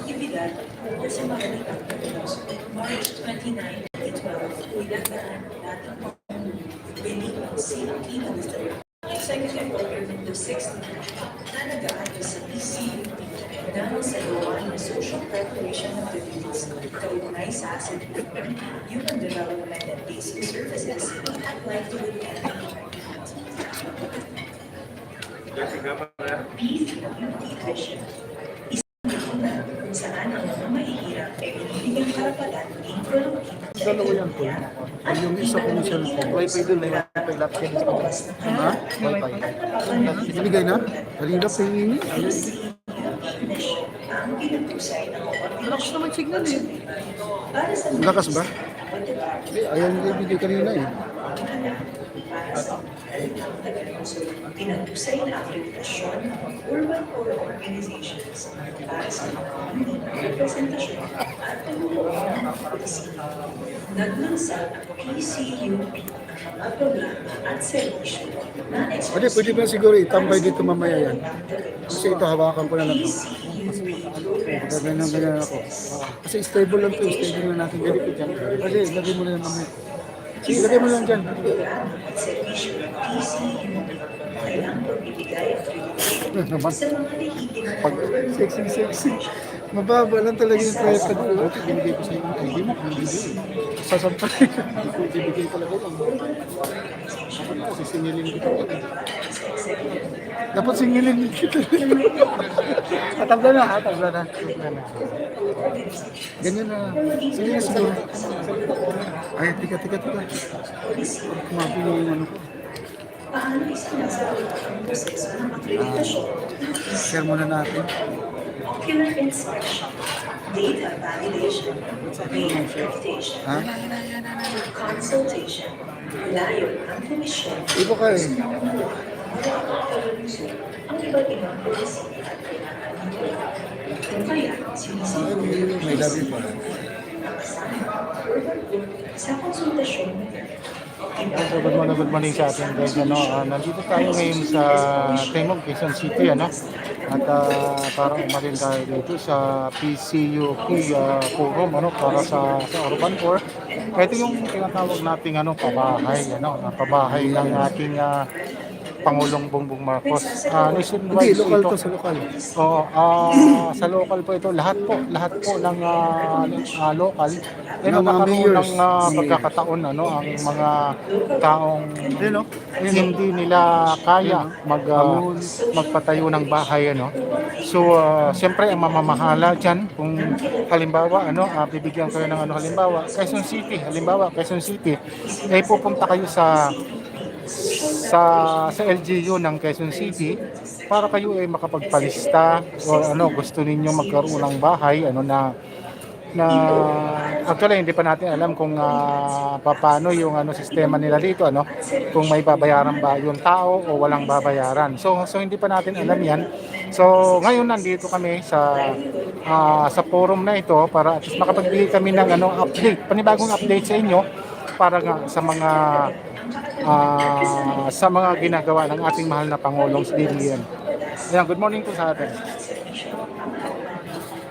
aktibidad o sa mga nagtatapos. March 29, 2012, idagdaan natin Benito C. Aquino III, Executive Order No. 60 na nag-aayos sa PCUP dahil sa gawa ng Social Preparation Activities kaugnay sa asset movement, human development and basic services at livelihood and employment. PCUP Vision. Isang na kung saan ang mga mahihirap ay binibigyan karapatan ng Dalawa yan po. Yung isa kong cellphone. Wi-Fi doon na yung Wi-Fi laptop sa kanila. Ha? Wi-Fi. Ibigay na? Halina pa yung ini. Lakas naman signal eh. Lakas ba? Ayan yung ibigay kanina eh. Pinag-usay na akreditasyon ng urban core organizations para sa mga representasyon at pagbubuo ng policy. Naglansad ang PCUP ang mga programa at servisyo na Pwede ba siguro itambay dito mamaya yan? Kasi ito hawakan ko na lang. Ganyan ako. Kasi stable lang ito, stable na natin ganito dyan. Kasi lagay mo na lang mamaya. Sige, lagay mo lang dyan. at servisyo ng PCUP kailangang pagbibigay at Naman. sa mga nahihiling Pag sexy. Mababa lang talaga yung tripod ko. Okay, binigay ko sa iyo. Ay, di mo, binigay. Sasampa. Bibigay talaga lang. Kasi singilin kita. Dapat singilin kita. Tabla na. Ganyan na. Sige na siguro. Ay, tika. Kumapin yung ano ko. paano isinasabi ang proseso ng akreditasyon, Share muna natin. ocular inspection, data validation, re-accreditation, Ha? consultation, layo ng komisyon, Ibo ka eh. ang iba't ibang policy at kailangan nito. Kung kaya, sinisipin May labi pa. sa konsultasyon So, good morning sa atin guys. Nandito tayo ngayon sa Timog, Quezon City, ano? At para umarin tayo dito sa PCUP forum, para sa urban core. Ito yung tinatawag nating pabahay ng ating Pangulong Bongbong Marcos. Hindi, lokal to sa lokal. Oo, sa local po ito, lahat po ng local. Magkakaroon ng pagkakataon ang mga taong hindi nila kaya magpatayo ng bahay, So siyempre ang mamamahala diyan kung halimbawa bibigyan kayo ng halimbawa Quezon City pupunta kayo sa LGU ng Quezon City para kayo ay makapagpalista o gusto ninyo magkaroon ng bahay na actually hindi pa natin alam kung paano yung sistema nila dito kung may babayaran ba yung tao o walang babayaran. So hindi pa natin alam yan. So ngayon nandito kami sa forum na ito para at least makapagbigay kami ng update, panibagong update sa inyo para nga sa mga ginagawa ng ating mahal na Pangulong si DBM. Ayan, good morning po sa atin.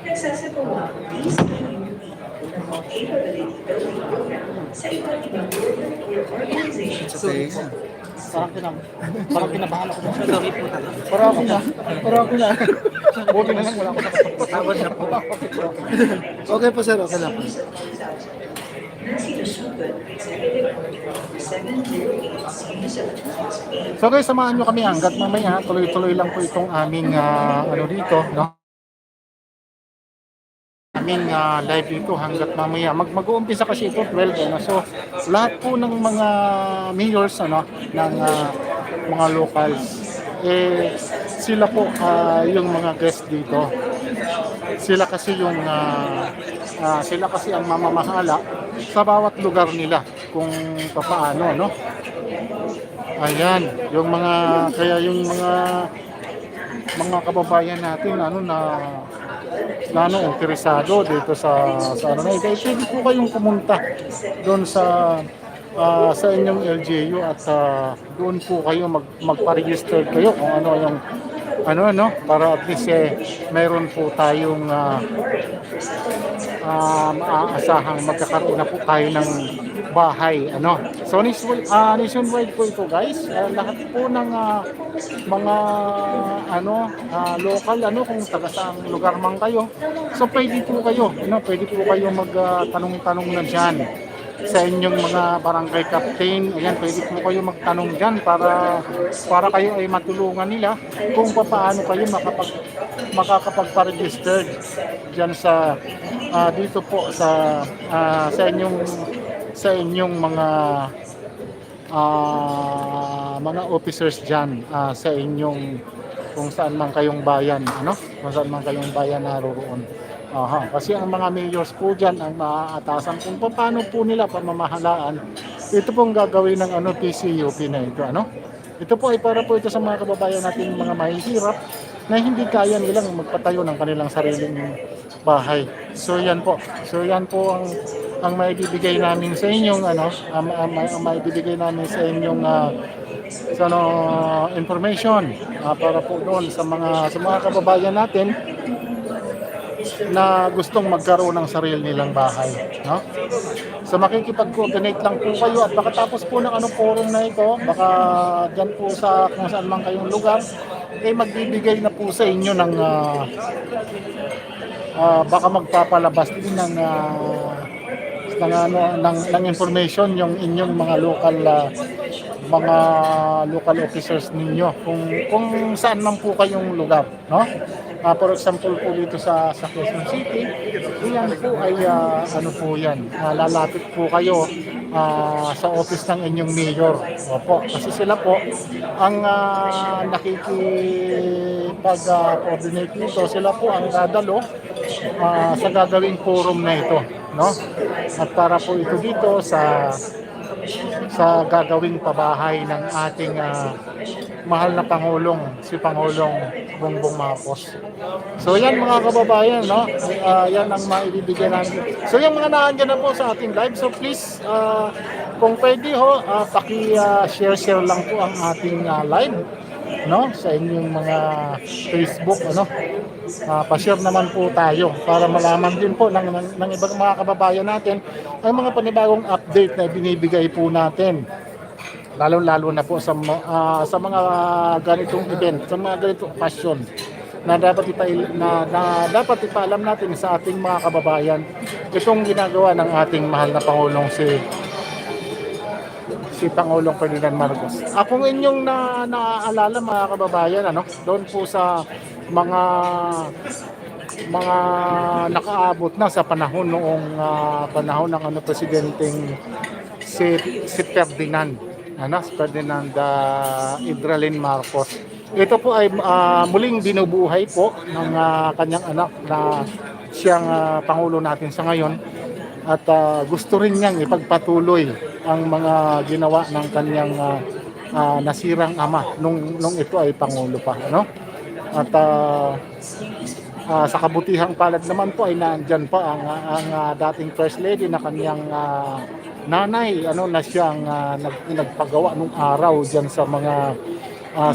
nagsasagawa ang PCUP ng mga capability building program sa iba't ibang organizations. Parang kinabahan ako sa sorry po talaga. Parang ako na. Buti na lang wala ako nakapagpatawad na po. Okay po sir, okay lang. Na sinusunod ng Executive Order 708 Series of 2008. So guys, samahan nyo kami hanggat mamaya. Tuloy-tuloy lang po itong aming dito, aming live dito hanggat mamaya. Mag-uumpisa kasi ito 12, So lahat po ng mga mayors ng mga locals sila po yung mga guest dito. Sila kasi ang mamamahala sa bawat lugar nila kung paano, Ayan, yung mga kababayan natin na interesado dito sa pwede po kayong pumunta doon sa inyong LGU at doon po kayo magpa-register kayo kung ano yung para at least meron po tayong maaasahang magkakaroon na po tayo ng bahay, So nationwide po ito, guys. Lahat po ng mga local, kung taga saang lugar man kayo. So pwede po kayo, pwede po kayo magtanong-tanong na diyan sa inyong mga barangay captain. Ayan, pwede po kayo magtanong diyan para kayo ay matulungan nila kung paano kayo makakapagpa-registered diyan sa dito po sa inyong mga officers diyan sa inyong kung saan man kayong bayan, kung saan man kayong bayan naroroon. Kasi ang mga mayors po dyan ang maaatasan kung paano po nila pamamahalaan. Ito pong gagawin ng PCUP na ito. Ito po ay para po ito sa mga kababayan natin mga mahihirap na hindi kaya nilang magpatayo ng kanilang sariling bahay. So yan po ang maibibigay namin sa inyong maibibigay namin sa inyong information para po doon sa mga kababayan natin na gustong magkaroon ng sarili nilang bahay, So makikipag-coordinate lang po kayo at pagkatapos po ng forum na ito, baka dyan po sa kung saan man kayong lugar, magbibigay na po sa inyo ng baka magpapalabas din ng information yung inyong mga local officers ninyo kung saan man po kayong lugar, for example po dito sa Quezon City, yan po ay po yan, lalapit po kayo sa office ng inyong mayor. Opo, kasi sila po ang nakikipag-coordinate dito, sila po ang dadalo sa gagawing forum na ito, at para po ito dito sa gagawing pabahay ng ating mahal na Pangulong, si Pangulong Bongbong Marcos. So yan mga kababayan, yan ang maibibigay namin. So yung mga naandyan na po sa ating live, so please, kung pwede paki-share lang po ang ating live, sa inyong mga Facebook, pa-share naman po tayo para malaman din po ng ibang mga kababayan natin ang mga panibagong update na binibigay po natin. Lalo na po sa mga ganitong event, sa mga ganitong occasion na dapat ipaalam natin sa ating mga kababayan itong ginagawa ng ating mahal na Pangulong si Pangulong Ferdinand Marcos. Kung inyong naaalala mga kababayan, doon po sa mga nakaabot na sa panahon panahon ng presidenteng si Ferdinand Idralin Marcos. Ito po ay muling binubuhay po ng kanyang anak na siyang pangulo natin sa ngayon, at gusto rin niyang ipagpatuloy ang mga ginawa ng kanyang nasirang ama nung ito ay pangulo pa, At sa kabutihang palad naman po ay nandiyan pa ang dating First Lady na kanyang nanay, na siyang nagpagawa nung araw diyan sa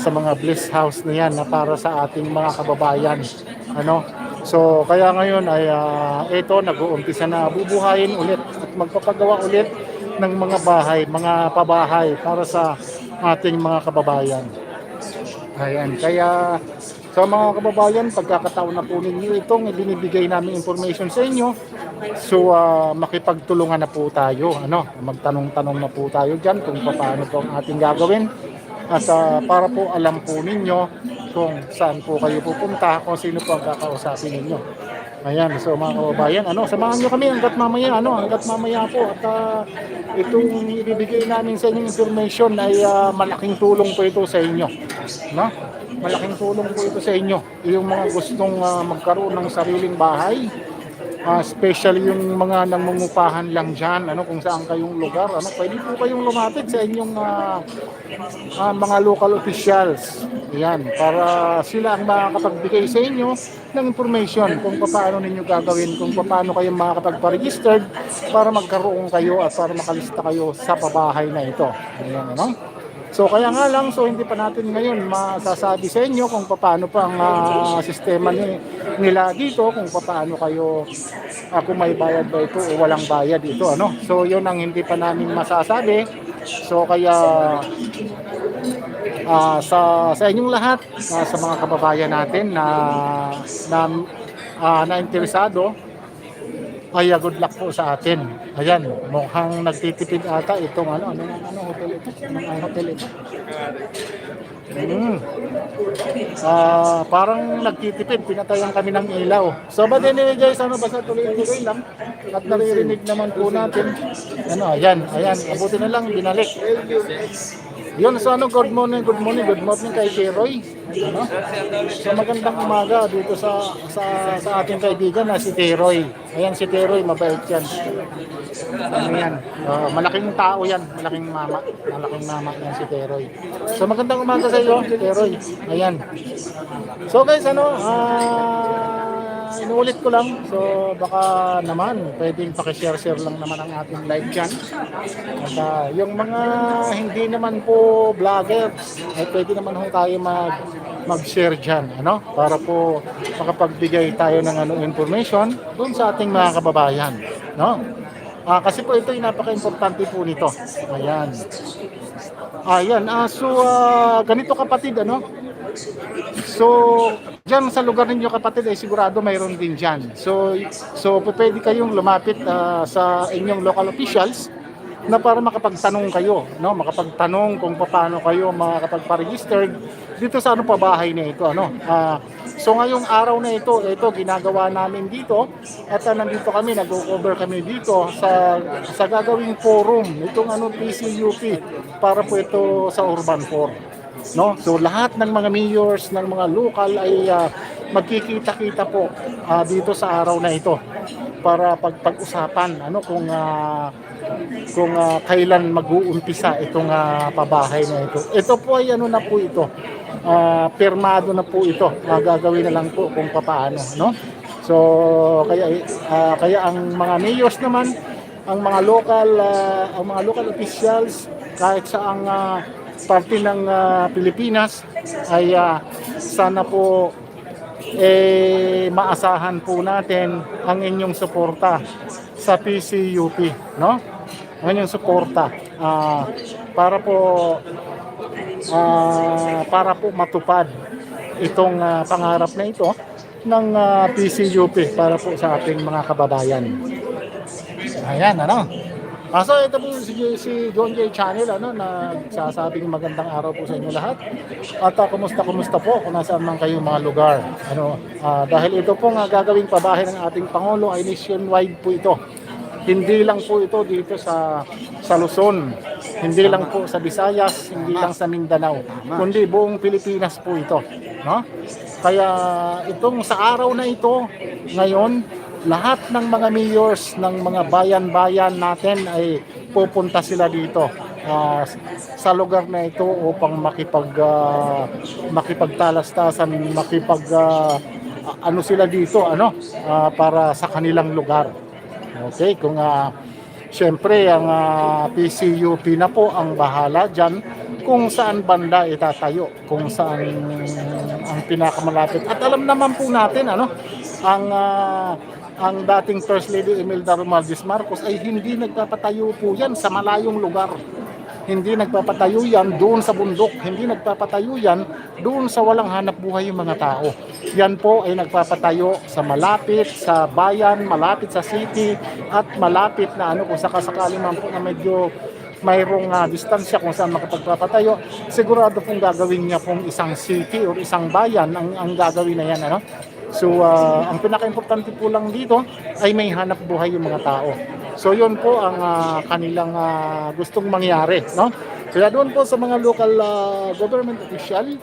mga bliss house na yan na para sa ating mga kababayan, So kaya ngayon ay ito nag-uumpisa na bubuhayin ulit at magpapagawa ulit ng mga pabahay para sa ating mga kababayan. Ayan, kaya sa mga kababayan, pagkakataon na po ninyo itong ibinibigay namin information sa inyo, so makipagtulungan na po tayo, magtanong-tanong na po tayo dyan kung paano po ang ating gagawin, at para po alam po ninyo kung saan po kayo pupunta, kung sino po ang kakausapin ninyo. Ayan, so mga kababayan, samahan nyo kami hanggat mamaya po, at itong ibibigay namin sa inyong information ay malaking tulong po ito sa inyo, malaking tulong po ito sa inyo, yung mga gustong magkaroon ng sariling bahay, especially yung mga nangungupahan lang dyan, kung saan kayong lugar, pwede po kayong lumapit sa inyong mga local officials, yan, para sila ang makakapagbigay sa inyo ng information kung paano ninyo gagawin, kung paano kayo makakapagpa-registered para magkaroon kayo at para makalista kayo sa pabahay na ito. Ayan, So kaya nga lang, so hindi pa natin ngayon masasabi sa inyo kung paano pa ang sistema nila dito, kung paano kayo, kung may bayad ba ito o walang bayad ito, ano. So yun ang hindi pa namin masasabi. So kaya sa inyong lahat, sa mga kababayan natin na interesado, ay good luck po sa atin. Ayan, mukhang nagtitipid ata itong ano hotel ito? Anong hotel ito? Parang nagtitipid, pinatayan kami ng ilaw. So but anyway guys, basta tuloy-tuloy lang at naririnig naman po natin. Ayan, abuti na lang, binalik. Yun, so good morning kay Sheroy. So magandang umaga dito sa ating kaibigan na si Teroy. Ayan si Teroy, mabait yan. Yan? Malaking tao yan, malaking mama yan si Teroy. So magandang umaga sa iyo, Teroy. Ayan. So guys, inuulit ko lang. So baka naman pwedeng paki-share lang naman ang ating live dyan. At yung mga hindi naman po vloggers, ay pwede naman tayo mag-share dyan, para po makapagbigay tayo ng information doon sa ating mga kababayan, kasi po ito ay napaka-importante po nito. Ayan. Ganito kapatid, so diyan sa lugar ninyo kapatid ay sigurado mayroon din diyan. So pwede kayong lumapit sa inyong local officials na para makapagtanong kayo, makapagtanong kung paano kayo makapagpa-register dito sa pabahay na ito, So ngayong araw na ito ginagawa namin dito at nandito kami, nag-cover kami dito sa gagawing forum itong PCUP para po ito sa Urban 4. So lahat ng mga mayors ng mga local ay magkikita-kita po dito sa araw na ito para pag-usapan kung kailan mag-uumpisa itong pabahay na ito. Ito po ay na po ito. Pirmado na po ito. Gagawin na lang po kung paano, So kaya ang mga mayors naman, ang mga local officials kahit sa ang parte ng Pilipinas ay sana po maasahan po natin ang inyong suporta sa PCUP, ang inyong suporta para po matupad itong pangarap na ito ng PCUP para po sa ating mga kababayan. Ayan, so ito po si John J. Channel na sasabing magandang araw po sa inyo lahat. At kumusta po kung nasaan man kayong mga lugar. Dahil ito po gagawing pabahay ng ating Pangulo ay nationwide po ito. Hindi lang po ito dito sa Luzon, hindi lang po sa Visayas, hindi lang sa Mindanao, kundi buong Pilipinas po ito, Kaya itong sa araw na ito ngayon, lahat ng mga mayors ng mga bayan-bayan natin ay pupunta sila dito sa lugar na ito upang makipagtalastasan, sila dito para sa kanilang lugar. Okay, kung siyempre ang PCUP na po ang bahala dyan kung saan banda itatayo, kung saan ang pinakamalapit. At alam naman po natin ang dating First Lady Imelda Romualdez Marcos ay hindi nagpapatayo po yan sa malayong lugar. Hindi nagpapatayo yan doon sa bundok. Hindi nagpapatayo yan doon sa walang hanap buhay yung mga tao. Yan po ay nagpapatayo sa malapit sa bayan, malapit sa city, at malapit na kung sakasakali man po na medyo mayroong distansya kung saan makapagpapatayo, sigurado pong gagawin niya pong isang city o isang bayan ang gagawin na yan. So ang pinaka-importante po lang dito ay may hanap buhay yung mga tao. So yun po ang kanilang gustong mangyari, Kaya doon po sa mga local government official,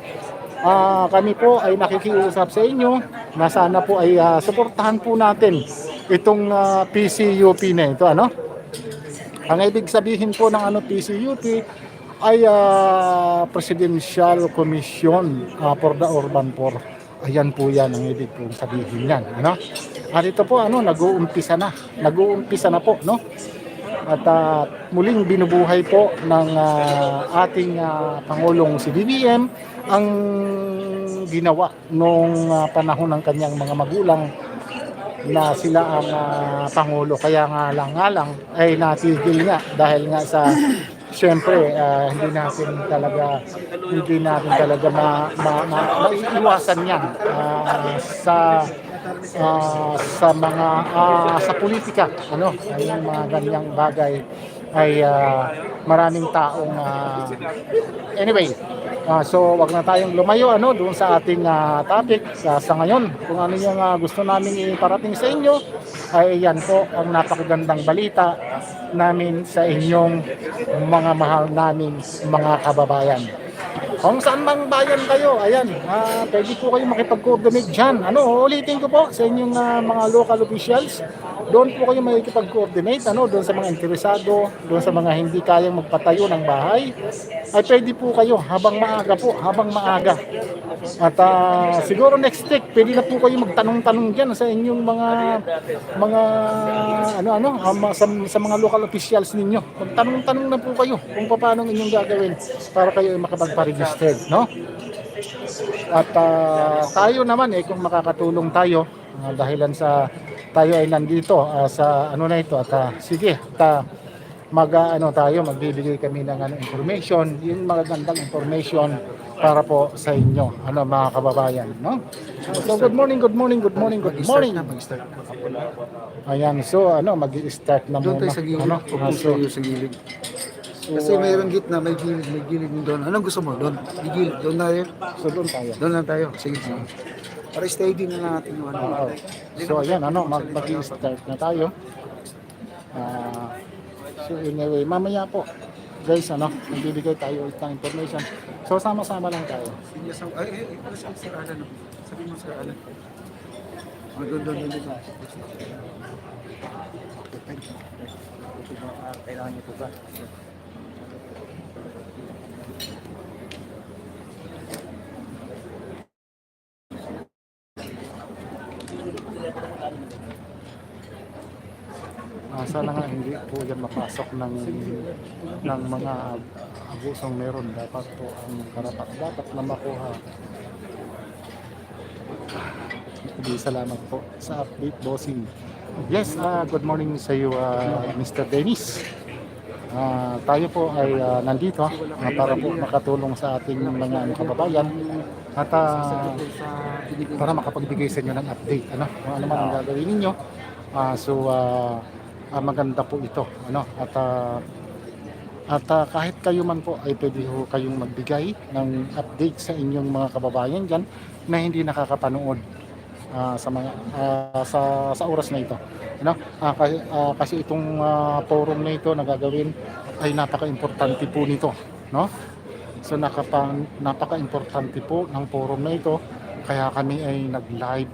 kami po ay nakikiusap sa inyo na sana po ay suportahan po natin itong PCUP na ito, Ang ibig sabihin po ng PCUP ay Presidential Commission for the Urban Poor. Ayan po yan ang ibig pong sabihin yan, At ito po nag-uumpisa na po, At muling binubuhay po ng ating Pangulong si BBM ang ginawa nung panahon ng kanyang mga magulang na sila ang Pangulo. Kaya nga lang ay natigil nga dahil nga sa siyempre hindi natin talaga maiiwasan yan sa mga sa politika, ano, yung mga ganyang bagay ay maraming taong anyway. So wag na tayong lumayo doon sa ating topic sa ngayon. Kung ano yung gusto naming iparating sa inyo ay yan po ang napakagandang balita namin sa inyong mga mahal naming mga kababayan. Kung saan mang bayan kayo, ayan, pwede po kayo makipag-coordinate dyan. Ulitin ko po sa inyong mga local officials, doon po kayo makikipag-coordinate, doon sa mga interesado, doon sa mga hindi kayang magpatayo ng bahay, ay pwede po kayo habang maaga. At siguro next week, pwede na po kayo magtanong-tanong dyan sa inyong sa mga local officials ninyo. Magtanong-tanong na po kayo kung paano inyong gagawin para kayo ay makapagpa-registered, no? At tayo naman kung makakatulong tayo dahilan sa tayo ay nandito sa na ito at sige, magbibigay kami ng information, yung magagandang information para po sa inyo, mga kababayan, no? So good morning. Ayan, so mag-i-start na Doon muna. tayo sa gilid. Tayo sa gilid. Kasi mayroong gitna, may gilid doon. Anong gusto mo? Doon? May gilid. Doon tayo? So doon tayo. Doon lang tayo. Sige. Para steady na natin yung Oo. So ayan, mag-i-start na tayo. So anyway, mamaya po guys, magbibigay tayo ulit ng information. So sama-sama lang tayo. Sabi mo sa alan. Doon. Kailangan niyo po ba? Sana nga hindi po yan mapasok ng mga abusong meron. Dapat po ang karapat dapat na makuha. Salamat po sa update, bossing. Yes, good morning sa iyo, Mr. Dennis. Tayo po ay nandito para po makatulong sa ating mga kababayan at para makapagbigay sa inyo ng update, kung ano man ang gagawin ninyo. Maganda po ito, at kahit kayo man po ay pwede ho kayong magbigay ng update sa inyong mga kababayan dyan na hindi nakakapanood sa mga sa oras na ito, kasi itong forum na ito na gagawin ay napaka-importante po nito, no? So napaka-importante po ng forum na ito, kaya kami ay nag-live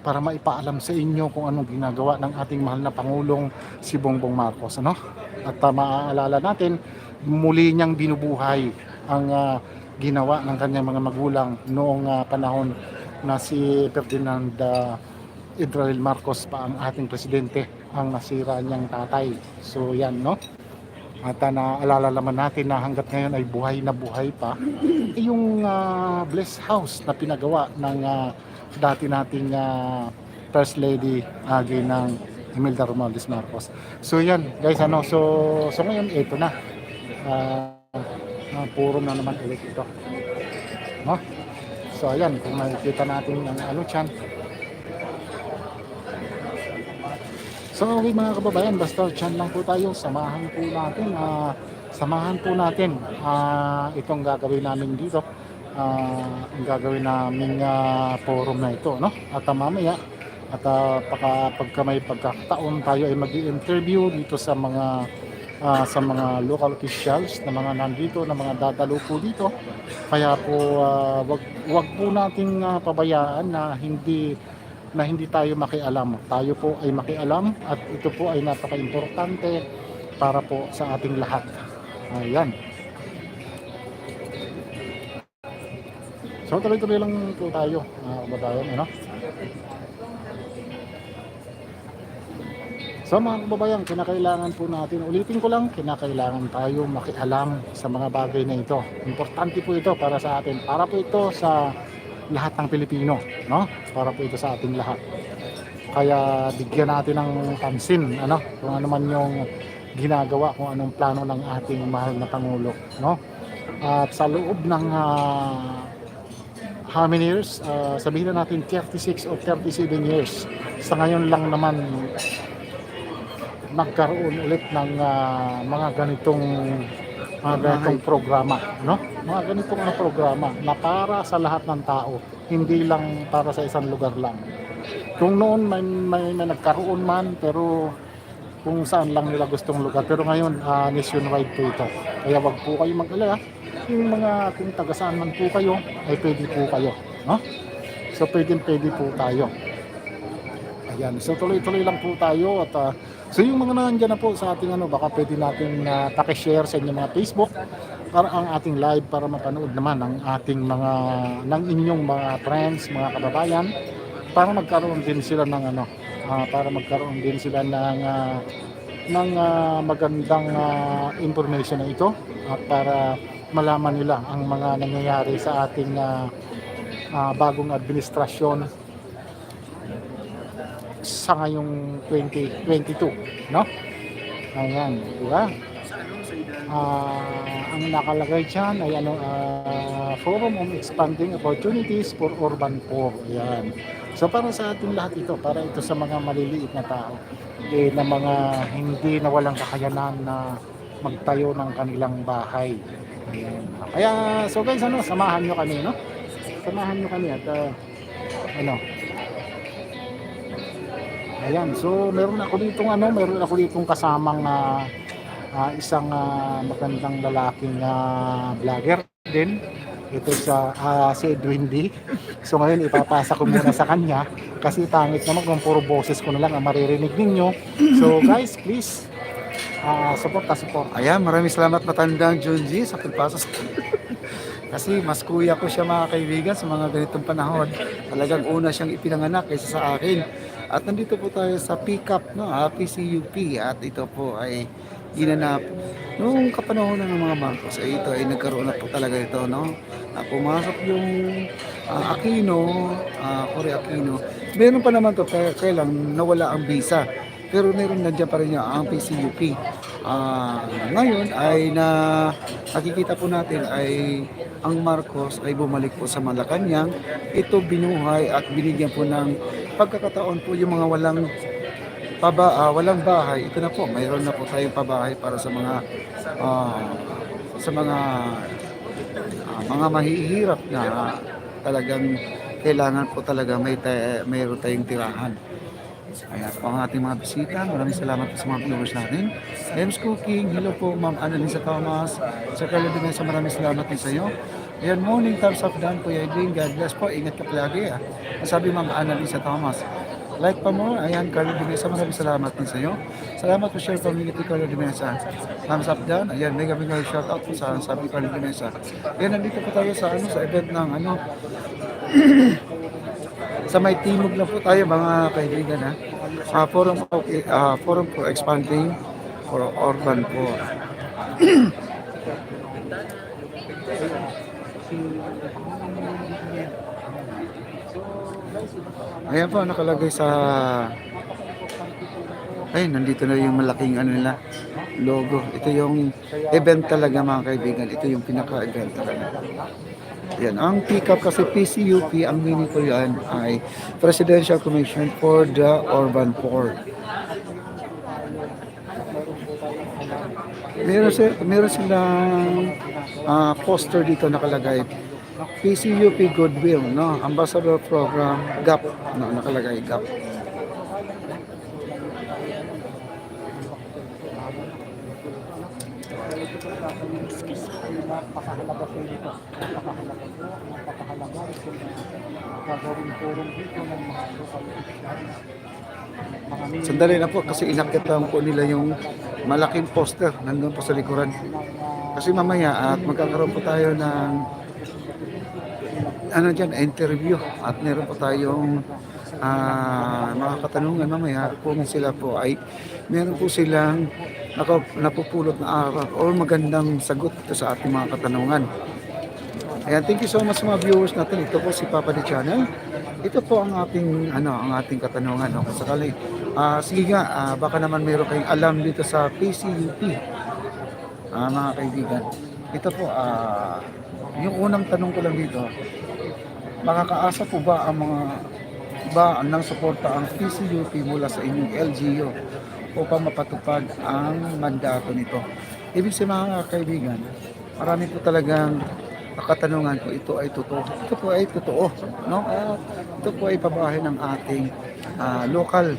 para maipaalam sa inyo kung anong ginagawa ng ating mahal na Pangulong si Bongbong Marcos, At maaalala natin, muli niyang binubuhay ang ginawa ng kanyang mga magulang noong panahon na si Ferdinand Israel Marcos pa ang ating presidente, ang nasira niyang tatay. So yan, no? At naalala naman natin na hanggat ngayon ay buhay na buhay pa yung blessed house na pinagawa ng dati nating First Lady ng Imelda Romualdez Marcos. So yan guys, so ngayon ito na puro na naman ulit ito, no? So ayan, kung makikita natin ang tiyan. So okay mga kababayan, basta tiyan lang po tayo, samahan po natin itong gagawin namin dito, ang gagawin namin forum na ito, no? At mamaya pagka may pagkakataon tayo ay mag-i-interview dito sa mga local officials na mga nandito, na mga dadalo po dito. Kaya po wag po nating pabayaan na hindi tayo makialam. Tayo po ay makialam at ito po ay napaka-importante para po sa ating lahat. Ayan. So tuloy-tuloy lang po tayo, kababayan, So mga kababayan, kinakailangan po natin, ulitin ko lang, kinakailangan tayo makialam sa mga bagay na ito. Importante po ito para sa atin, para po ito sa lahat ng Pilipino, no? Para po ito sa ating lahat. Kaya bigyan natin ng pansin, ano, kung ano man yung ginagawa, kung anong plano ng ating mahal na Pangulo, no? At sa loob ng how many years? Sabihin na natin 36 or 37 years. Sa ngayon lang naman nagkaroon ulit ng mga ganitong programa, no? Mga ganitong programa na para sa lahat ng tao, hindi lang para sa isang lugar lang. Kung noon may nagkaroon man, pero kung saan lang nila gustong lugar, pero ngayon nationwide po ito. Kaya wag po kayo mag-alala, yung mga kung taga saan man po kayo ay pwede po kayo, no? So pwede po tayo. Ayan, so tuloy-tuloy lang po tayo at so yung mga nandiyan na po sa ating baka pwede natin paki-share sa inyong mga Facebook para ang ating live para mapanood naman ng ating ng inyong mga friends, mga kababayan, para magkaroon din sila ng para magkaroon din sila ng magandang information na ito at para malaman nila ang mga nangyayari sa ating bagong administrasyon sa ngayong 2022, no? Ayan, di ba? Ang nakalagay dyan ay Forum on Expanding Opportunities for Urban Poor. Ayan. So para sa ating lahat ito, para ito sa mga maliliit na tao, na mga hindi na walang kakayanan na magtayo ng kanilang bahay. Ayan. Kaya, so guys, samahan nyo kami, no? Samahan nyo kami at ayan, so meron ako ditong kasamang isang magandang lalaking vlogger din. Ito si Edwin D. So ngayon ipapasa ko muna sa kanya kasi pangit naman kung puro boses ko na lang ang maririnig ninyo. So guys, please support. Ayan, maraming salamat Matandang John G sa pagpasa. Kasi mas kuya ko siya mga kaibigan sa mga ganitong panahon. Talagang una siyang ipinanganak kaysa sa akin. At nandito po tayo sa PCUP, no? PCUP. At ito po ay ginanap noong kapanahon ng mga Marcos. Ito ay nagkaroon na po talaga ito, no? Pumasok yung Aquino, Cory Aquino. Meron pa naman to, kaya lang nawala ang visa. Pero meron nandiyan pa rin ang PCUP. Ngayon ay nakikita po natin ay ang Marcos ay bumalik po sa Malacanang. Ito binuhay at binigyan po ng pagkakataon po yung mga walang bahay. Ito na po, mayroon na po tayong pabahay para sa mga mga mahihirap na talagang kailangan po talaga mayroon tayong tirahan. Ayan po ang ating mga bisita. Maraming salamat po sa mga viewers natin. Ems Cooking, hello po Ma'am Annalisa Thomas. Sir Carlo Dimesa, maraming salamat din sa iyo. Ayan, morning, thumbs up down po, Edwin. God bless po, ingat ka palagi. Sabi Ma'am Annalisa Thomas. Like pa mo, ayan, Carlo Dimesa, maraming salamat din sa iyo. Salamat po, Share Community, Carlo Dimesa. Thumbs up down, ayan, mega shout out po sa sabi Carlo Dimesa. Ayan, nandito po tayo sa event ng sa may timog na po tayo mga kaibigan Forum for Expanding for Urban Poor. Ayan po nakalagay sa nandito na yung malaking nila logo. Ito yung event talaga mga kaibigan. Ito yung pinaka-event talaga. Yan, ang PCUP kasi PCUP, ang meaning ko yan ay Presidential Commission for the Urban Poor. Meron silang poster dito nakalagay PCUP Goodwill, no? Ambassador Program GAP, no? Nakalagay GAP. Napakahalaga po ito. Napakahalaga gagawin forum dito ng mga local Sandali na po kasi inakyatan po nila yung malaking poster nandun po sa likuran. Kasi mamaya at magkakaroon po tayo ng interview at meron po tayong mga katanungan mamaya kung sila po ay meron po silang napupulot na aral or magandang sagot ito sa ating mga katanungan. Ayan, thank you so much mga viewers natin. Ito po si Papa the Channel. Ito po ang ating katanungan. No? Kung sakali, sige nga, baka naman meron kayong alam dito sa PCUP, mga kaibigan. Ito po, yung unang tanong ko lang dito, makakaasa po ba ang ng suporta ang PCUP mula sa inyong LGU upang mapatupad ang mandato nito? Ibig sabihin mga kaibigan, marami po talagang katanungan ko ito ay totoo. Ito po ay totoo, no? Ito po ay pabahay ng ating local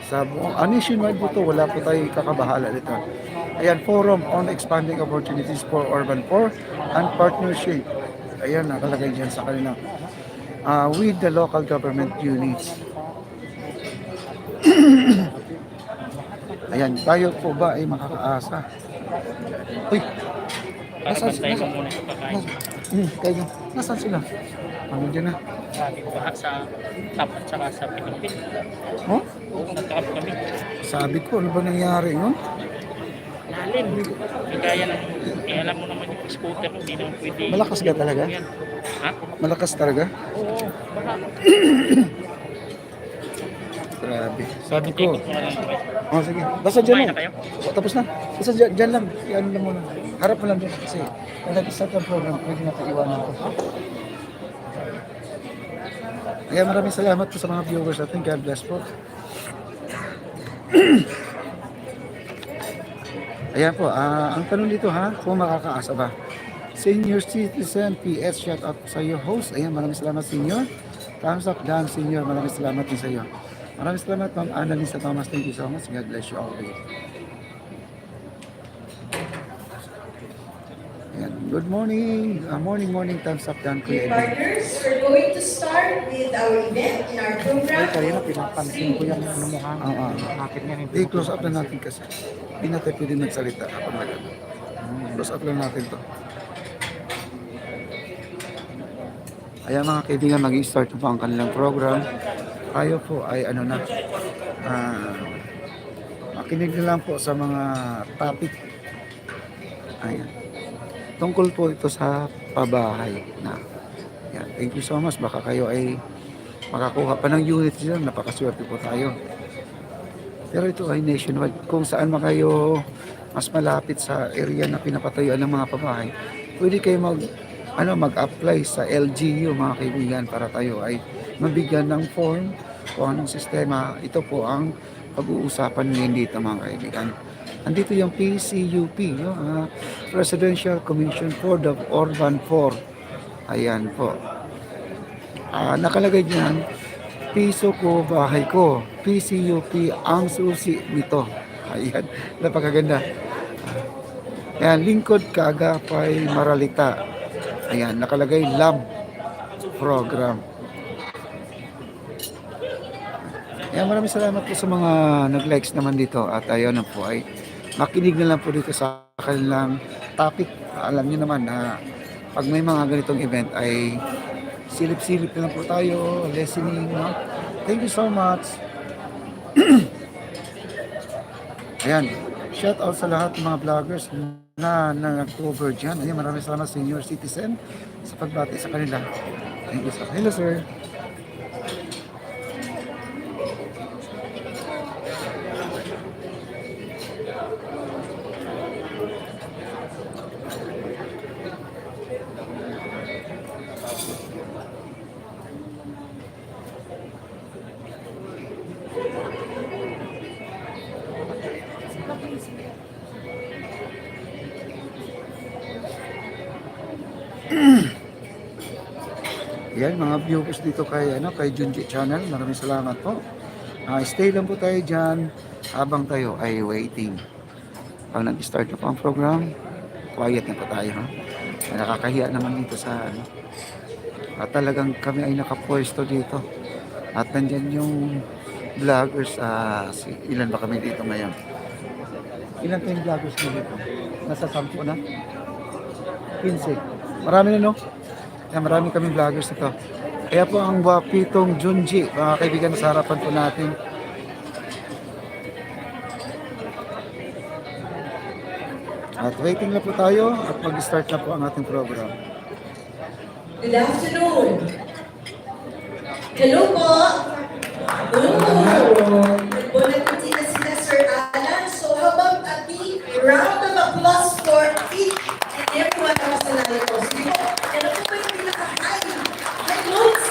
sa buong nationwide po ito, wala po tayo kakabahala dito. Ayan, Forum on Expanding Opportunities for Urban Poor and Partnership. Ayan, nakalagay dyan sa kanila. With the local government units. Ayan, tayo po ba ay makakaasa? Uy! Nasaan sila? Kaya, nasaan sila? Ano dyan na? Baha sa tap at saka sa Pilipinas. Oh? Sa tap kami. Sabi ko, ano ba nangyari nun? Lalim. Kaya ng, alam mo naman yung scooter, hindi naman pwede. Malakas ka talaga? Yan. Ha? Malakas talaga? Oo, baha. Grabe. Sabi ko, Ikot mo na lang ito. oh sige, basta dyan Kumain lang. na kayo? Tapos na. Basta dyan lang. Ano lang muna. Harap mo lang dyan kasi kung nag-start ang program, pwede natin iwanan ko. Kaya maraming salamat po sa mga viewers natin. God bless po. Ayan po, ang tanong dito kung makakaasa ba? Senior Citizen, PS, shout out sa iyo host. Ayan, maraming salamat senior. Thumbs up down senior, maraming salamat din sa iyo. Maraming salamat Ma'am Annalisa Thomas, thank you so much. God bless you always. Ayan, good morning. Morning, thumbs up down Kuya Edwin. Partners, we're going to start with our event in our program. Ay, kanina pinapansin ko yung ano mo ha. Bakit nga hindi Close up lang natin kasi. Hindi natin pwede magsalita kapag nagano. Close up lang natin to. Ayan mga kaibigan, mag-i-start po ang kanilang program. Tayo po ay makinig na lang po sa mga topic. Ayan. Tungkol po ito sa pabahay na. Ayan. Thank you so much. Baka kayo ay makakuha pa ng unit dyan. Napakaswerte po tayo. Pero ito ay nationwide. Kung saan kayo mas malapit sa area na pinapatayuan ng mga pabahay, pwede kayo mag-apply sa LGU mga kaibigan para tayo ay mabigyan ng form kung anong sistema. Ito po ang pag-uusapan ngayon dito mga kaibigan. Andito yung PCUP, Presidential Commission for the Urban Poor. Ayan po. Nakalagay diyan, piso ko, bahay ko. PCUP ang susi nito. Ayan, napakaganda. Ayan, lingkod kaagapay Maralita. Ayan, nakalagay lab program. Ayan, maraming salamat po sa mga nag-likes naman dito. At ayun na po ay makinig na lang po dito sa kanilang topic. Alam niyo naman na pag may mga ganitong event ay silip-silip na lang po tayo, listening. No? Thank you so much. Ayan, shout out sa lahat ng mga vloggers na nag-cover dyan. Ayan, maraming salamat senior citizen sa pagbati sa kanila. Thank you sir. Hello sir. Yan mga viewers dito kay Junji Channel. Maraming salamat po. Stay lang po tayo diyan habang tayo ay waiting. Pag nag-start na po ang program, quiet na po tayo. Nakakahiya naman dito sa At talagang kami ay nakapwesto dito. At nandiyan yung vloggers. Ilan ba kami dito ngayon? Ilan tayong vloggers na dito? Nasa 10 na? 15. Marami na no? Marami kaming vloggers ito. Kaya po ang wapitong Junji, mga kaibigan, sa harapan po natin. At waiting na po tayo at mag-start na po ang ating program. Good afternoon. Hello po. Nagbulat na sila Sir Alan. So how about a big round of applause for each and every one of us na narito. Sige po, ano po ba yung pinaka-high notes?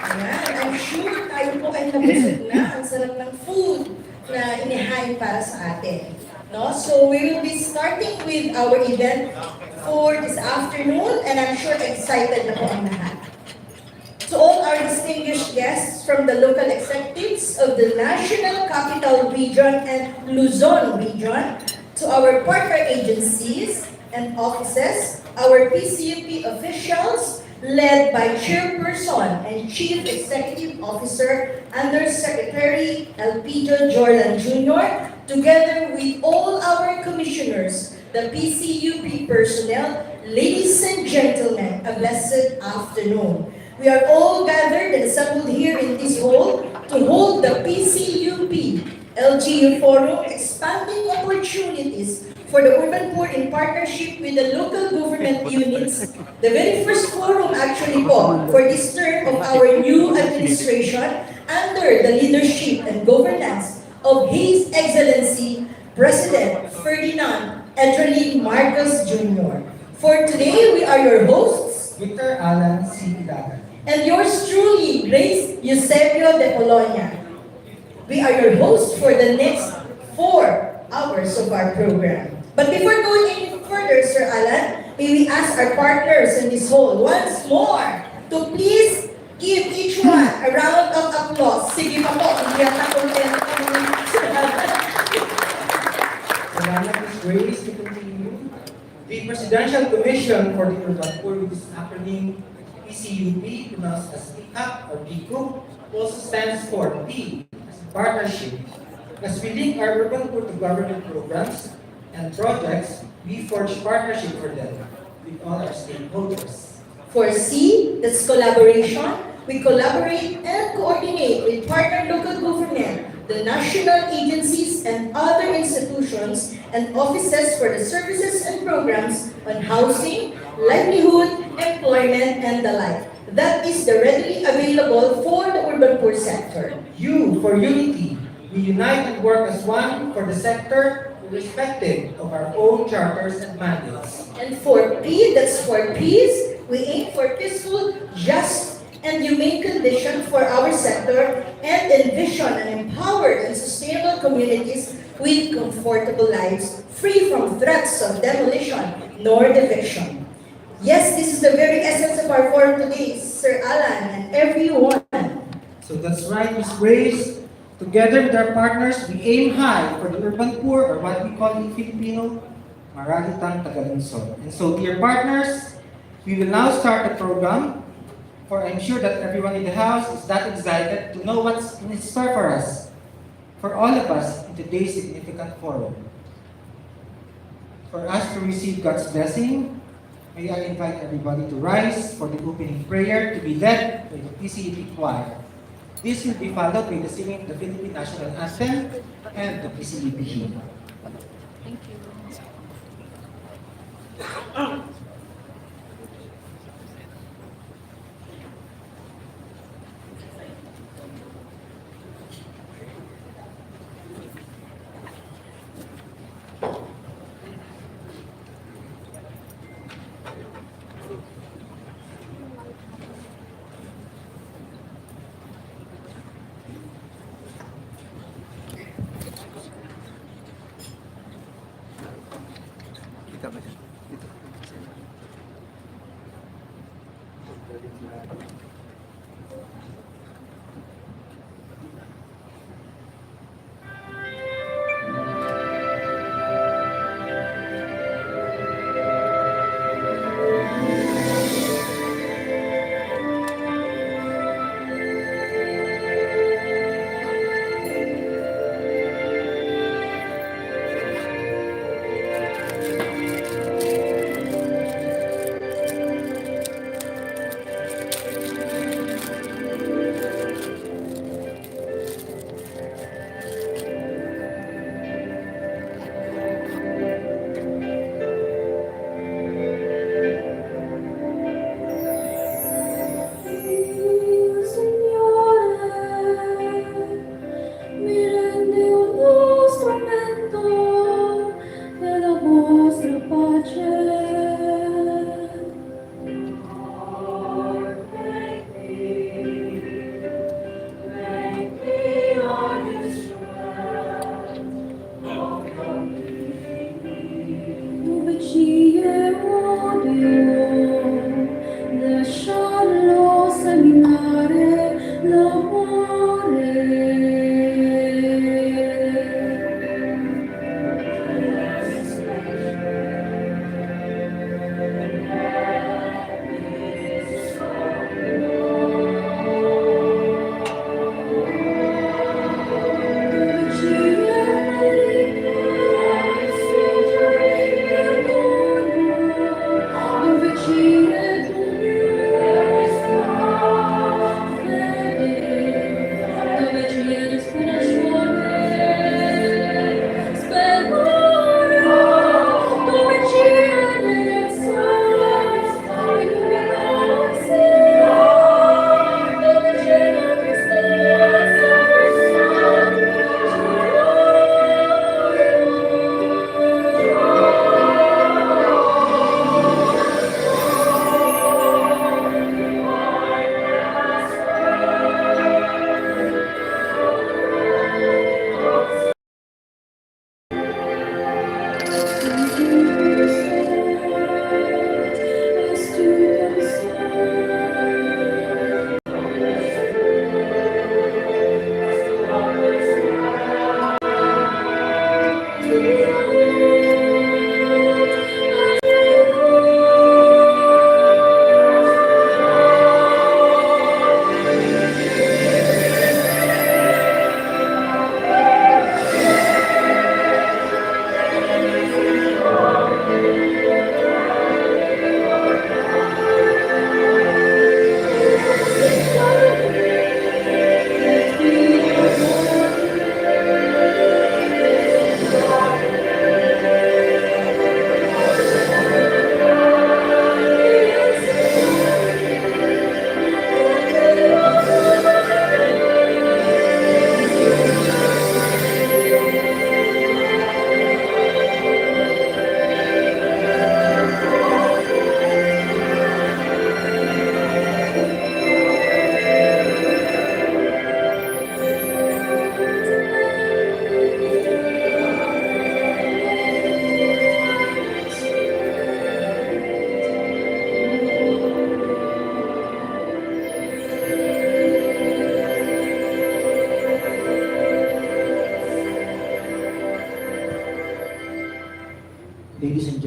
Ayan, I'm sure tayo po ay nabusog na. Ang sarap ng food na inihain para sa atin. No? So we will be starting with our event for this afternoon, and I'm sure excited na po ang lahat. To all our distinguished guests from the local executives of the National Capital Region and Luzon Region, to our partner agencies and offices, our PCUP officials, led by Chairperson and Chief Executive Officer Undersecretary Elpidio Jordan Jr., together with all our commissioners, the PCUP personnel, ladies and gentlemen, a blessed afternoon. We are all gathered and assembled here in this hall to hold the PCUP LGU Forum, expanding opportunities for the urban poor in partnership with the local government units. The very first forum actually po for this term of our new administration under the leadership and governance of His Excellency President Ferdinand Edrelin Marcos Jr. For today, we are your hosts, Victor Alan C. Dagan. and yours truly, Grace Eusebio de Polonia. We are your hosts for the next 4 hours of our program. But before going any further, Sir Alan, may we ask our partners in this hall once more to please give each one a round of applause. Sige pa po, hindi yata kontento kami, Sir Alan. Salamat, Ms. Grace, to continue. The Presidential Commission for the Urban Poor, with this acronym PCUP, pronounced as PCUP or PCUP, also stands for P as in partnership. As we link our urban poor to government programs and projects, we forge partnership for them with all our stakeholders. For C, that's collaboration. We collaborate and coordinate with partner local government, the national agencies and other institutions and offices for the services and programs on housing, livelihood, employment, and the like. That is the readily available for the urban poor sector. U for unity. We unite and work as one for the sector, irrespective of our own charters and mandates. And for P, that's for peace. We aim for peaceful, just, and humane condition for our sector and envision an empowered and sustainable communities with comfortable lives, free from threats of demolition nor eviction. Yes, this is the very essence of our forum today, Sir Alan and everyone. So that's right, Ms. Grace. Together with our partners, we aim high for the urban poor, or what we call in Filipino, Maralitang Tagalunsod. And so, dear partners, we will now start the program, for I'm sure that everyone in the house is that excited to know what's in store for us, for all of us in today's significant forum. For us to receive God's blessing, may I invite everybody to rise for the opening prayer to be led by the PCUP choir. This will be followed by the singing of the Philippine National Anthem and the PCUP hymn. Kita ba dyan? Dito.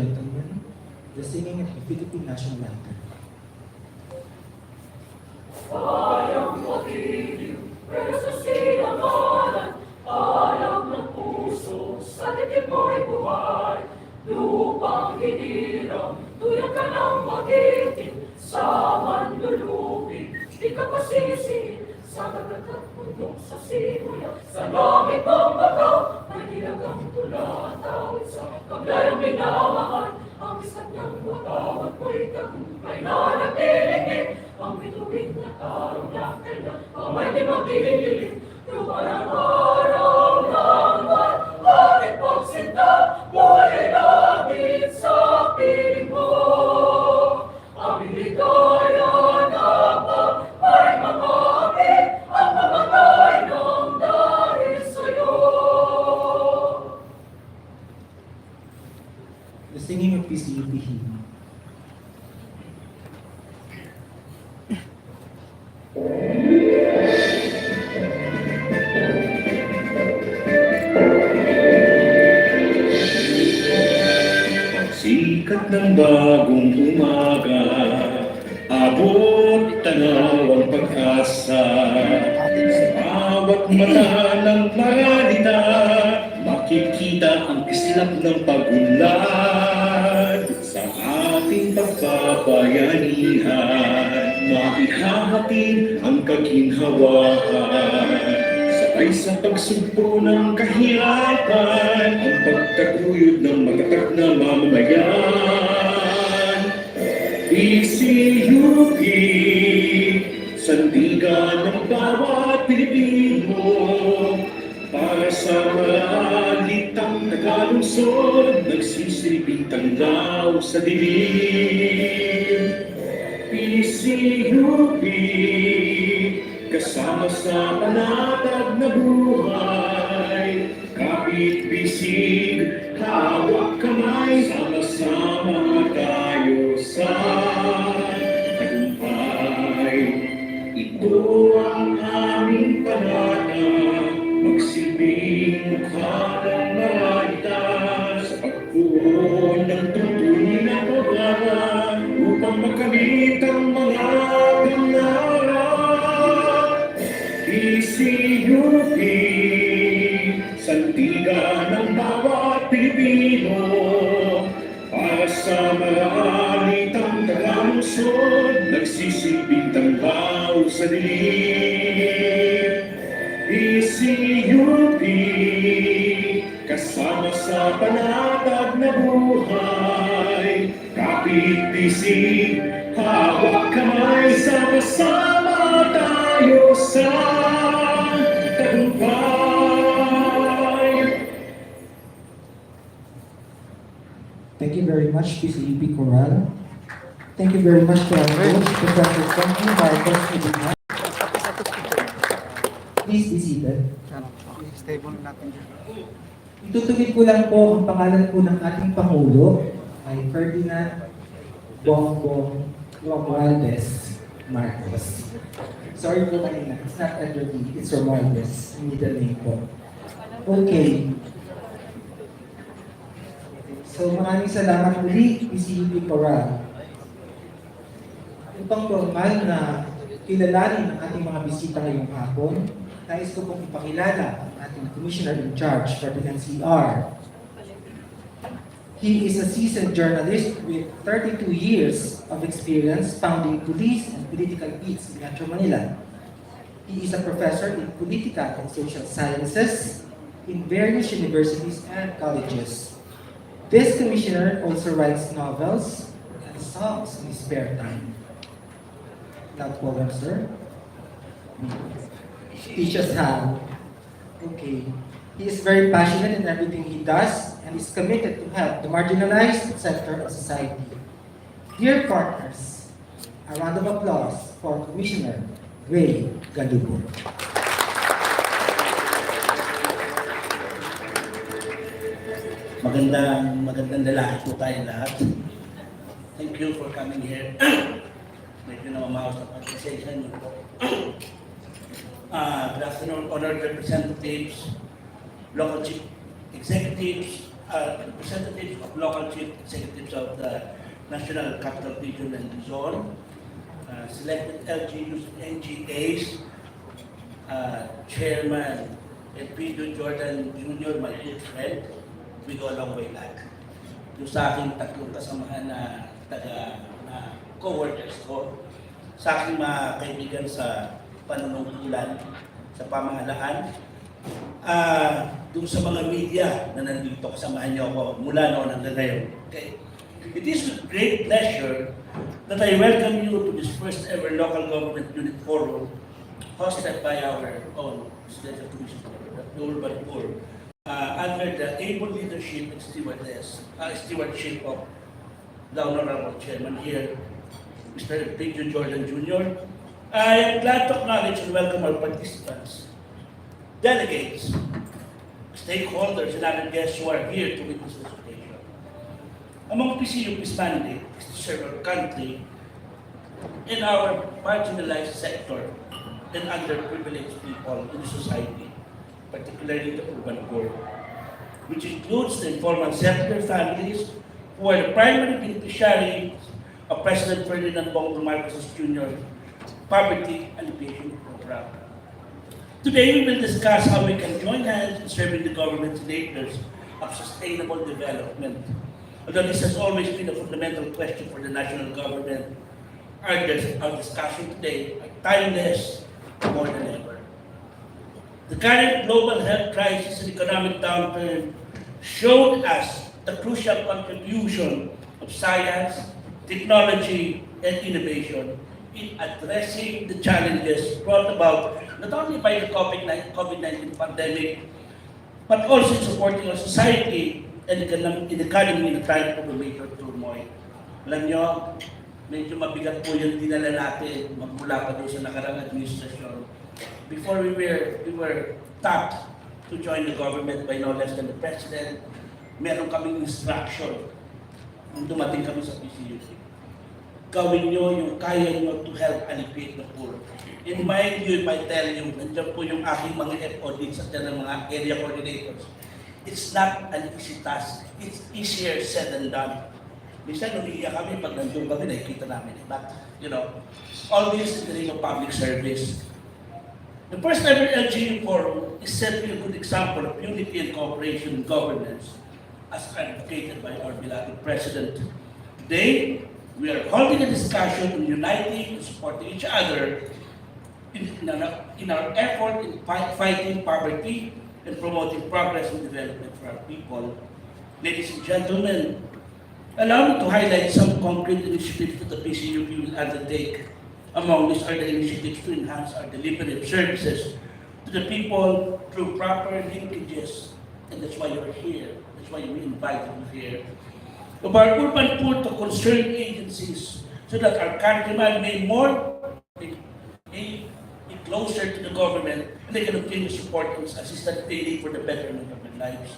gentlemen, the singing of the Philippine National Anthem. The singing of PCUP hymn. Sikat ng bagong umaga, abot tanaw ang pag-asa. Sa bawat mata ng maralita, makikita ang islap ng pagunlad. Sa ating pagpapabayanihan, maihahatid ang kaginhawaan. Sabay sa pagsugpo ng kahirapan, ang pagtaguyod ng matatag na mamamayan. PCUP, sandigan ng bawat Pilipino, para sa malitang tagalungsod, nagsisilbing tanglaw sa dilim. PCUP, kasama sa panatag na buhay, kapit-bisig, hawak kamay, sama-sama tayo sa tagumpay. Ito ang aming panatag, magsilbing mukha ng maralita sa pagbuo ng tuntunin na pag-aaral upang makamit ang mga pangarap. PCUP, sandigan ng bawat Pilipino, para sa maralitang tagalungsod, nagsisilbing tanglaw sa dilim. PCUP, kasama sa panatag na buhay, kapit-bisig, hawak kamay, sama-sama tayo sa tagumpay. Thank you very much, PCUP Choral. Thank you very much to our host, Professor Frankie Marcos Medina. Please be seated. Okay, stable natin dyan. Itutuloy ko lang po ang pangalan po ng ating Pangulo ay Ferdinand Bongbong Romualdez Marcos. Sorry po kanina, it's not Edward D, it's Romualdez, middle name po. Okay. So maraming salamat muli, PCUP Choral. Upang formal na kilalanin ang ating mga bisita ngayong hapon, nais ko pong ipakilala ang ating Commissioner in Charge for the NCR. He is a seasoned journalist with 32 years of experience founding police and political beats in Metro Manila. He is a professor in political and social sciences in various universities and colleges. This commissioner also writes novels and songs in his spare time. Not program, sir. Teach us how. Okay. He is very passionate in everything he does and is committed to help the marginalized sector of society. Dear partners, a round of applause for Commissioner Ray Galubo. Magandang lalaki po tayo lahat. Thank you for coming here. Medyo namamaos na participation niyo po. Good afternoon, honored representatives, local chief executives, representatives of local chief executives of the National Capital Region and Zone, selected LGUs and NGAs, Chairman Pedro Jordan Jr., my good friend, we go a long way back. Yung sa aking tatlong kasamahan na co-workers ko, sa aking mga kaibigan sa panunungkulan, sa pamahalaan, doon sa mga media na nandito, kasamahan niyo ako mula noon hanggang ngayon. Okay. It is with great pleasure that I welcome you to this first ever local government unit forum hosted by our own Presidential Commissioner, the Urban Poor, under the able leadership and stewardship of the Honorable Chairman here, Mr. Pedro Jordan Jr. I am glad to acknowledge and welcome our participants, delegates, stakeholders, and other guests who are here to witness this occasion. Among PCUP's mandate is to serve our country in our marginalized sector and underprivileged people in society, particularly the urban poor, which includes the informal sector families who are the primary beneficiaries of President Ferdinand Bong Marcos Jr. Poverty Alleviation Program. Today we will discuss how we can join hands in serving the government's enablers of sustainable development. Although this has always been a fundamental question for the national government, our discussion today are timeless more than ever. The current global health crisis and economic downturn showed us the crucial contribution of science, technology, and innovation in addressing the challenges brought about not only by the COVID-19 pandemic, but also in supporting our society and the economy in a time of a major turmoil. Alam nyo, medyo mabigat po yung dinala natin magmula pa doon sa nakarang administrasyon. Before we were tapped to join the government by no less than the President, meron kaming instruction nung dumating kami sa PCUP. Gawin nyo yung kaya nyo to help alleviate the poor. In mind you, if I tell you, nandiyan po yung aking mga FODs at yan ng mga area coordinators. It's not an easy task. It's easier said than done. Minsan umiiyak kami pag nandun kami, nakikita namin. But, all this in the name of public service. The first ever LGU forum is certainly a good example of unity and cooperation in governance, as advocated by our beloved President. Today, we are holding a discussion on uniting and supporting each other in our effort in fighting poverty and promoting progress and development for our people. Ladies and gentlemen, allow me to highlight some concrete initiatives that the PCUP will undertake. Among these are the initiatives to enhance our delivery of services to the people through proper linkages. And that's why you're here. That's why we invited you here. Of our urban poor to concerned agencies so that our countrymen may be closer to the government and they can obtain the support and assistance they need for the betterment of their lives.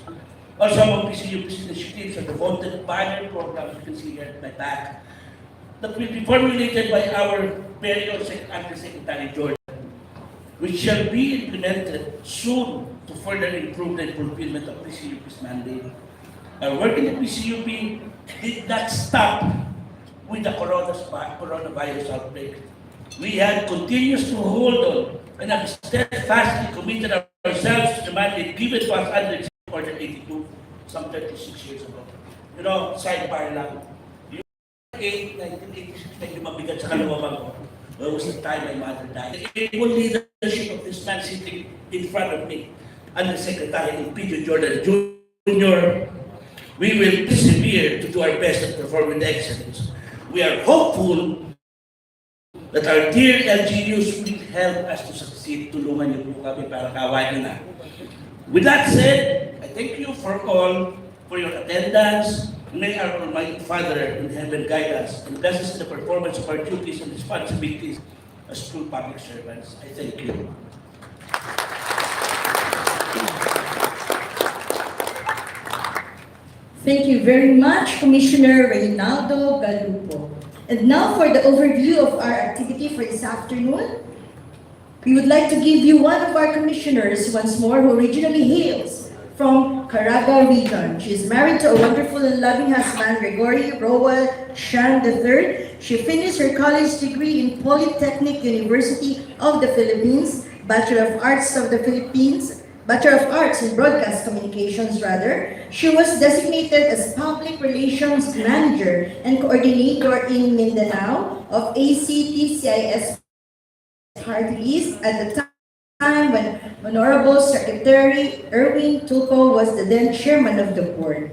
Also, among PCUP's initiatives are the voted banner programs you can see here at my back that will be formulated by our very own Undersecretary Jordan, which shall be implemented soon to further improve the fulfillment of PCUP's mandate. Our work in the PCUP did not stop with the coronavirus outbreak. We had continues to hold on and have steadfastly committed ourselves to the mandate given to us under Order 82, some 36 years ago. Sidebar lang. 1986, medyo mabigat sa kalawang ko. There was the time my mother died. The able leadership of this man sitting in front of me, Undersecretary Pedro Jordan Jr., we will persevere to do our best at performing the excellence. We are hopeful that our dear LGUs will help us to succeed. Tulungan niyo po kami para kawain na. With that said, I thank you for your attendance. May our Almighty Father in heaven guide us and bless us in the performance of our duties and responsibilities as true public servants. I thank you. Thank you very much, Commissioner Reynaldo Galupo. And now for the overview of our activity for this afternoon. We would like to give you one of our commissioners once more who originally hails from Caraga region. She is married to a wonderful and loving husband, Gregory Rowell Shan III. She finished her college degree in Polytechnic University of the Philippines, Bachelor of Arts of the Philippines, Bachelor of Arts in Broadcast Communications rather. She was designated as Public Relations Manager and Coordinator in Mindanao of ACT-CIS party list at the time when Honorable Secretary Erwin Tulfo was the then chairman of the board.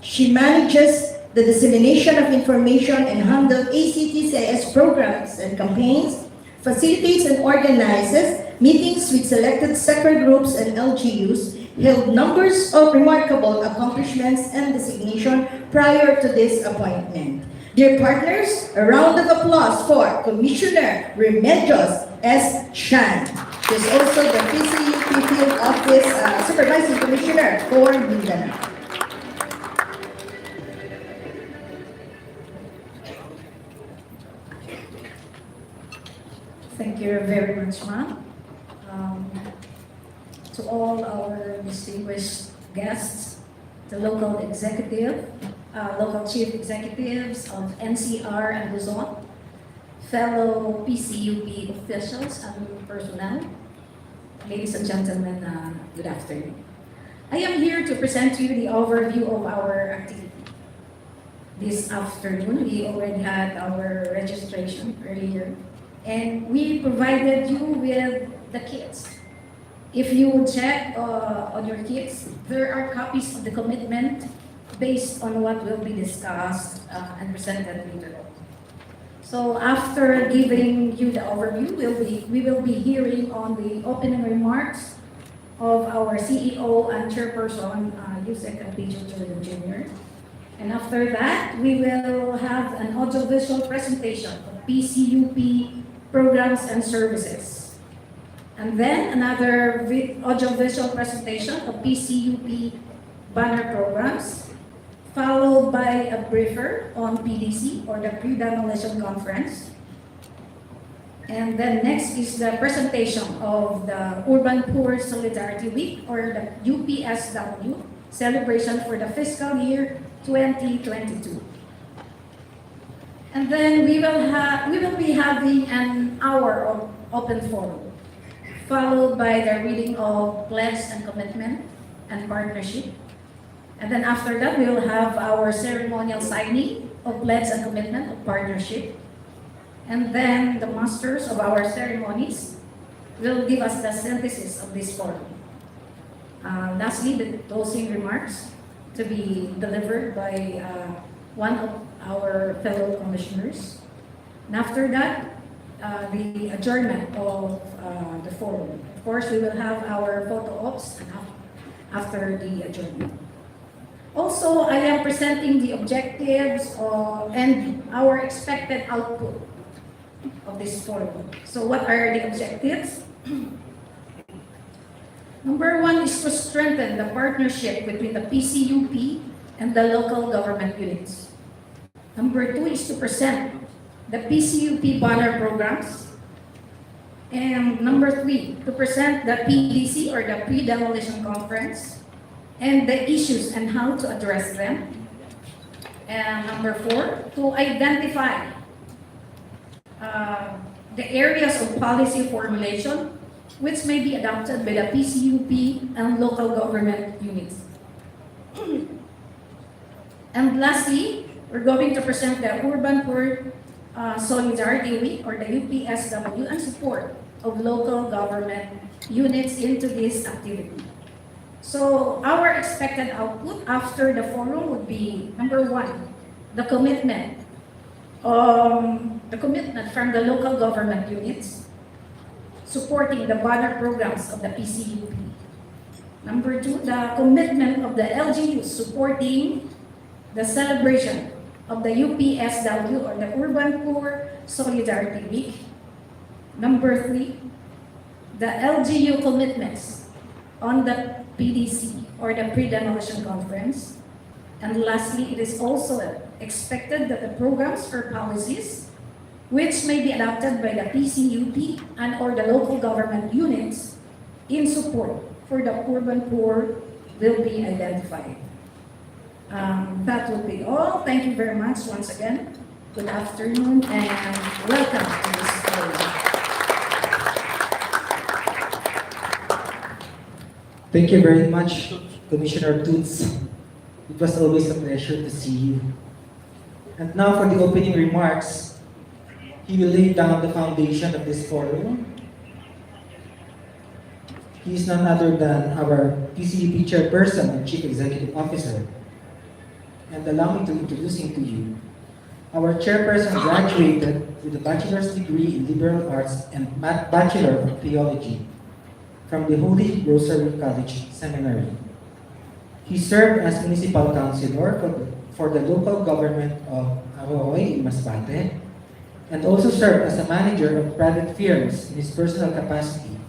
She manages the dissemination of information and handles ACT-CIS programs and campaigns, facilitates and organizes meetings with selected sector groups and LGUs, held numbers of remarkable accomplishments and designation prior to this appointment. Dear partners, a round of applause for Commissioner Remedios S. Shan. She is also the PCUP Field Office Supervising Commissioner for Mindanao. Thank you very much, ma'am. To all our distinguished guests, the local executive, local chief executives of NCR and Luzon, fellow PCUP officials and personnel, ladies and gentlemen, good afternoon. I am here to present to you the overview of our activity. This afternoon, we already had our registration earlier, and we provided you with the kits. If you would check on your kits, there are copies of the commitment based on what will be discussed and presented later on. So after giving you the overview, we will be hearing on the opening remarks of our CEO and Chairperson, Yusek Apilio Jr. And after that, we will have an audiovisual presentation of PCUP programs and services. And then another audiovisual presentation of PCUP banner programs, followed by a briefer on PDC, or the Pre-Demolition Conference. And then next is the presentation of the Urban Poor Solidarity Week, or the UPSW celebration for the fiscal year 2022. And then we will be having an hour of open forum, followed by the reading of pledge and commitment and partnership. And then after that, we will have our ceremonial signing of pledge and commitment of partnership. And then the masters of our ceremonies will give us the synthesis of this forum. Lastly, the closing remarks to be delivered by one of our fellow commissioners. And after that, the adjournment of the forum. Of course, we will have our photo ops after the adjournment. Also, I am presenting the objectives and our expected output of this forum. So what are the objectives? Number one is to strengthen the partnership between the PCUP and the local government units. Number two is to present the PCUP banner programs. And number three, to present the PDC, or the Pre-Demolition Conference, and the issues and how to address them. And number four, to identify the areas of policy formulation which may be adopted by the PCUP and local government units. And lastly, we're going to present the Urban Poor Solidarity Week, or the UPSW, and support of local government units into this activity. So our expected output after the forum would be, number one, the commitment from the local government units supporting the banner programs of the PCUP. Number two, the commitment of the LGUs supporting the celebration of the UPSW, or the Urban Poor Solidarity Week. Number three, the LGU commitments on the PDC, or the Pre-Demolition Conference. And lastly, it is also expected that the programs or policies which may be adopted by the PCUP and or the local government units in support for the urban poor will be identified. That will be all. Thank you very much once again. Good afternoon and welcome to this forum. Thank you very much, Commissioner Toots. It was always a pleasure to see you. And now for the opening remarks, he will lay down the foundation of this forum. He is none other than our PCUP Chairperson and Chief Executive Officer. And allow me to introduce him to you. Our Chairperson graduated with a bachelor's degree in liberal arts and Bachelor of Theology from the Holy Rosary College Seminary. He served as municipal councilor for the local government of Arroy in Masbate, and also served as a manager of private firms in his personal capacity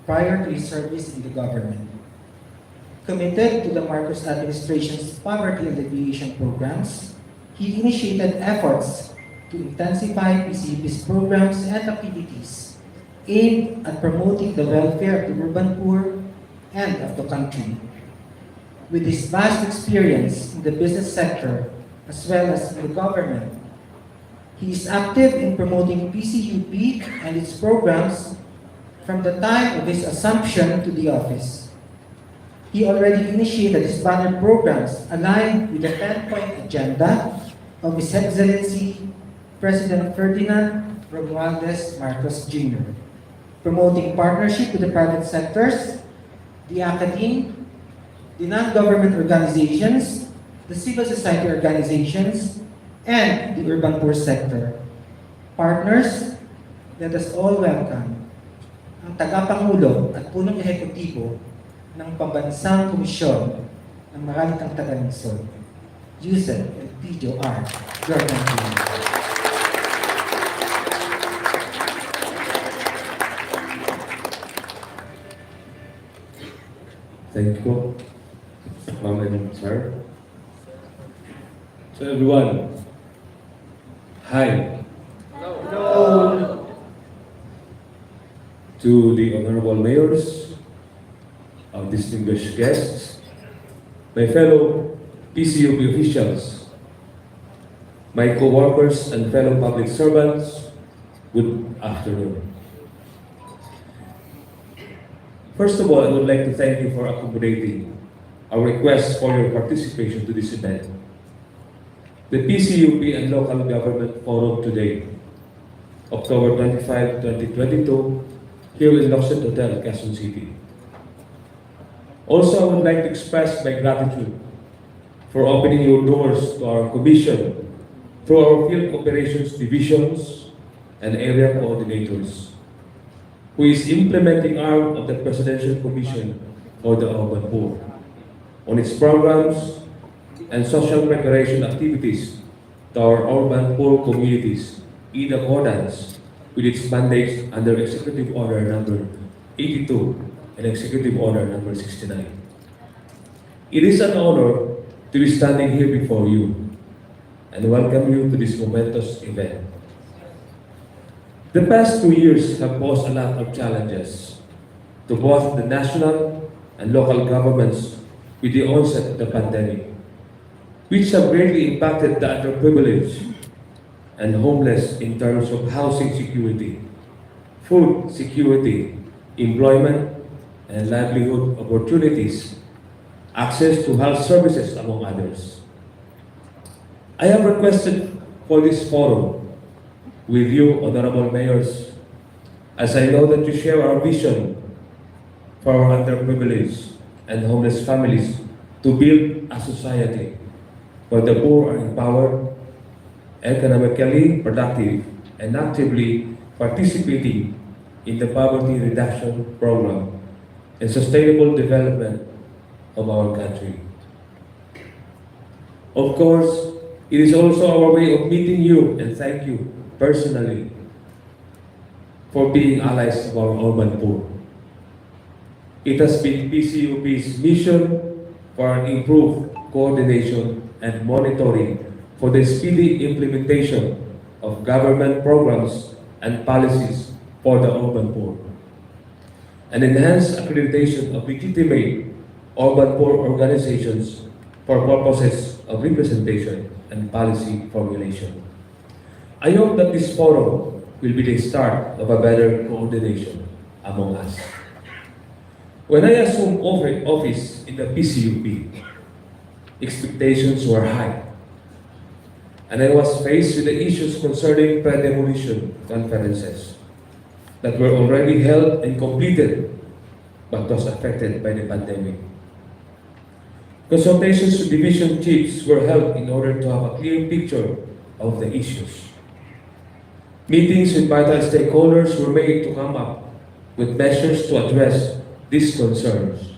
prior to his service in the government. Committed to the Marcos administration's poverty alleviation programs, he initiated efforts to intensify PCUP's programs and activities aimed at promoting the welfare of the urban poor and of the country. With his vast experience in the business sector as well as in the government, he is active in promoting PCUP and its programs from the time of his assumption to the office. He already initiated his banner programs aligned with the 10-point agenda of His Excellency President Ferdinand Romualdez Marcos Jr., promoting partnership with the private sectors, the academe, the non-government organizations, the civil society organizations, and the urban poor sector. Partners, let us all welcome ang tagapangulo at punong ehekutibo ng Pambansang Komisyon ng Maralitang Tagalinsod, Yusef Elpidio R. Jordan Jr. Thank you, Ma'am and Sir. So everyone, hi. Hello. To the honorable mayors, our distinguished guests, my fellow PCUP officials, my co-workers and fellow public servants, good afternoon. First of all, I would like to thank you for accommodating our request for your participation to this event. The PCUP and Local Government Forum today, October 25, 2022, here in Luxon Hotel, Quezon City. Also, I would like to express my gratitude for opening your doors to our commission through our field operations divisions and area coordinators, who is implementing arm of the Presidential Commission for the Urban Poor on its programs and social preparation activities to our urban poor communities in accordance with its mandates under Executive Order number 82 and Executive Order number 69. It is an honor to be standing here before you and welcome you to this momentous event. The past 2 years have posed a lot of challenges to both the national and local governments with the onset of the pandemic, which have greatly impacted the underprivileged and homeless in terms of housing security, food security, employment and livelihood opportunities, access to health services, among others. I have requested for this forum with you, honorable mayors, as I know that you share our vision for our underprivileged and homeless families to build a society where the poor are empowered, economically productive, and actively participating in the poverty reduction program and sustainable development of our country. Of course, it is also our way of meeting you and thank you personally for being allies of our urban poor. It has been PCUP's mission for an improved coordination and monitoring for the speedy implementation of government programs and policies for the urban poor. An enhanced accreditation of legitimate urban poor organizations for purposes of representation and policy formulation. I hope that this forum will be the start of a better coordination among us. When I assumed office in the PCUP, expectations were high, and I was faced with the issues concerning pre-demolition conferences that were already held and completed but was affected by the pandemic. Consultations with division chiefs were held in order to have a clear picture of the issues. Meetings with vital stakeholders were made to come up with measures to address these concerns.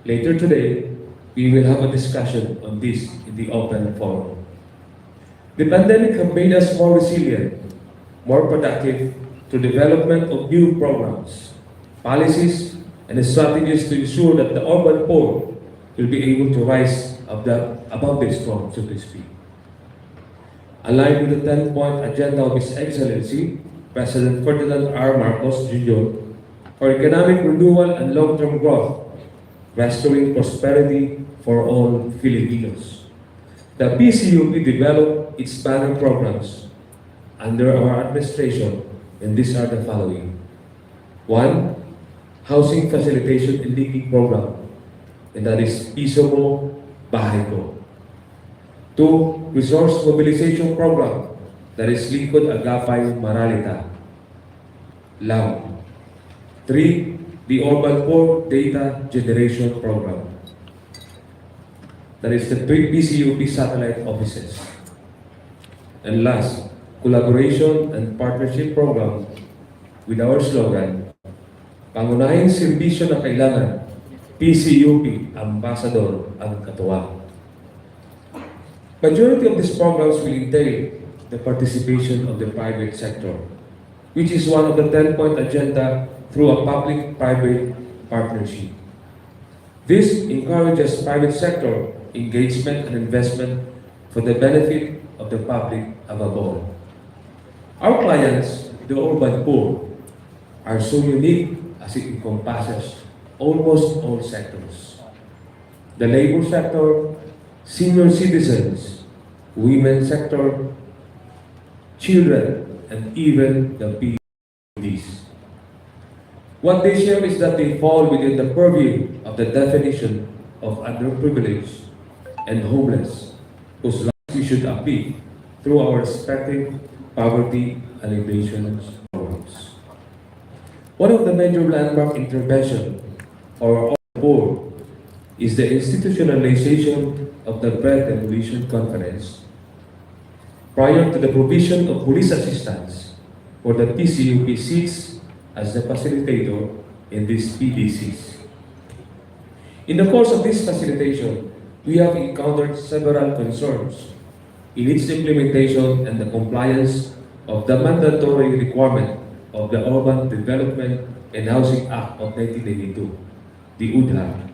Later today, we will have a discussion on this in the open forum. The pandemic has made us more resilient, more productive through development of new programs, policies, and strategies to ensure that the urban poor will be able to rise above the storm, so to speak. Aligned with the 10-point agenda of His Excellency, President Ferdinand R. Marcos Jr., for economic renewal and long-term growth, restoring prosperity for all Filipinos. The PCUP developed its banner programs under our administration, and these are the following. 1. Housing Facilitation and Linking Program, and that is Piso Mo, Bahay Ko. 2. Resource Mobilization Program, that is Lingkod Agapay Maralita, LAM. 3. The Urban Poor Data Generation Program, that is the PCUP satellite offices. And last, Collaboration and Partnership Program with our slogan, Pangunahing Serbisyo na Kailangan, PCUP Ambassador ang Katuwang. Majority of these programs will entail the participation of the private sector, which is one of the 10-point agenda through a public-private partnership. This encourages private sector engagement and investment for the benefit of the public above all. Our clients, the urban poor, are so unique as it encompasses almost all sectors. The labor sector, senior citizens, women's sector, children, and even the PDs. What they share is that they fall within the purview of the definition of underprivileged and homeless, whose lives we should uplift through our respective poverty alleviation programs. One of the major landmark interventions for our poor is the institutionalization of the pre-demolition conference. Prior to the provision of police assistance, for the PCUP sits as the facilitator in these PDCs. In the course of this facilitation, we have encountered several concerns in its implementation and the compliance of the mandatory requirement of the Urban Development and Housing Act of 1982, the UDHA,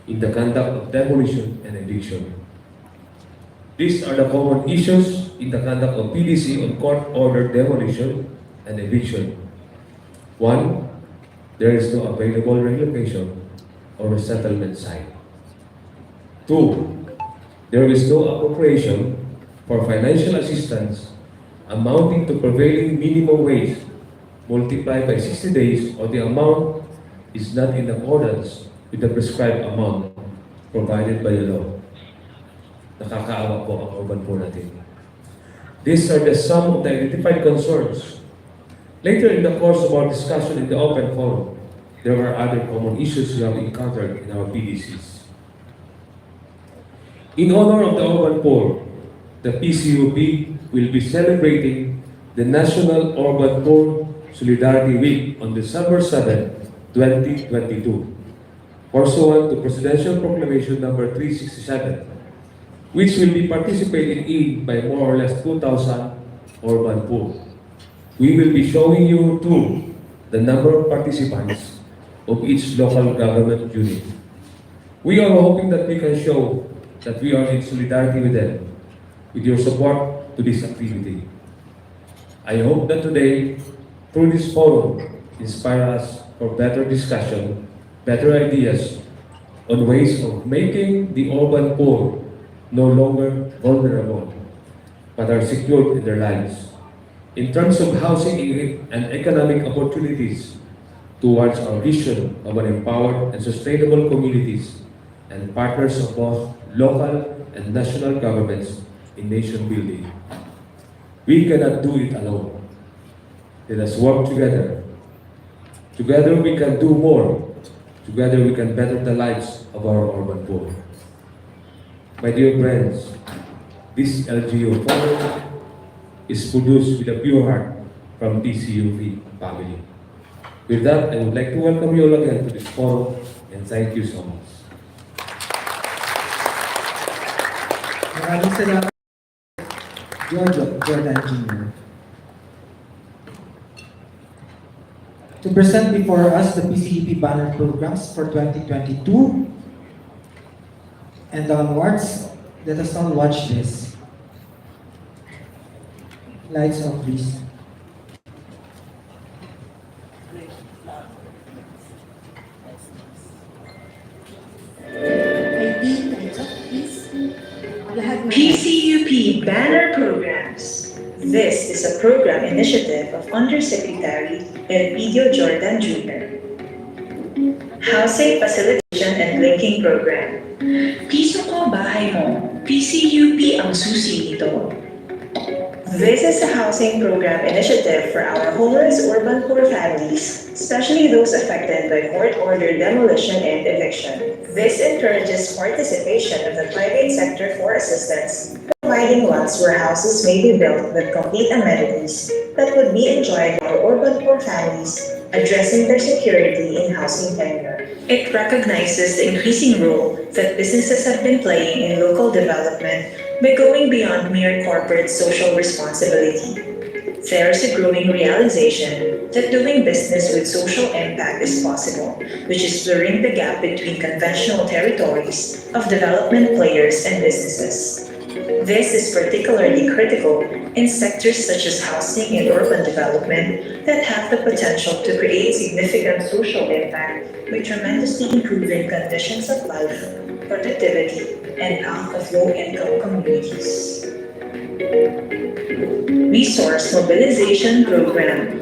in the conduct of demolition and eviction. These are the common issues in the conduct of PDC on court-ordered demolition and eviction. 1. There is no available relocation or resettlement site. 2. There is no appropriation for financial assistance amounting to prevailing minimum wage multiplied by 60 days, or the amount is not in accordance with the prescribed amount provided by the law. Nakakaawa po ang urban poor natin. These are just some of the identified concerns. Later in the course of our discussion in the open forum, there are other common issues we have encountered in our PDCs. In honor of the urban poor, the PCUP will be celebrating the National Urban Poor Solidarity Week on December 7, 2022, pursuant to Presidential Proclamation number 367, which will be participated in by more or less 2,000 urban poor. We will be showing you too the number of participants of each local government unit. We are hoping that we can show that we are in solidarity with them, with your support to this activity. I hope that today, through this forum, inspire us for better discussion, better ideas on ways of making the urban poor no longer vulnerable, but are secured in their lives. In terms of housing and economic opportunities towards our vision of an empowered and sustainable communities and partners of both local and national governments in nation building. We cannot do it alone. Let us work together. Together we can do more. Together we can better the lives of our urban poor. My dear friends, this LGU forum is produced with a pure heart from PCUP family. With that, I would like to welcome you all again to this forum and thank you so much. Maraming salamat, Jordan Jr. To present before us the PCUP banner programs for 2022 and onwards, let us all watch this. Lights off, please. PCUP Banner Programs. This is a program initiative of Undersecretary Elpidio Jordan Jr. Housing Facilitation and Linking Program. Piso ko bahay mo, PCUP ang susi nito. This is a housing program initiative for our homeless urban poor families, especially those affected by court-ordered demolition and eviction. This encourages participation of the private sector for assistance, providing lots where houses may be built with complete amenities that would be enjoyed by urban poor families, addressing their security in housing tenure. It recognizes the increasing role that businesses have been playing in local development by going beyond mere corporate social responsibility. There is a growing realization that doing business with social impact is possible, which is blurring the gap between conventional territories of development players and businesses. This is particularly critical in sectors such as housing and urban development that have the potential to create significant social impact by tremendously improving conditions of life, productivity, and health of low-income communities. Resource Mobilization Program.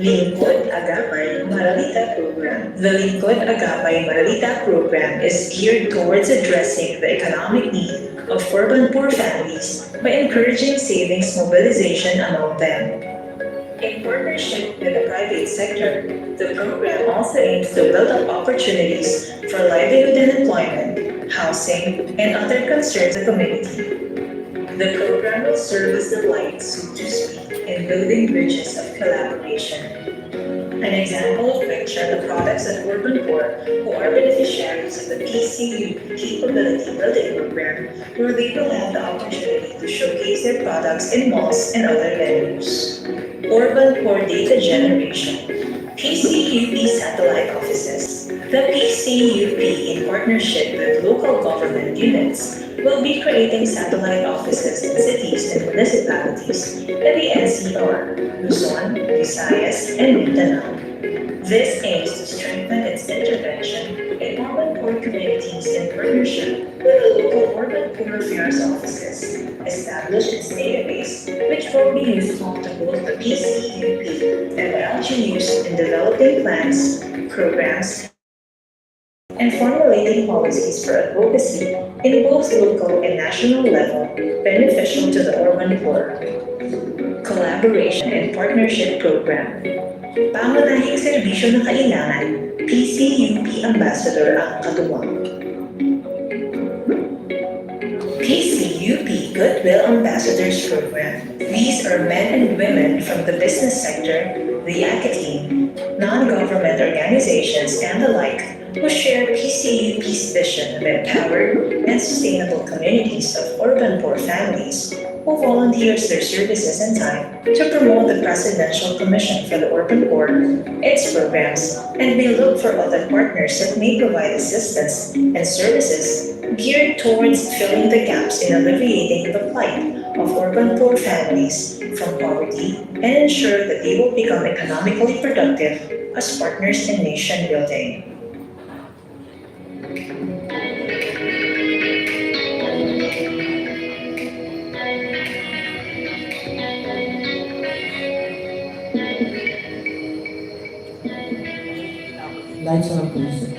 Lingkod Agapay Maralita Program. The Lingkod Agapay Maralita Program is geared towards addressing the economic need of urban poor families by encouraging savings mobilization among them. In partnership with the private sector, the program also aims to build up opportunities for livelihood and employment, housing, and other concerns of the community. The program will serve as the light, so to speak, in building bridges of collaboration. An example of which are the products of urban poor who are beneficiaries of the PCUP Capability Building Program, where they will have the opportunity to showcase their products in malls and other venues. Urban Poor Data Generation. PCUP Satellite Offices. The PCUP, in partnership with local government units, will be creating satellite offices in cities and municipalities in the NCR, Luzon, Visayas, and Mindanao. This aims to strengthen its intervention in urban poor communities in partnership with the local urban poor affairs offices, establish its database, which will be useful to both the PCUP and the LGUs in developing plans, programs, and formulating policies for advocacy in both local and national level beneficial to the urban poor. Collaboration and Partnership Program. Pangunahing serbisyo na kailangan, PCUP Ambassador ang katuwang. PCUP Goodwill Ambassadors Program. These are men and women from the business sector, the academe, non-government organizations, and the like, who share PCUP's vision of empowered and sustainable communities of urban poor families, who volunteers their services and time to promote the Presidential Commission for the Urban Poor, its programs, and may look for other partners that may provide assistance and services geared towards filling the gaps in alleviating the plight of urban poor families from poverty and ensure that they will become economically productive as partners in nation building. Lights on, please.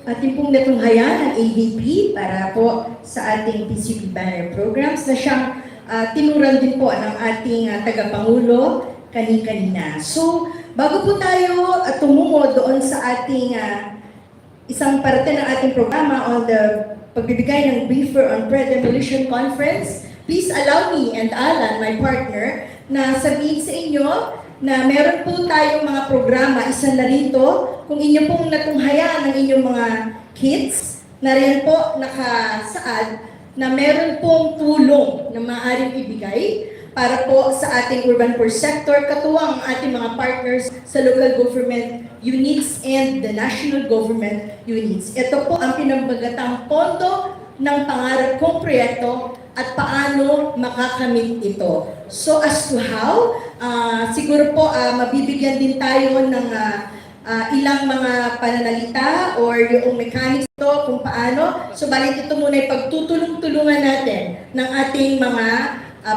Ating pong natunghayan ang AVP para po sa ating PCUP banner programs na siyang tinuran din po ng ating tagapangulo kani-kanina. So, bago po tayo tumungo doon sa ating isang parte ng ating programa on the pagbibigay ng briefer on pre-demolition conference, please allow me and Alan, my partner, na sabihin sa inyo na meron po tayong mga programa, isa na rito, kung inyo pong natunghayan ng inyong mga kids, na rin po nakasaad na meron pong tulong na maaaring ibigay para po sa ating urban poor sector, katuwang ating mga partners sa local government units and the national government units. Ito po ang pinambagatang pondo ng pangarap kong proyekto at paano makakamit ito. So as to how, siguro po mabibigyan din tayo ng ilang mga pananalita or yung mechanics ito kung paano. So balik ito muna ay pagtutulong-tulungan natin ng ating mga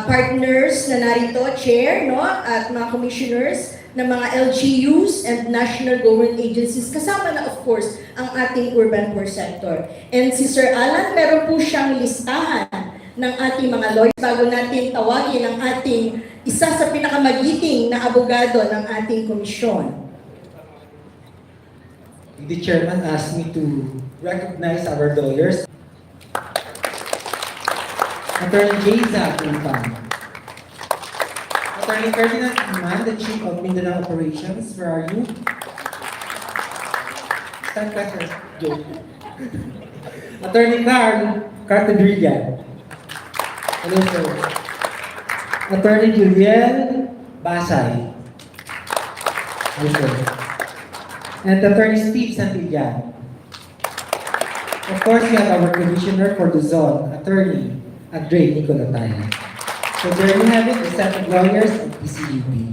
partners na narito, chair, no, at mga commissioners ng mga LGUs and national government agencies, kasama na of course ang ating urban poor sector. And si Sir Alan, meron po siyang listahan ng ating mga lawyers bago natin tawagin ang ating isa sa pinakamagiting na abogado ng ating komisyon. The chairman asked me to recognize our lawyers. Attorney Jayza Pulpan. Attorney Ferdinand Iman, the Chief of Mindanao Operations. Where are you? Stand back, Joe. Attorney Carl Cartedrigan. Hello, sir. Attorney Juliel Basay. Hello, sir. And Attorney Steve Santillan. Of course, we have our Commissioner for the Zone, Attorney Andre Nicolataya. So there you have it, the set of lawyers of PCUP.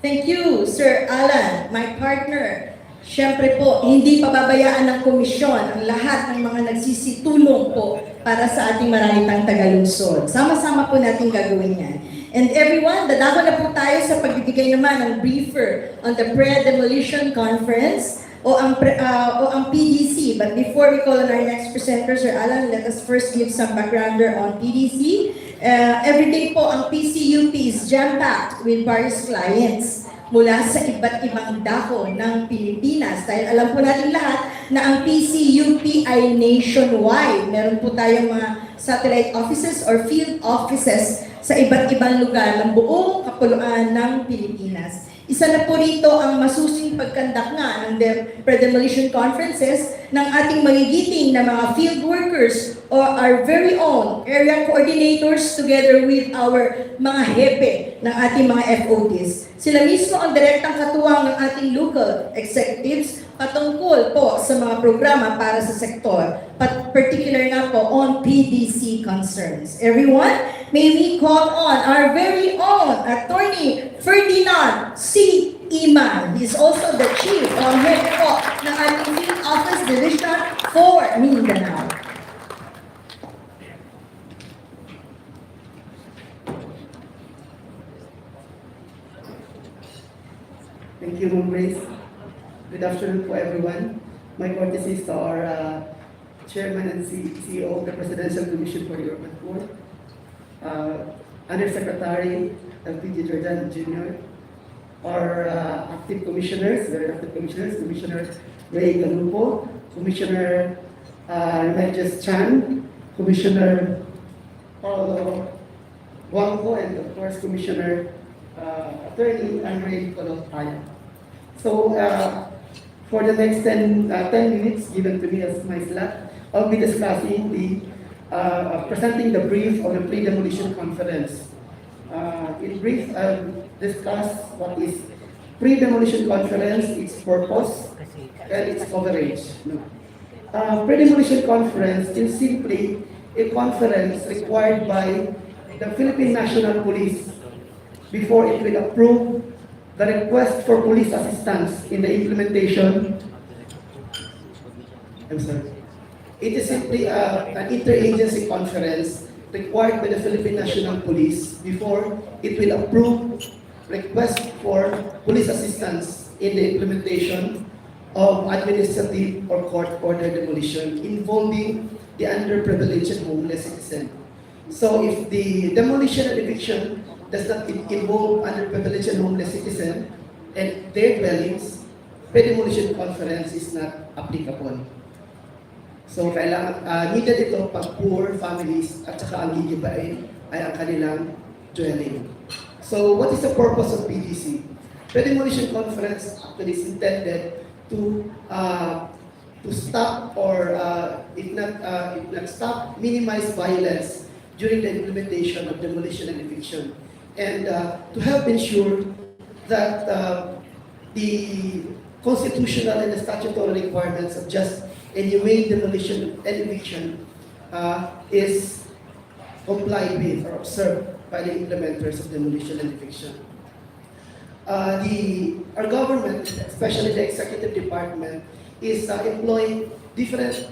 Thank you, Sir Alan, my partner. Siyempre po, hindi pababayaan ng komisyon ang lahat ng mga nagsisitulong po para sa ating maralitang Tagalungsod. Sama-sama po natin gagawin yan. And everyone, dadako na po tayo sa pagbibigay naman ng briefer on the pre-demolition conference o ang PDC. But before we call on our next presenter, Sir Alan, let us first give some backgrounder on PDC. Every day po, ang PCUP is jam-packed with various clients mula sa iba't ibang dako ng Pilipinas. Dahil alam po natin lahat na ang PCUP ay nationwide. Meron po tayong mga satellite offices or field offices sa iba't ibang lugar ng buong kapuluan ng Pilipinas. Isa na po rito ang masusing pagkandak nga ng pre-demolition conferences ng ating magigiting na mga field workers or our very own area coordinators together with our mga hepe ng ating mga FODs. Sila mismo ang direktang katuwang ng ating local executives patungkol po sa mga programa para sa sektor, particular nga po on PDC concerns. Everyone, may we call on our very own Attorney Ferdinand C. Iman. He is also the Chief o Head po ng ating Field Office Division for Mindanao. Thank you, Ma'am Grace. Good afternoon po everyone. My courtesies to our Chairman and CEO of the Presidential Commission for the Urban Poor, Undersecretary LPG Jordan Jr., our active commissioners, very active commissioners, Commissioner Ray Galupo, Commissioner Regis Chan, Commissioner Paulo Wangko, and of course Commissioner Attorney Andre Nicolataya. So for the next 10 minutes given to me as my slot, I'll be discussing presenting the brief of the pre-demolition conference. In brief, I'll discuss what is pre-demolition conference, its purpose, and its coverage. Pre-demolition conference is simply a conference required by the Philippine National Police before it will approve the request for police assistance in the implementation, I'm sorry, it is simply an interagency conference required by the Philippine National Police before it will approve request for police assistance in the implementation of administrative or court order demolition involving the underprivileged and homeless citizen. So if the demolition and eviction does not involve underprivileged and homeless citizen and their dwellings, pre-demolition conference is not applicable. So kailangan needed ito pag poor families at saka ang gigibain ay ang kanilang dwelling. So what is the purpose of PDC? Pre-demolition conference actually is intended to stop or if not stop, minimize violence during the implementation of demolition and eviction, and to help ensure that the constitutional and the statutory requirements of just and humane demolition and eviction is complied with or observed by the implementers of demolition and eviction. Our government, especially the executive department, is employing different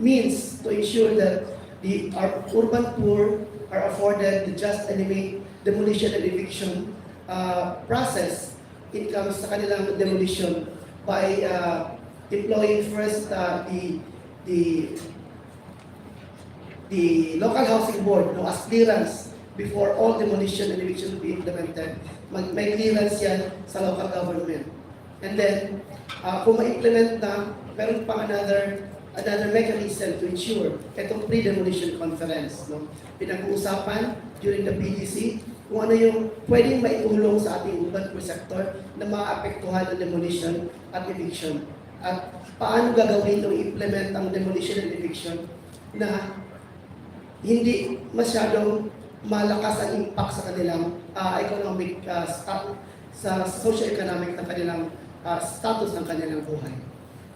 means to ensure that our urban poor are afforded the just and humane demolition and eviction process in comes sa kanilang demolition by employing first the local housing board as clearance before all demolition and eviction will be implemented. May clearance yan sa local government. And then, kung ma-implement na, meron pang another mechanism to ensure itong pre-demolition conference. No? Pinag-uusapan during the PDC kung ano yung pwedeng maitulong sa ating urban poor sector na maapektuhan ng demolition at eviction. At paano gagawin o implement ang demolition and eviction na hindi masyadong malakas ang impact sa kanilang economic, sa socio-economic ng kanilang status ng kanilang buhay.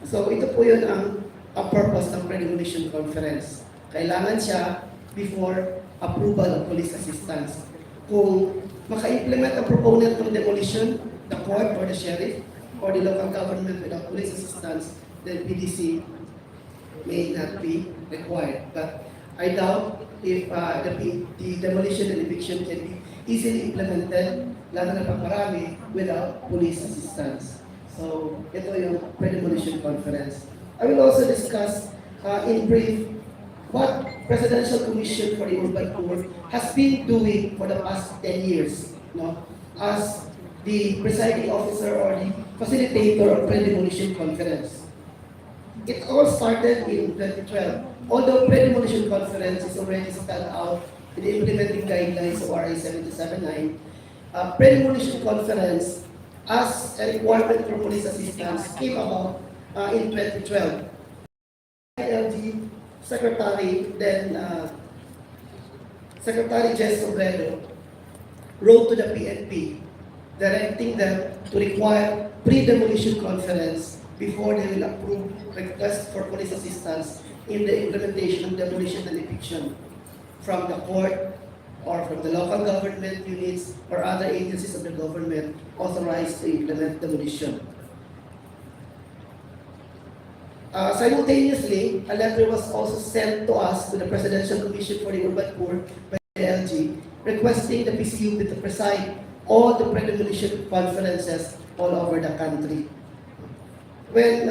So ito po yun ang purpose ng pre-demolition conference. Kailangan siya before approval of police assistance. Kung maka-implement ang proponent ng demolition, the court or the sheriff, or the local government without police assistance, then PDC may not be required. But I doubt if the demolition and eviction can be easily implemented, lalo na pag marami, without police assistance. So, ito yung pre-demolition conference. I will also discuss in brief what Presidential Commission for the Urban Poor has been doing for the past 10 years, no? As the presiding officer or the facilitator of pre-demolition conference. It all started in 2012. Although pre-demolition conference is already spelled out in the implementing guidelines of RA 779, pre-demolition conference as a requirement for police assistance came about in 2012. ILG Secretary, then Secretary Jess Robredo, wrote to the PNP directing them to require pre-demolition conference before they will approve request for police assistance in the implementation of demolition and eviction from the court or from the local government units or other agencies of the government authorized to implement demolition. Simultaneously, a letter was also sent to us, to the Presidential Commission for the Urban Poor by the LG, requesting the PCUP to preside all the pre-demolition conferences all over the country. When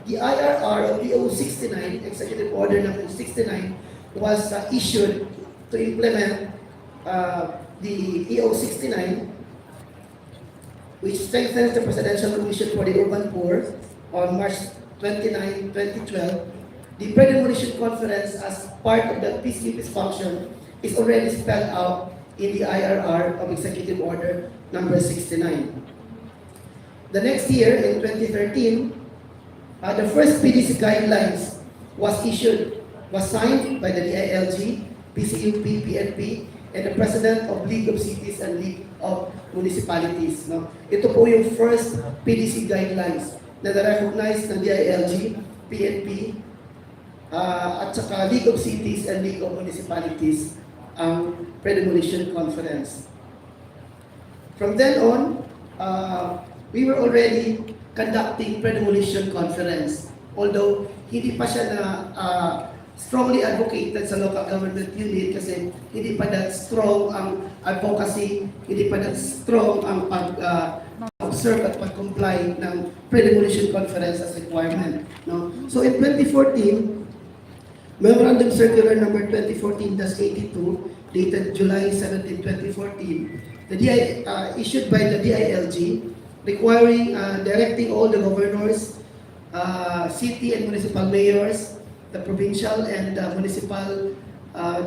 the IRR of PO 69, Executive Order number 69, was issued to implement the EO 69, which strengthens the Presidential Commission for the Urban Poor on March 29, 2012, the pre-demolition conference as part of the PCUP's function is already spelled out in the IRR of Executive Order number 69. The next year, in 2013, the first PDC guidelines was signed by the DILG, PCUP, PNP, and the President of League of Cities and League of Municipalities. No? Ito po yung first PDC guidelines na na-recognize ng DILG, PNP, at saka League of Cities and League of Municipalities ang pre-demolition conference. From then on, we were already conducting pre-demolition conference. Although hindi pa siya na strongly advocated sa local government unit kasi hindi pa that strong ang advocacy, hindi pa that strong ang pag-observe at pag-comply ng pre-demolition conference as requirement. No? So in 2014, Memorandum Circular number 2014-82, dated July 17, 2014, issued by the DILG, requiring, directing all the governors, city and municipal mayors, the provincial and municipal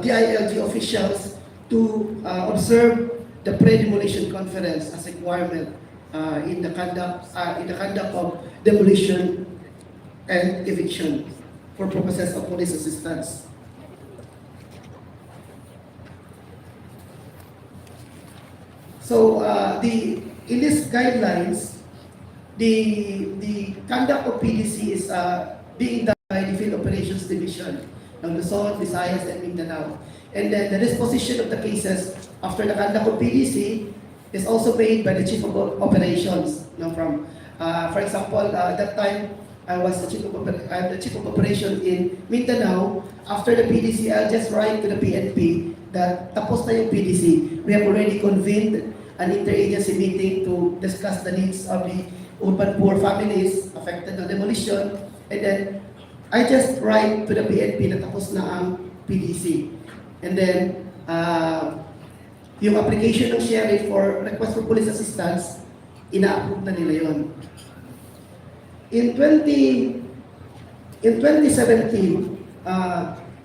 DILG officials to observe the pre-demolition conference as requirement in the conduct of demolition and eviction for purposes of police assistance. So in these guidelines, the conduct of PDC is being done by the Field Operations Division ng Luzon, Visayas, and Mindanao. And then the disposition of the cases after the conduct of PDC is also made by the Chief of Operations. For example, that time I was the Chief of Operations in Mindanao. After the PDC, I'll just write to the PNP that tapos na yung PDC. We have already convened an interagency meeting to discuss the needs of the urban poor families affected by demolition. And then I just write to the PNP na tapos na ang PDC. And then yung application ng sheriff for request for police assistance, ina-approve na nila yun. In 2017,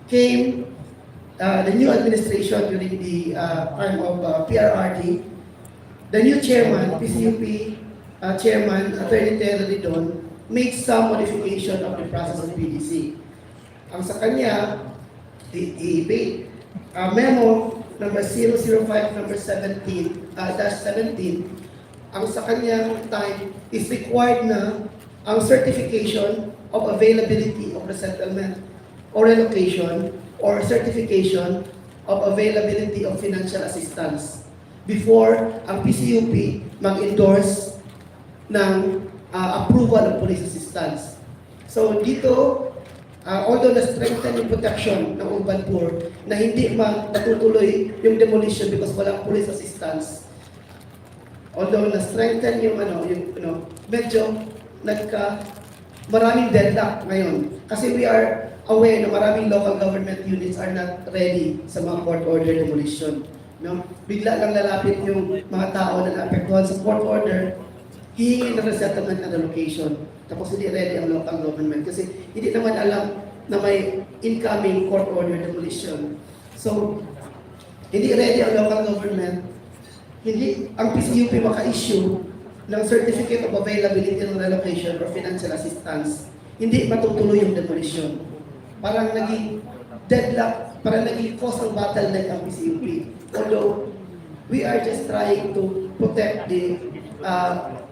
came the new administration during the time of PRRD. The new chairman, PCUP chairman, Attorney Terry Lidon, made some modification of the process of PDC. Ang sa kanya, memo number 005 number 17 ang sa kanyang time is required na ang certification of availability of resettlement or relocation or certification of availability of financial assistance before ang PCUP mag-endorse ng approval of police assistance. So dito, although na-strengthen yung protection ng urban poor na hindi matutuloy yung demolition because walang police assistance, although na-strengthen yung medyo maraming deadlock ngayon. Kasi we are aware na maraming local government units are not ready sa mga court order demolition. No? Bigla lang lalapit yung mga tao na naapektuhan sa court order, hihingi ng resettlement and relocation. Tapos hindi ready ang local government kasi hindi naman alam na may incoming court order demolition. So, hindi ready ang local government, hindi ang PCUP maka-issue ng certificate of availability ng relocation or financial assistance, hindi matutuloy yung demolition. Parang naging deadlock, parang naging cause ng bottleneck ang PCUP. Although, we are just trying to protect the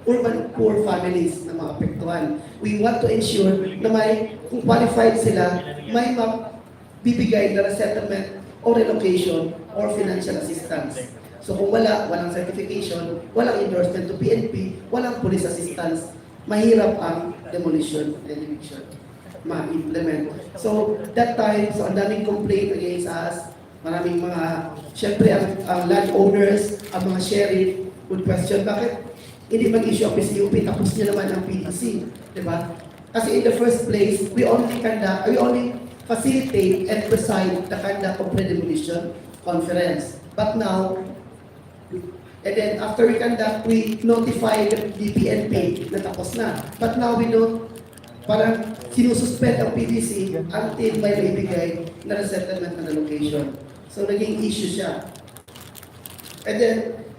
urban poor families na mga apektuhan. We want to ensure na kung qualified sila, may mabibigay na resettlement or relocation or financial assistance. So kung walang certification, walang endorsement to PNP, walang police assistance, mahirap ang demolition and eviction ma-implement. So that time, ang daming complaint against us, maraming syempre ang landowners, ang mga sheriff would question, bakit hindi mag-issue ang PCUP, tapos niya naman ang PDC, di ba? Kasi in the first place, we only facilitate and preside the conduct of pre-demolition conference. But now, and then after we conduct, we notify the PNP na tapos na. But now we don't, parang sinususpend ang PDC until may maibigay na resettlement na location. So naging issue siya. And then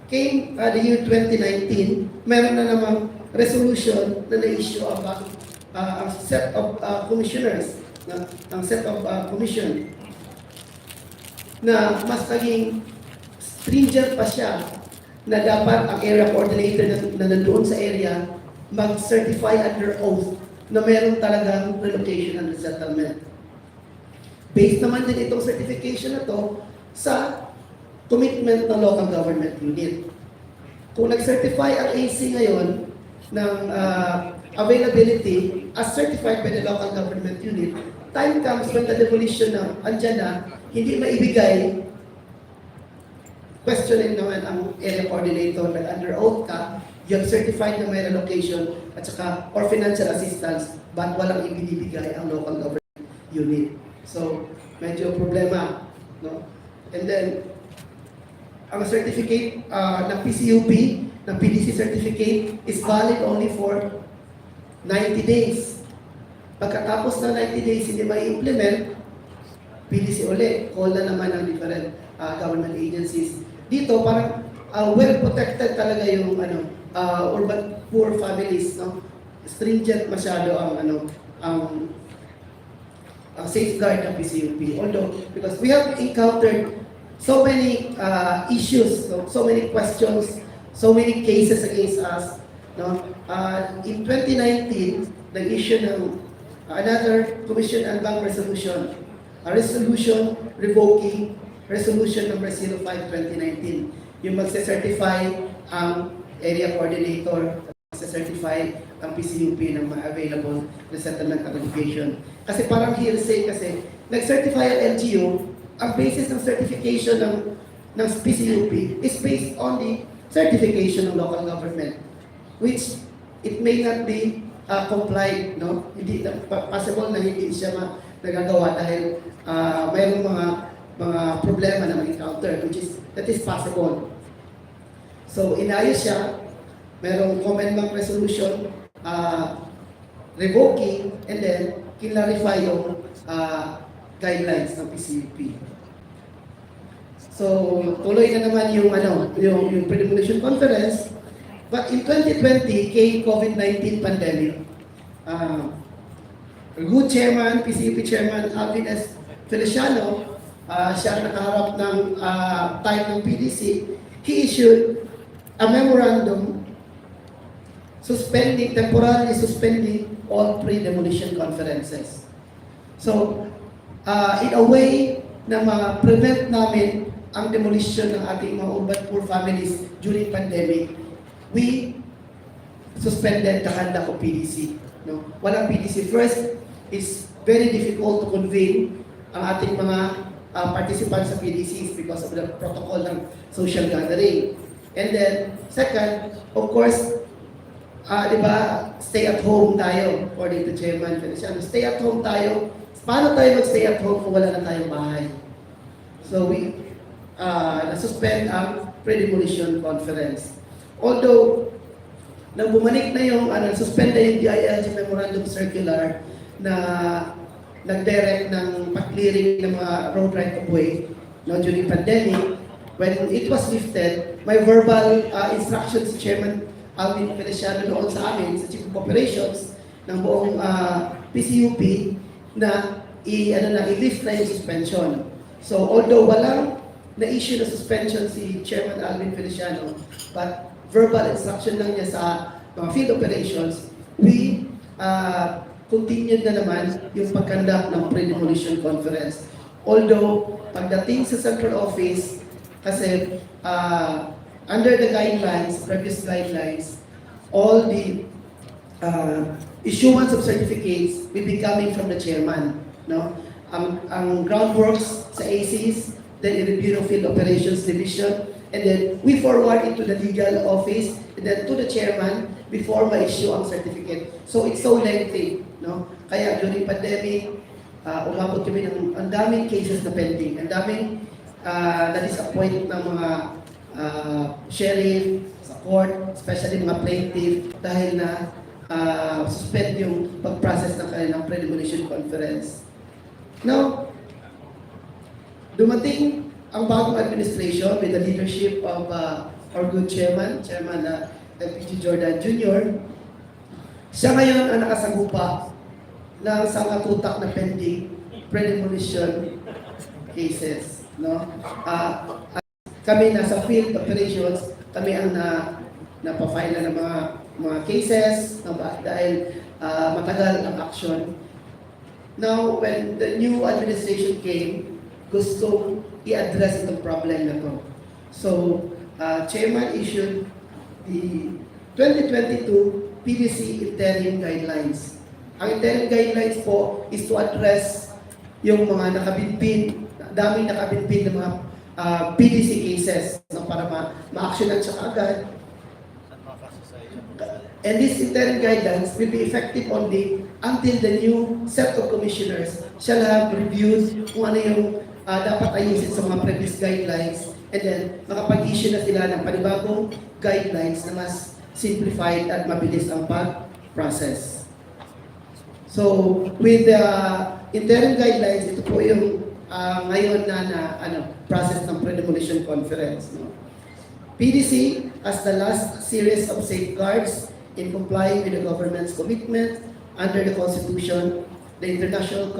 came the year 2019, meron na namang resolution na na-issue about ang set of commissioners, ang set of commission na mas naging stringent pa siya na dapat ang area coordinator na nandoon sa area mag-certify under oath na meron talagang relocation and resettlement. Based naman din itong certification na to sa commitment ng local government unit. kung nag-certify ang AC ngayon ng availability as certified by the local government unit, time comes when the demolition na andyan na, hindi maibigay, questionin naman ang area coordinator na under oath ka, you have certified na may relocation at saka or financial assistance, but walang ibinibigay ang local government unit. So, medyo problema, no? And then, ang certificate ng PCUP, ng PDC certificate is valid only for 90 days. Pagkatapos ng 90 days hindi mai-implement, PDC ulit, call na naman ng different government agencies. Dito parang well protected talaga yung urban poor families, no? Stringent masyado ang safeguard ng PCUP. Although because we have encountered so many issues, so many questions, so many cases against us, no? In 2019, nag-issue ng another Commission and Bank resolution, a resolution revoking Resolution number 05-2019, yung magse-certify ang area coordinator, magse-certify ang PCUP ng mga available resettlement application. Kasi parang hearsay kasi, nag-certify ang LGU, ang basis ng certification ng PCUP is based on the certification ng local government, which it may not be complied, no? Hindi possible na hindi siya nagagawa dahil mayroong mga problema na mag-encounter, that is possible. So inayos siya, mayroong common bank resolution revoking, and then kinlarify yung guidelines ng PCUP. So tuloy na naman yung pre-demolition conference. But in 2020 came COVID-19 pandemic. Good chairman, PCUP chairman Alvin S. Feliciano, siya ang nakaharap ng time ng PDC. He issued a memorandum temporarily suspending all pre-demolition conferences. So, in a way na ma-prevent namin ang demolition ng ating mga urban poor families during pandemic, we suspended the conduct of PDC. No? Walang PDC. First, it's very difficult to convene ang ating mga participants sa PDCs because of the protocol ng social gathering. And then, second, of course, di ba, stay at home tayo, according to Chairman Feliciano. Stay at home tayo. Paano tayo mag-stay at home kung wala na tayong bahay? So, we nasuspend ang pre-demolition conference. Although, nang bumalik na yung, suspend na yung DILG Memorandum Circular na nag-direct ng pag-clearing ng mga road right-of-way during pandemic, when it was lifted, may verbal instructions si Chairman Alvin Feliciano noon sa amin, sa Chief of Operations ng buong PCUP, na i-lift na yung suspension. So, although walang na-issue na suspension si Chairman Alvin Feliciano, but verbal instruction lang niya sa mga field operations, we continued na naman yung pag-conduct ng pre-demolition conference. Although, pagdating sa central office, kasi under the guidelines, previous guidelines, all the issuance of certificates will be coming from the chairman. No? Ang groundworks sa ACs, then i-review ng Field Operations Division, and then we forward it to the legal office, and then to the chairman before ma-issue ang certificate. So it's so lengthy. No? Kaya during pandemic, umabot kami ng ang daming cases na pending, ang daming na-disappoint ng mga sheriff sa court, especially mga plaintiff, dahil na suspend yung pag-process ng kanilang pre-demolition conference. Now, dumating ang bagong administration with the leadership of our good chairman, LPG Jordan Jr. Siya ngayon ang nakasagupa ng sangatutak na pending pre-demolition cases. No? Kami nasa field operations, kami ang napafile na ng mga cases dahil matagal ang action. Now, when the new administration came, gusto i-address itong problem na to. So, Chairman issued the 2022 PDC Interim Guidelines. Ang interim guidelines po is to address yung mga nakabinbin, daming nakabinbin ng mga PDC cases, no, para ma-actionan siya kaagad. And these interim guidelines will be effective only until the new set of commissioners shall have reviewed kung ano yung dapat ayusin sa mga previous guidelines, and then makapag-issue na sila ng panibagong guidelines na mas simplified at mabilis ang pag-process. So, with the interim guidelines, ito po yung ngayon na process ng pre-demolition conference. No? PDC as the last series of safeguards in complying with the government's commitment under the Constitution, the International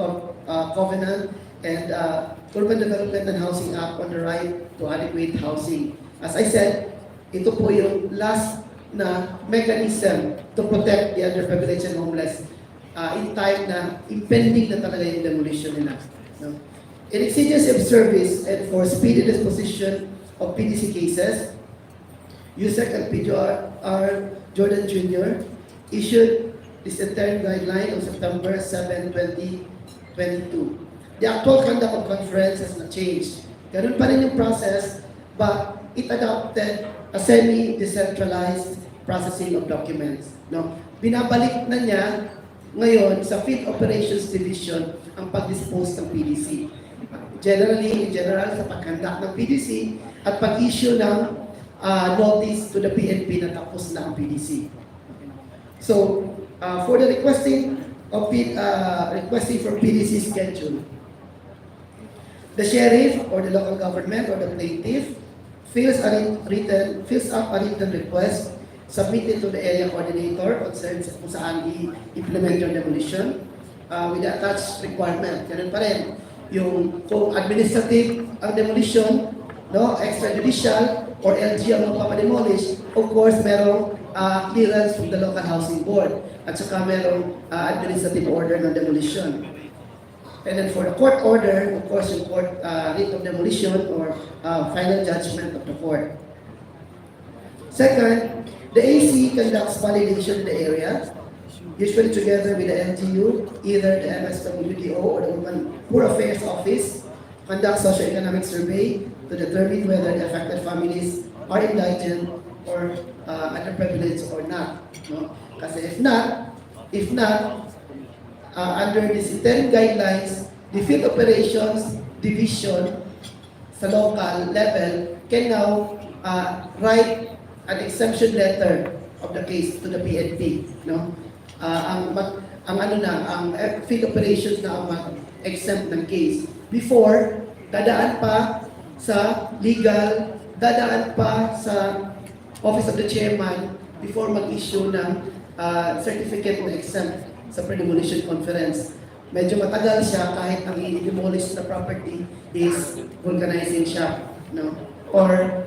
Covenant, and Urban Development and Housing Act on the right to adequate housing. As I said, ito po yung last na mechanism to protect the underprivileged and homeless in time na impending na talaga yung demolition nila. No? In exigency of service and for speedy disposition of PDC cases, USEC and PGR Jordan Jr. issued this interim guideline on September 7, 2022. The actual conduct of conference has not changed. Ganun pa rin yung process, but it adopted a semi-decentralized processing of documents. No? Binabalik na niya ngayon sa Field Operations Division ang pag-dispose ng PDC. Generally, in general, sa pag-conduct ng PDC at pag-issue ng notice to the PNP na tapos na ang PDC. So, for the requesting for PDC schedule, the sheriff or the local government or the plaintiff fills up a written request submitted to the area coordinator concerned kung saan i-implement yung demolition with the attached requirement. Ganun pa rin. Yung kung administrative ang demolition, no, extrajudicial or LG ang magpapademolish, of course, merong clearance from the local housing board at saka merong administrative order ng demolition. And then for the court order, of course, yung court writ of demolition or final judgment of the court. Second, the AC conducts validation in the area, usually together with the LGU, either the MSWDO or the Urban Poor Affairs Office, conduct socio-economic survey to determine whether the affected families are indigent or underprivileged or not. No? Kasi if not, under these interim guidelines, the Field Operations Division sa local level can now write an exemption letter of the case to the PNP. No? Ang Field Operations na ang mag-exempt ng case. Before, dadaan pa sa legal, dadaan pa sa Office of the Chairman before mag-issue ng certificate na exempt sa pre-demolition conference. Medyo matagal siya kahit ang i-demolish na property is vulcanizing shop, no? Or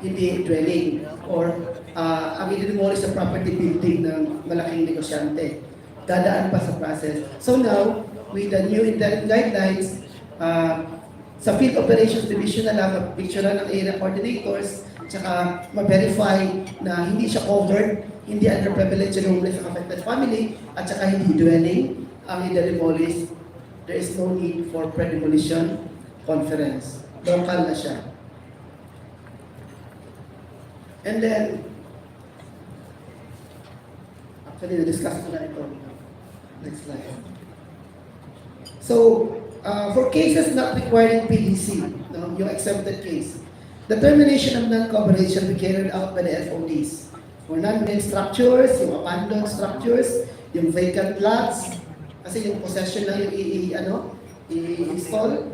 hindi dwelling, or ang i-demolish na property building ng malaking negosyante. Dadaan pa sa process. So now, with the new interim guidelines, sa Field Operations Division na lang, picture ng area coordinators, tsaka ma-verify na hindi siya covered, hindi underprivileged and homeless ang affected family, at saka hindi dwelling ang i-demolish. There is no need for pre-demolition conference. Local na siya. And then, actually, na-discuss ko na ito. Next slide. So, for cases not requiring PDC, no, yung exempted case, the termination of non-coverage shall be carried out by the FODs. For non-built structures, yung abandoned structures, yung vacant lots, kasi yung possession lang yung i-install.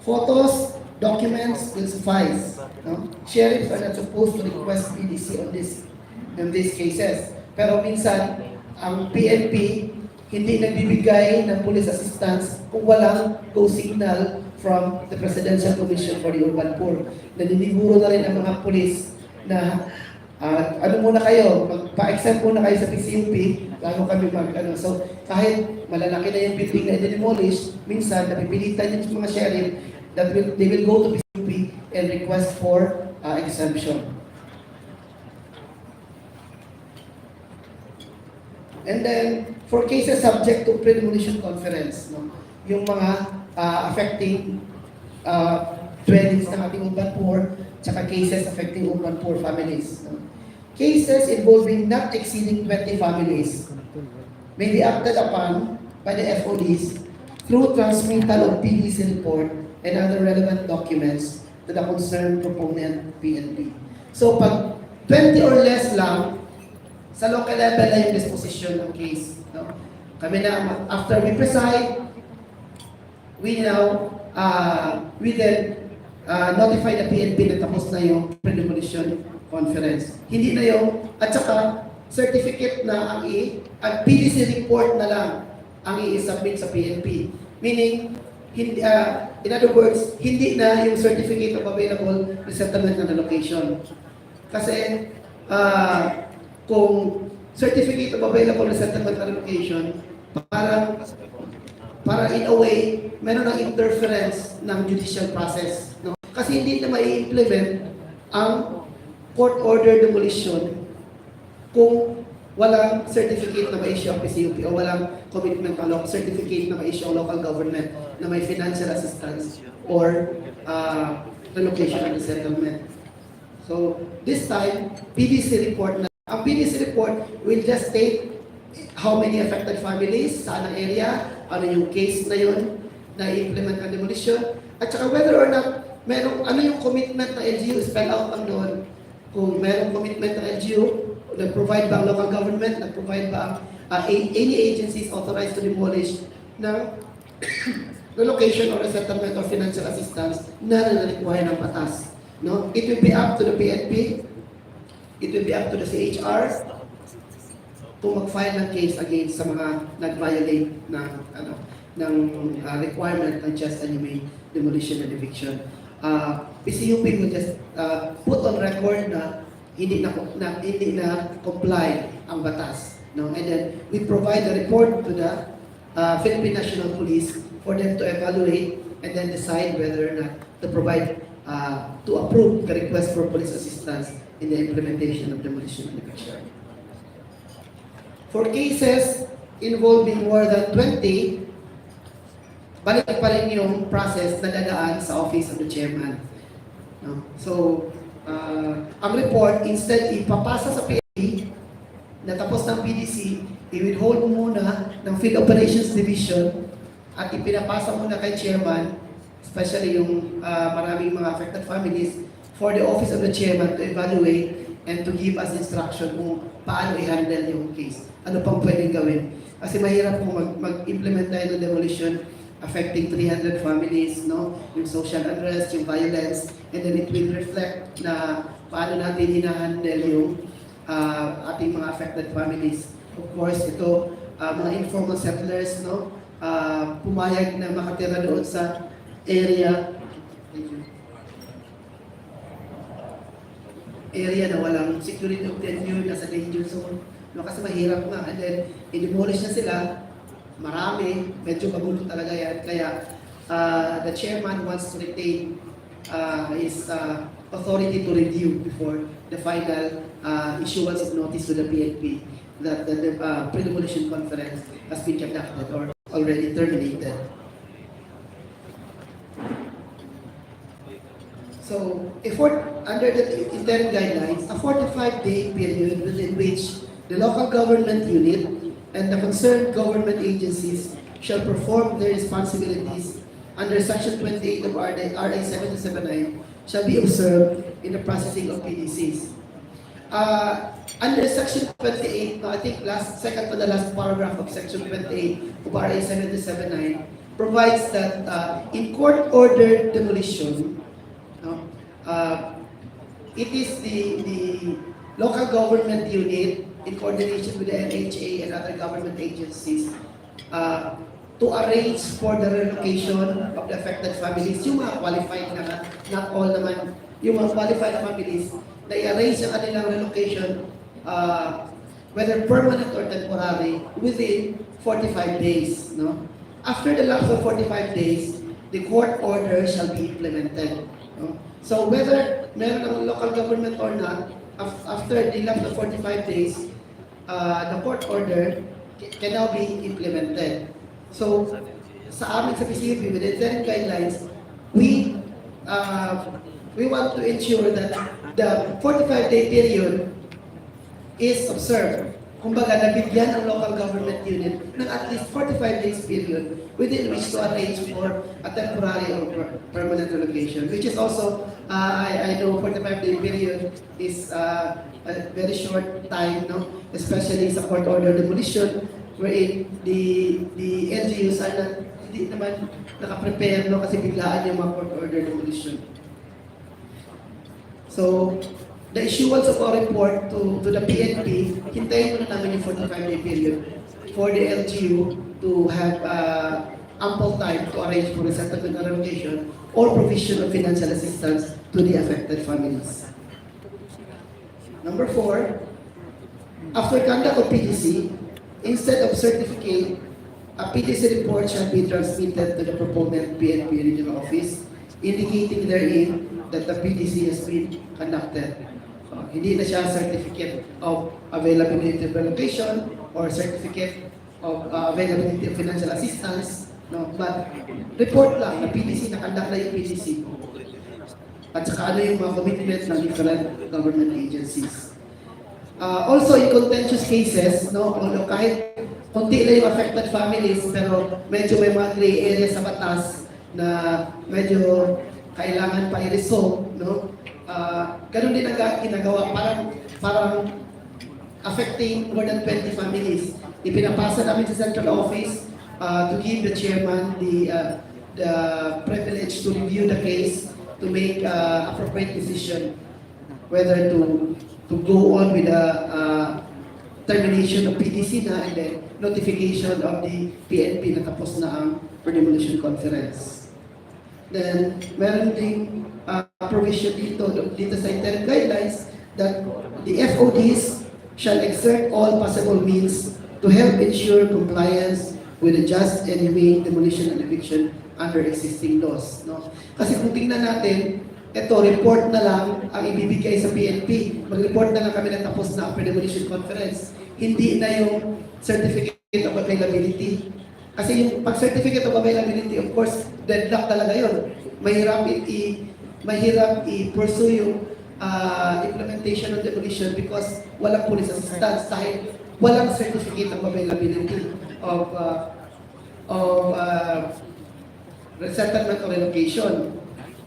Photos, documents will suffice. No? Sheriffs are not supposed to request PDC on these cases. Pero minsan, ang PNP hindi nagbibigay ng police assistance kung walang go signal from the Presidential Commission for the Urban Poor. Naniniguro na rin ang mga police na ano muna kayo, pa-exempt muna kayo sa PCUP, bago kami So, kahit malalaki na yung building na i-demolish, minsan, napipilitan yung mga sheriff that they will go to PCUP and request for exemption. And then, for cases subject to pre-demolition conference, no? Yung mga affecting dwellings ng ating urban poor, tsaka cases affecting urban poor families. No? Cases involving not exceeding 20 families may be acted upon by the FODs through transmittal of PDC report and other relevant documents to the concerned proponent PNP. So pag 20 or less lang, sa local level na yung disposition ng case. No? Kami na, after we preside, we then notify the PNP na tapos na yung pre-demolition conference. Hindi na yung, at saka, certificate na ang PDC report na lang ang i-submit sa PNP. Meaning, hindi, in other words, hindi na yung certificate of available resettlement and allocation. Kasi, kung certificate of available resettlement and allocation, para in a way, meron ng interference ng judicial process. No? Kasi hindi na mai-implement ang court order demolition kung walang certificate na ma-issue ang PCUP o walang commitment ng certificate na ma-issue ang local government na may financial assistance or relocation and resettlement. So, this time, PDC report na. Ang PDC report will just state how many affected families, saan ang area, ano yung case na yun, na i-implement ang demolition, at saka whether or not, ano yung commitment ng LGU, spell out ang doon. Kung merong commitment ng LGU, nag-provide ba ang local government, nag-provide ba ang any agencies authorized to demolish ng relocation or resettlement or financial assistance na require ng batas. No? It will be up to the PNP, it will be up to the CHR kung mag-file ng case against sa mga nag-violate ng requirement ng just and humane demolition and eviction. PCUP will just put on record na hindi na comply ang batas. No? And then we provide a report to the Philippine National Police for them to evaluate and then decide whether or not to provide to approve the request for police assistance in the implementation of demolition and eviction. For cases involving more than 20, balik pa rin yung process na dadaan sa office of the chairman. No? So, ang report, instead ipapasa sa PNP, na tapos ng PDC, i-withhold muna ng Field Operations Division at ipinapasa muna kay chairman, especially yung maraming mga affected families, for the office of the chairman to evaluate and to give us instruction kung paano i-handle yung case. Ano pang pwedeng gawin. Kasi mahirap kung mag-implement tayo ng demolition affecting 300 families, no? Yung social unrest, yung violence, and then it will reflect na paano natin hinahandle yung ating mga affected families. Of course, ito, mga informal settlers, no? Pumayag na makatira doon sa area na walang security of tenure, nasa danger zone. No, kasi mahirap nga. And then, i-demolish na sila, marami, medyo magulo talaga yan. Kaya, the chairman wants to retain his authority to review before the final issuance of notice to the PNP that the pre-demolition conference has been conducted or already terminated. So, under the interim guidelines, a 45-day period within which the local government unit and the concerned government agencies shall perform their responsibilities under Section 28 of RA 7279 shall be observed in the processing of PDCs. Under Section 28, I think second to the last paragraph of Section 28 of RA 7279 provides that in court-ordered demolition, it is the local government unit in coordination with the NHA and other government agencies to arrange for the relocation of the affected families. Yung mga qualified na, not all naman, yung mga qualified families na i-arrange ang kanilang relocation whether permanent or temporary within 45 days. No? After the lapse of 45 days, the court order shall be implemented. No? So whether meron ng local government or not, after the lapse of 45 days, the court order can now be implemented. So, sa amin sa PCUP, with the interim guidelines, we want to ensure that the 45-day period is observed. Kumbaga, nabigyan ang local government unit ng at least 45 days period within which to arrange for a temporary or permanent relocation, which is also, I know 45-day period is a very short time, no? Especially sa court order demolition, wherein the LGUs are hindi naman nakaprepare, no? Kasi biglaan yung mga court order demolition. So, the issuance of our report to the PNP, hintayin muna namin yung 45-day period for the LGU to have ample time to arrange for resettlement and relocation or provision of financial assistance to the affected families. Number 4, after conduct of PDC, instead of certificate, a PDC report shall be transmitted to the proponent PNP regional office, indicating therein that the PDC has been conducted. Hindi na siya certificate of availability of relocation or certificate of availability of financial assistance, no? But report lang na PDC, na-conduct na yung PDC. At saka ano yung mga commitment ng different government agencies. Also, in contentious cases, no, although kahit konti lang yung affected families, pero medyo may mga gray area sa batas na medyo kailangan pa i-resolve, no? Ganun din ang ginagawa, parang affecting more than 20 families. Ipinapasa namin sa central office to give the chairman the privilege to review the case to make appropriate decision whether to go on with the termination of PDC na and then notification of the PNP na tapos na ang pre-demolition conference. Then, meron ding provision dito sa interim guidelines that the FODs shall exert all possible means to help ensure compliance with the just and humane demolition and eviction under existing laws. No? Kasi kung tingnan natin, ito, report na lang ang ibibigay sa PNP. Mag-report na lang kami na tapos na ang pre-demolition conference. Hindi na yung certificate of availability. Kasi yung pag-certificate of availability, of course, deadlock talaga yun. Mahirap i-pursue yung implementation of demolition because walang police assistance dahil walang certificate of availability of resettlement or relocation.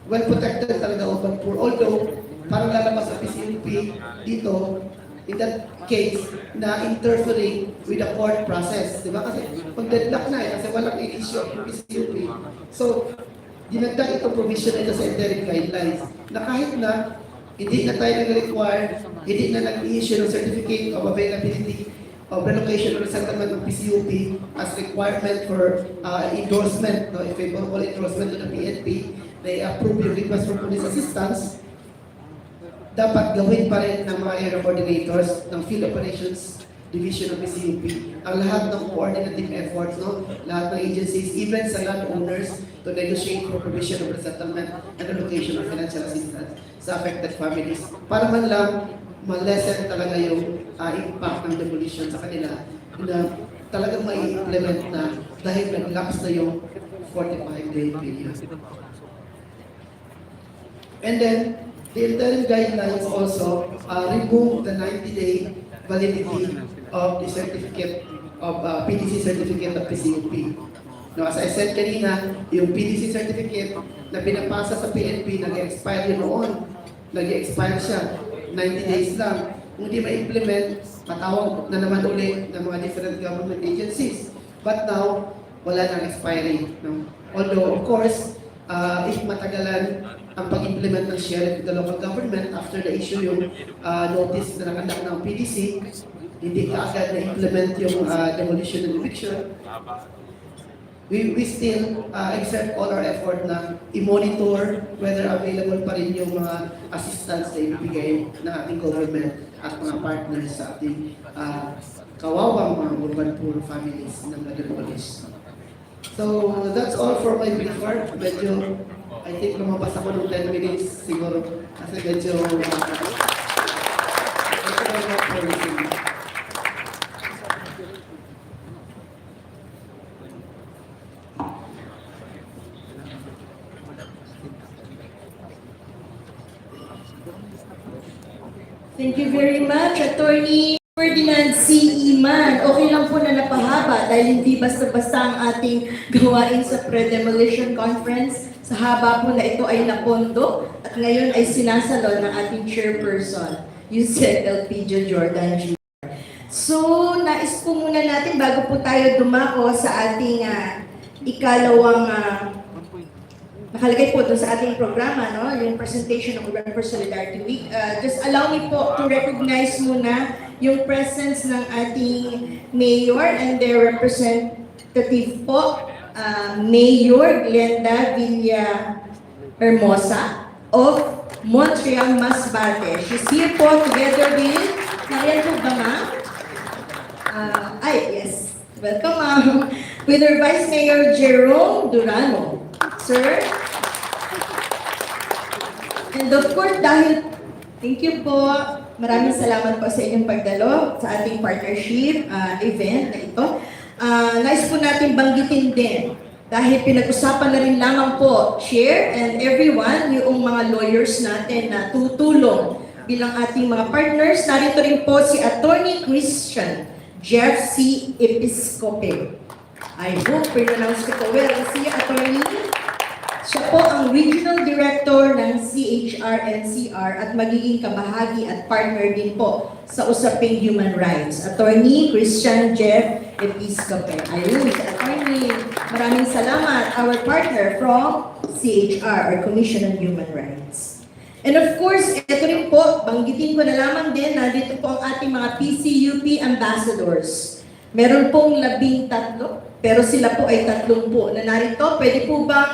Well protected talaga urban poor. Although, parang lalabas sa PCUP dito, in that case, na interfering with the court process. Diba? Kasi pag-deadlock na kasi walang issue ng PCUP. So, dinagdag itong provision ito sa interim guidelines na kahit na hindi na tayo nag-require, hindi na nag-issue ng certificate of availability of relocation or resettlement ng PCUP as requirement for endorsement, no, favorable endorsement to the PNP, they approve yung request for police assistance, dapat gawin pa rin ng mga area coordinators ng Field Operations Division of PCUP ang lahat ng coordinating efforts, no? Lahat ng agencies, even sa landowners, to negotiate for provision of resettlement and allocation of financial assistance sa affected families para man lang ma-lessen talaga yung impact ng demolition sa kanila na talagang mai-implement na dahil nag-lapse na yung 45-day period. And then, the interim guidelines also remove the 90-day validity of the certificate of PDC certificate of PCUP. No, as I said kanina, yung PDC certificate na pinapasa sa PNP, nag-expire yun noon. Nag-expire siya. 90 days lang. Kung hindi ma-implement, matawag na naman ulit ng mga different government agencies. But now, wala nang expiry. No? Although, of course, if matagalan ang pag-implement ng sheriff with the local government after the issue yung notice na nakandak ng PDC, hindi ka agad na-implement yung demolition and eviction, we still exert all our effort na i-monitor whether available pa rin yung mga assistance na ibibigay ng ating government at mga partners sa ating kawawang mga urban poor families ng nag-demolish. So, that's all for my brief part. Medyo, I think lumabas ako ng 10 minutes siguro kasi medyo Thank you very much, Attorney Ferdinand C. Iman. Okay lang po na napahaba dahil hindi basta-basta ang ating gawain sa pre-demolition conference. Sa haba po na ito ay napondo at ngayon ay sinasalon ng ating chairperson, Yusek Elpidio Jordan Jr. So, nais po muna natin bago po tayo dumako sa ating ikalawang nakalagay po doon sa ating programa, no? Yung presentation ng Urban for Solidarity Week. Just allow me po to recognize muna yung presence ng ating mayor and their representative po, Mayor Glenda Villa Hermosa of Montreal, Masbate. She's here po together with, nariyan po ba ma'am? Yes. Welcome ma'am. With our Vice Mayor Jerome Durano. Sir. And of course, thank you po. Maraming salamat po sa inyong pagdalo sa ating partnership event na ito. Nais po natin banggitin din dahil pinag-usapan na rin lamang po, Chair and everyone, yung mga lawyers natin na tutulong bilang ating mga partners. Narito rin po si Attorney Christian Jeff C. Episcope. I hope pronounce ko well. Si Attorney. Siya po ang Regional Director ng CHR-NCR at magiging kabahagi at partner din po sa usaping human rights. Attorney Christian Jeff Episcope. Ayun, Attorney, maraming salamat. Our partner from CHR or Commission on Human Rights. And of course, ito rin po, banggitin ko na lamang din, nandito po ang ating mga PCUP ambassadors. Meron pong 13, pero sila po ay 3 po na narito. Pwede po bang,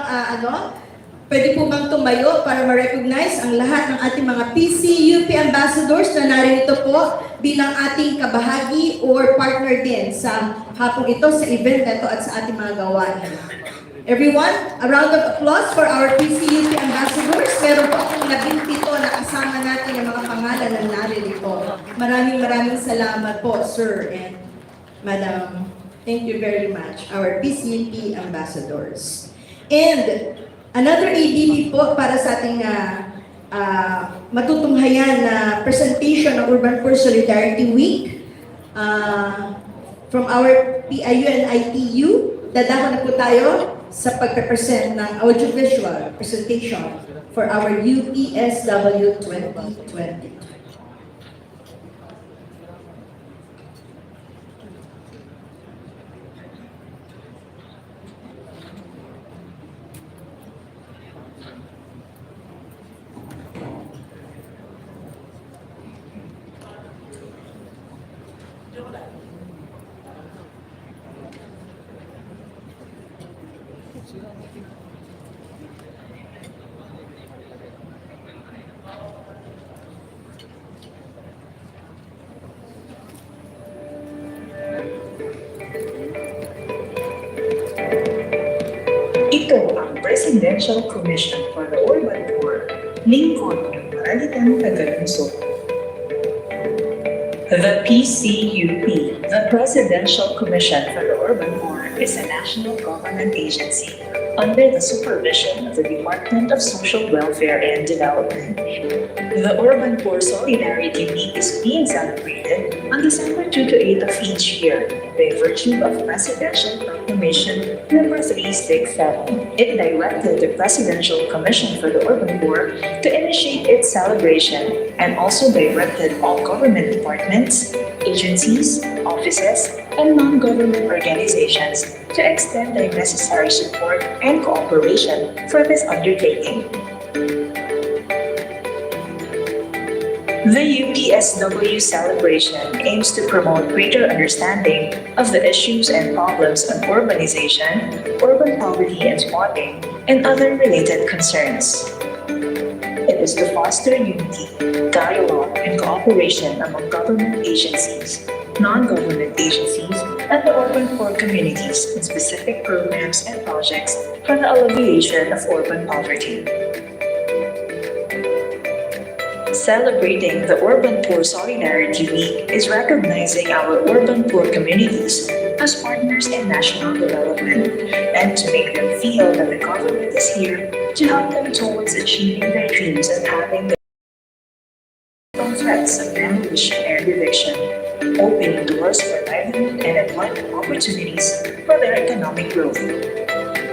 pwede po bang tumayo para ma-recognize ang lahat ng ating mga PCUP ambassadors na narito po bilang ating kabahagi or partner din sa hapong ito, sa event na ito at sa ating mga gawain. Everyone, a round of applause for our PCUP ambassadors. Meron po akong 17 na kasama natin yung mga pangalan na narito. Maraming salamat po, sir and Madam, thank you very much, our PCUP ambassadors. And another ADP po para sa ating matutunghayan na presentation ng Urban Poor Solidarity Week from our PIU and ITU. Dadako na po tayo sa pagpe-present ng audiovisual presentation for our UPSW 2020. Ito ang Presidential Commission for the Urban Poor, lingkod ng Maralitang Tagalunsod. The PCUP, the Presidential Commission for the Urban Poor, is a national government agency under the supervision of the Department of Social Welfare and Development. The Urban Poor Solidarity Week is being celebrated on December 2 to 8 of each year by virtue of Presidential Proclamation number 367. It directed the Presidential Commission for the Urban Poor to initiate its celebration and also directed all government departments, agencies, offices, and non-government organizations to extend their necessary support and cooperation for this undertaking. The UPSW celebration aims to promote greater understanding of the issues and problems of urbanization, urban poverty and squatting, and other related concerns. It is to foster unity, dialogue, and cooperation among government agencies, non-government agencies, and the urban poor communities in specific programs and projects for the alleviation of urban poverty. Celebrating the Urban Poor Solidarity Week is recognizing our urban poor communities as partners in national development and to make them feel that the government is here to help them towards achieving their dreams and having their own threat threats of demolition and eviction, opening doors for livelihood and employment opportunities for their economic growth.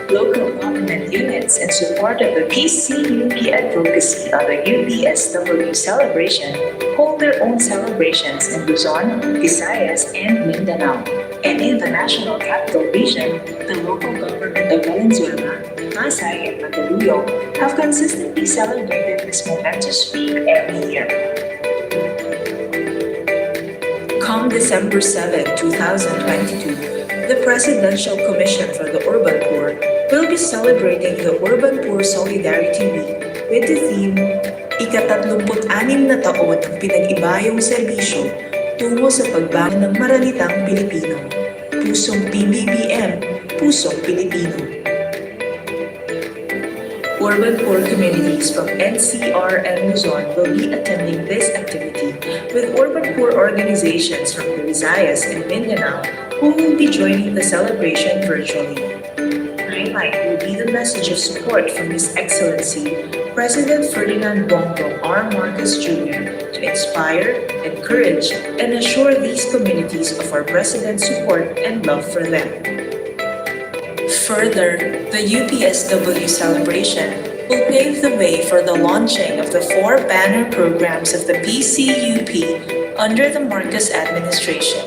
Local government units in support of the PCUP advocacy of the UPSW celebration hold their own celebrations in Luzon, Visayas, and Mindanao. And in the National Capital Region, the local government of Valenzuela, Pasay, and Mandaluyong have consistently celebrated this momentous week every year. Come December 7, 2022, the Presidential Commission for the Urban Poor will be celebrating the Urban Poor Solidarity Week with the theme, ika-36 na taon ang pinag-ibayong serbisyo tungo sa pagbangon ng maralitang Pilipino. Pusong PBBM, Pusong Pilipino. Urban poor communities from NCR and Luzon will be attending this activity with urban poor organizations from the Visayas and Mindanao who will be joining the celebration virtually. Highlight will be the message of support from His Excellency President Ferdinand Bongbong R. Marcos Jr. to inspire, encourage, and assure these communities of our President's support and love for them. Further, the UPSW celebration will pave the way for the launching of the 4 banner programs of the PCUP under the Marcos administration.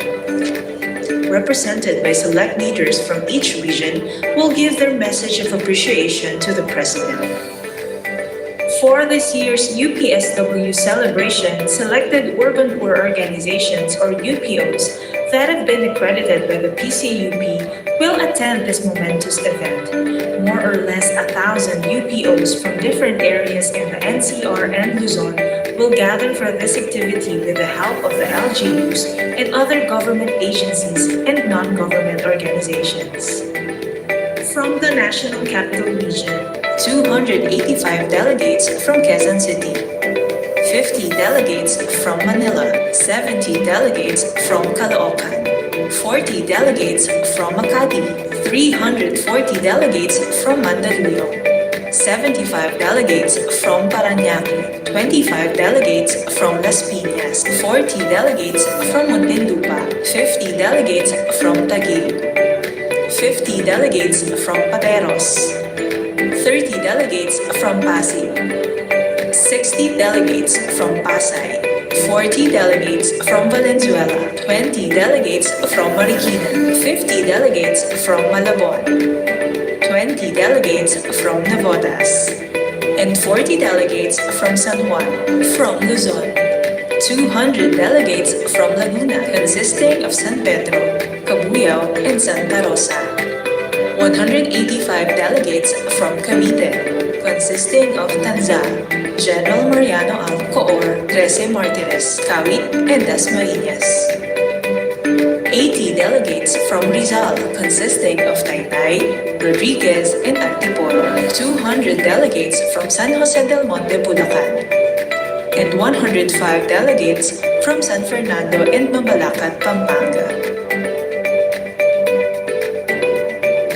Represented by select leaders from each region will give their message of appreciation to the President. For this year's UPSW celebration, selected urban poor organizations or UPOs that have been accredited by the PCUP will attend this momentous event. More or less 1,000 UPOs from different areas in the NCR and Luzon will gather for this activity with the help of the LGUs and other government agencies and non-government organizations. From the National Capital Region, 285 delegates from Quezon City, 50 delegates from Manila, 70 delegates from Caloocan, 40 delegates from Makati, 340 delegates from Mandaluyong, 75 delegates from Parañaque, 25 delegates from Las Piñas, 40 delegates from Muntinlupa, 50 delegates from Taguig, 50 delegates from Pateros, 30 delegates from Pasig, 60 delegates from Pasay, 40 delegates from Valenzuela, 20 delegates from Marikina, 50 delegates from Malabon, 20 delegates from Navotas, and 40 delegates from San Juan, from Luzon, 200 delegates from Laguna consisting of San Pedro, Cabuyao, and Santa Rosa, 185 delegates from Cavite, consisting of Tanza, General Mariano Alcoor, 13 Martires, Kawit, and Dasmariñas. 80 delegates from Rizal, consisting of Taytay, Rodriguez, and Antipolo. 200 delegates from San Jose del Monte, Bulacan. And 105 delegates from San Fernando and Mabalacat, Pampanga.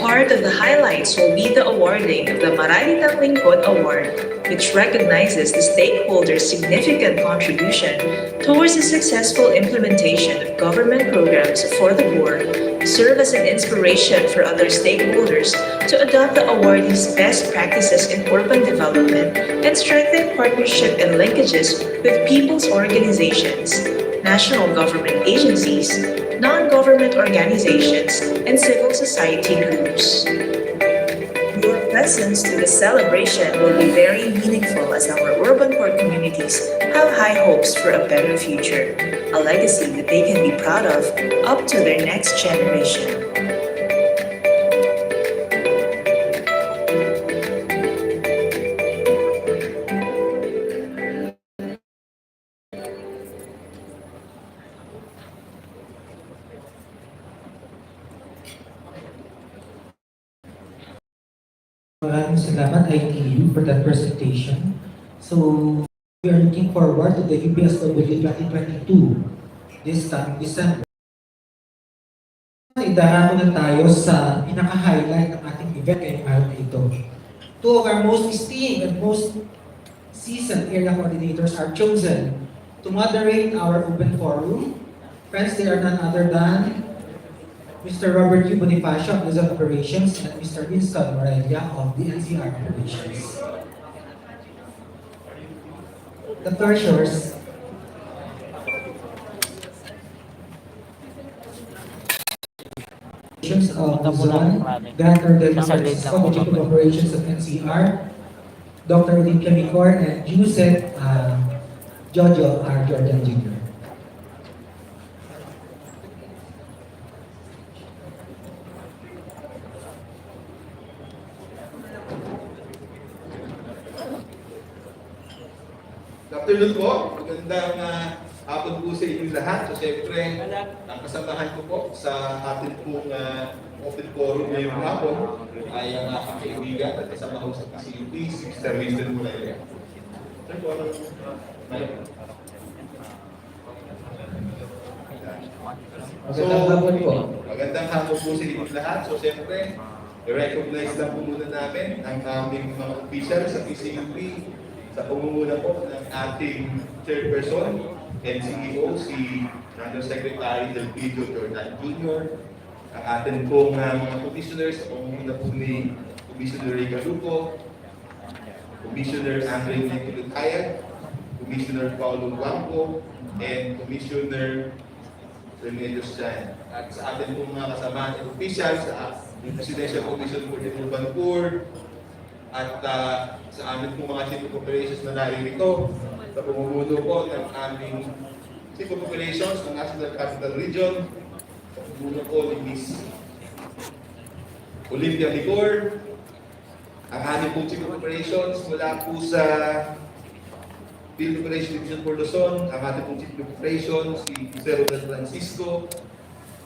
Part of the highlights will be the awarding of the Maralitang Lingkod Award, which recognizes the stakeholders' significant contribution towards the successful implementation of government programs for the poor, serve as an inspiration for other stakeholders to adopt the awardees' best practices in urban development and strengthen partnership and linkages with people's organizations, national government agencies, non-government organizations, and civil society groups. Your presence to the celebration will be very meaningful as our urban poor communities have high hopes for a better future, a legacy that they can be proud of up to their next generation. Maraming salamat ITU for that presentation. So, we are looking forward to the UPSW 2022 this coming December. Idahako na tayo sa pinaka-highlight ng ating event ngayong araw na ito. Two of our most esteemed and most seasoned area coordinators are chosen to to moderate our open forum. Friends, they are none other than Mr. Robert U. Bonifacio of Luzon Operations and Mr. Winston Morelia of the NCR Operations. The floor is yours. Of Luzon, Director of Strategic Operations of NCR, Dr. Olympia Micor, and Juset Jojo R. Jordan Jr. Good afternoon po. Magandang hapon po sa inyong lahat. So siyempre, ang kasamahan ko po sa ating pong open forum ngayong hapon ay ang aking kaibigan at kasama ko sa PCUP, si Mr. Winston Morelia. Magandang hapon po sa inyong lahat. So siyempre, i-recognize lang po muna namin ang aming mga official sa PCUP sa pangunguna po ng ating chairperson and CEO, si National Secretary del Pido Jordan Jr., ang ating pong mga commissioners, sa pangunguna po ni Commissioner Ray Galupo, Commissioner Andre Nicolutayag, Commissioner Paulo Blanco, and Commissioner Remedios Chan. At sa ating pong mga kasamahan at officials, sa Presidential Commission for the Urban Poor, at sa amin pong mga chief of operations na naririto, sa pumumuno po ng aming chief of operations ng National Capital Region, sa pumumuno po ni Ms. Olympia Micor, ang aming pong chief of operations mula po sa Field Operations Division for Luzon, ang ating pong chief of operations, si Sir Rodel Francisco,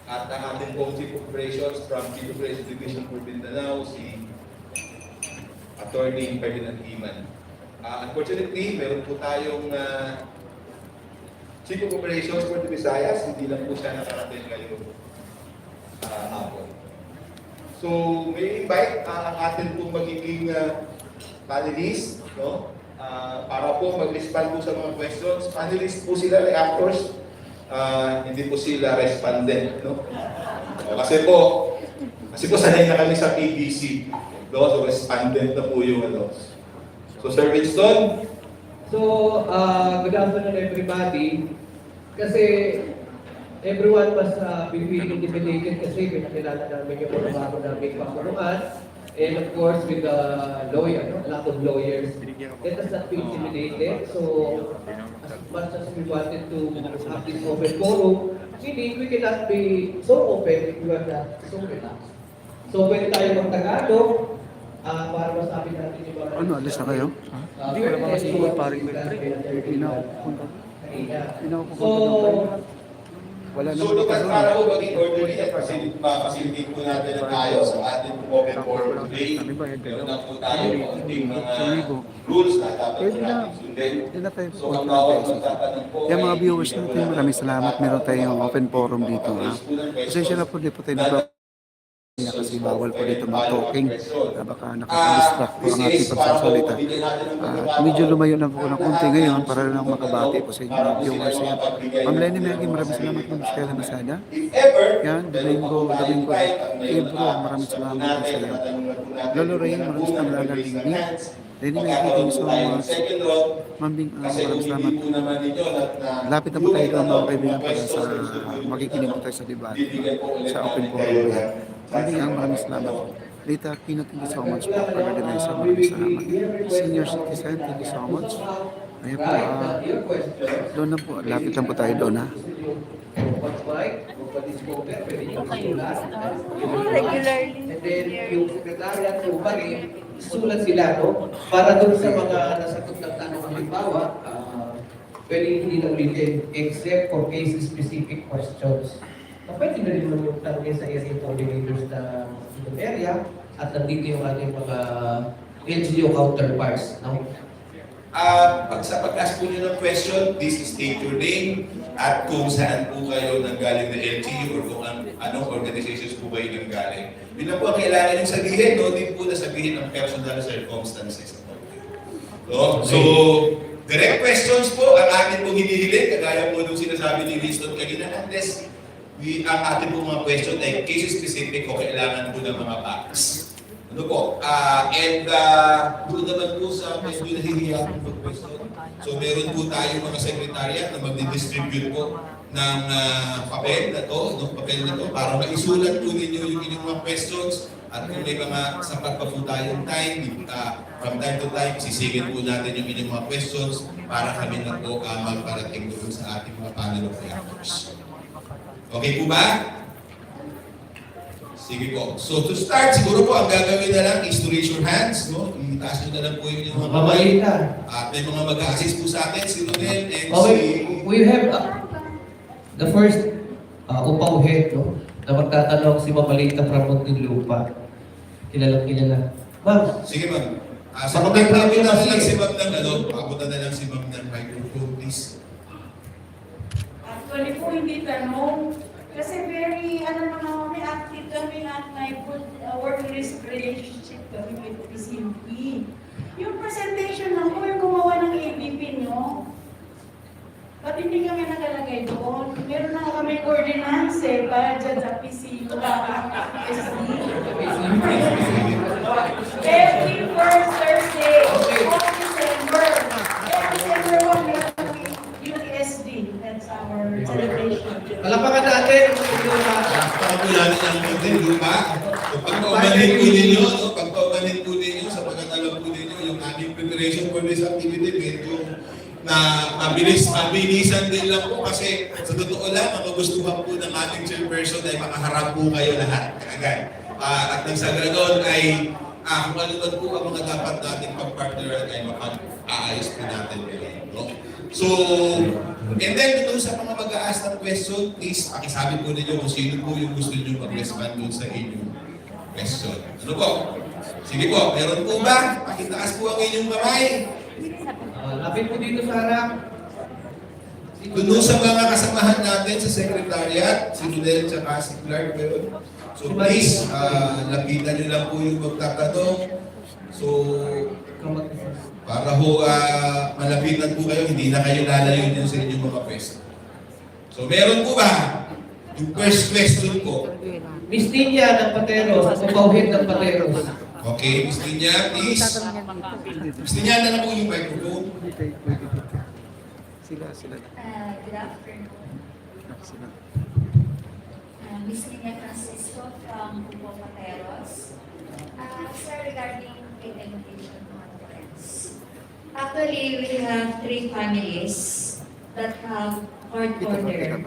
at ang ating pong chief of operations from Field Operations Division for Mindanao, si Attorney Ferdinand Iman. Unfortunately, meron po tayong Chief of Operations for the Visayas, hindi lang po siya nakarating ngayong hapon. So, may invite ang atin pong magiging panelists, no? Para po mag-respond po sa mga questions. Panelists po sila, reactors, hindi po sila respondent, no? Kasi po sanay na kami sa PBC. So, respondent na po yung ano. So, Sir Winston? So, good afternoon everybody. Kasi everyone was feeling intimidated kasi pinakilala namin yung mga bago namin pamunuan. And of course, with the lawyer, a lot of lawyers, let us not be intimidated. So, as much as we wanted to have this open forum, meaning we cannot be so open if we are not so relaxed. So, pwede tayo mag-Tagalog, para masabi natin yung mga... Ano, alis na kayo? Hindi ko naman kasi paring wala na So, para po maging orderly at facilitate po natin ang tayo sa ating open forum today. Meron na po tayo konting mga rules na dapat po natin sundin. So, ang bawat magtatanong po yung mga viewers natin, maraming salamat. Meron tayong open forum dito. Pasensya na po, di po tayo kasi bawal po dito mag-talking na baka nakaka-distract po ang ating pagsasalita. Medyo lumayo na po ng konti ngayon para lang makabati po sa inyo mga viewers. Ma'am Lenny Maggie, maraming salamat po sa Stella Masada. Yan, Domingo Ebro, maraming salamat po sa iyo. Lolo Ray, maraming salamat na Lenny. Lenny Maggie, thank you so much. Ma'am Bing, maraming salamat. Lapit na po tayo doon mga kaibigan para sa makikinig po tayo sa debate sa open forum. Hindi ang maraming salamat. Rita Aquino, thank you so much po. Pag-organizer, maraming salamat. Senior citizen, thank you so much. Ayan po, doon na po. Lapit lang po tayo doon, ha? Regularly. And then yung secretariat po pa rin, sulat sila, no? Para doon sa mga nasagot ng tanong, halimbawa, pwede hindi na ulitin except for case-specific questions. Pwede na rin naman yung tanongin sa area coordinators na area at nandito yung ating mga LGU counterparts. No? Sa pag-ask po nyo ng question, please state your name at kung saan po kayo nanggaling na LGU or kung anong organizations po kayo nanggaling. Yun na po ang kailangan yung sabihin, no? Hindi po na sabihin ang personal circumstances. No? So, direct questions po ang atin pong hinihiling, kagaya po nung sinasabi ni Winston kanina, unless ang atin pong mga question ay case specific o kailangan po ng mga facts. Ano po? Doon naman po sa medyo nahihiya po question. So meron po tayo mga secretariat na magdi-distribute po ng papel na to, para maisulat po ninyo yung inyong mga questions at kung may mga sapat pa po tayong time, from time to time, sisingin po natin yung inyong mga questions para kami na po magparating doon sa ating mga panel of reactors. Okay po ba? Sige po. So to start, siguro po ang gagawin na lang is to raise your hands, no? Itaas nyo na lang po yung mga kamay. At may mga mag-a-assist po sa atin, si Rodel and We have the first upaw head, no? Na magtatanong si Mamalita from Muntinlupa. Kilala. Ma'am. Sige ma'am. Sa pagkakapit na lang si ma'am ng paabutan na lang si ma'am ng microphone, please. Actually po, hindi tanong. Kasi very, may active kami at may good working relationship kami with PCUP. Yung presentation lang po, yung gumawa ng ABP, no? Ba't hindi kami nakalagay doon? Meron na kami coordinates para dyan sa PCUP. Every first Thursday of December. Every December 1, meron kami UTSD. That's our celebration. Palapakan natin. Pagpapulanin ang Muntinlupa. Pagpapaumanin po ninyo, sa pagkakalam po ninyo, yung aming preparation for this activity, medyo na mabilisan din lang po kasi sa totoo lang, ang kagustuhan po ng ating chairperson ay makaharap po kayo lahat agad. At nang sa ganoon ay kung ano man po ang mga dapat natin pag-partner ay mapag-aayos po natin ngayon. No? So, and then doon sa mga mag-a-ask ng question, please pakisabi po ninyo kung sino po yung gusto nyo mag-respond doon sa inyong question. Ano po? Sige po, meron po ba? Pakitaas po ang inyong kamay. Lapit po dito sa harap. Doon sa mga kasamahan natin sa secretariat, si Rodel at si Clark, so please, lapitan nyo lang po yung magtatanong. So, para ho malapitan po kayo, hindi na kayo lalayo din sa inyong mga pwesto. So, meron po ba? Yung first question ko. Miss Ninya ng Pateros, upawhead ng Pateros. Okay, Miss Ninya, please. Miss Ninya, na lang po yung microphone. Sila. Good afternoon. Miss Ninya Francisco from Upo Pateros. Sir, regarding implementation conference. Actually, we have 3 families that have court order.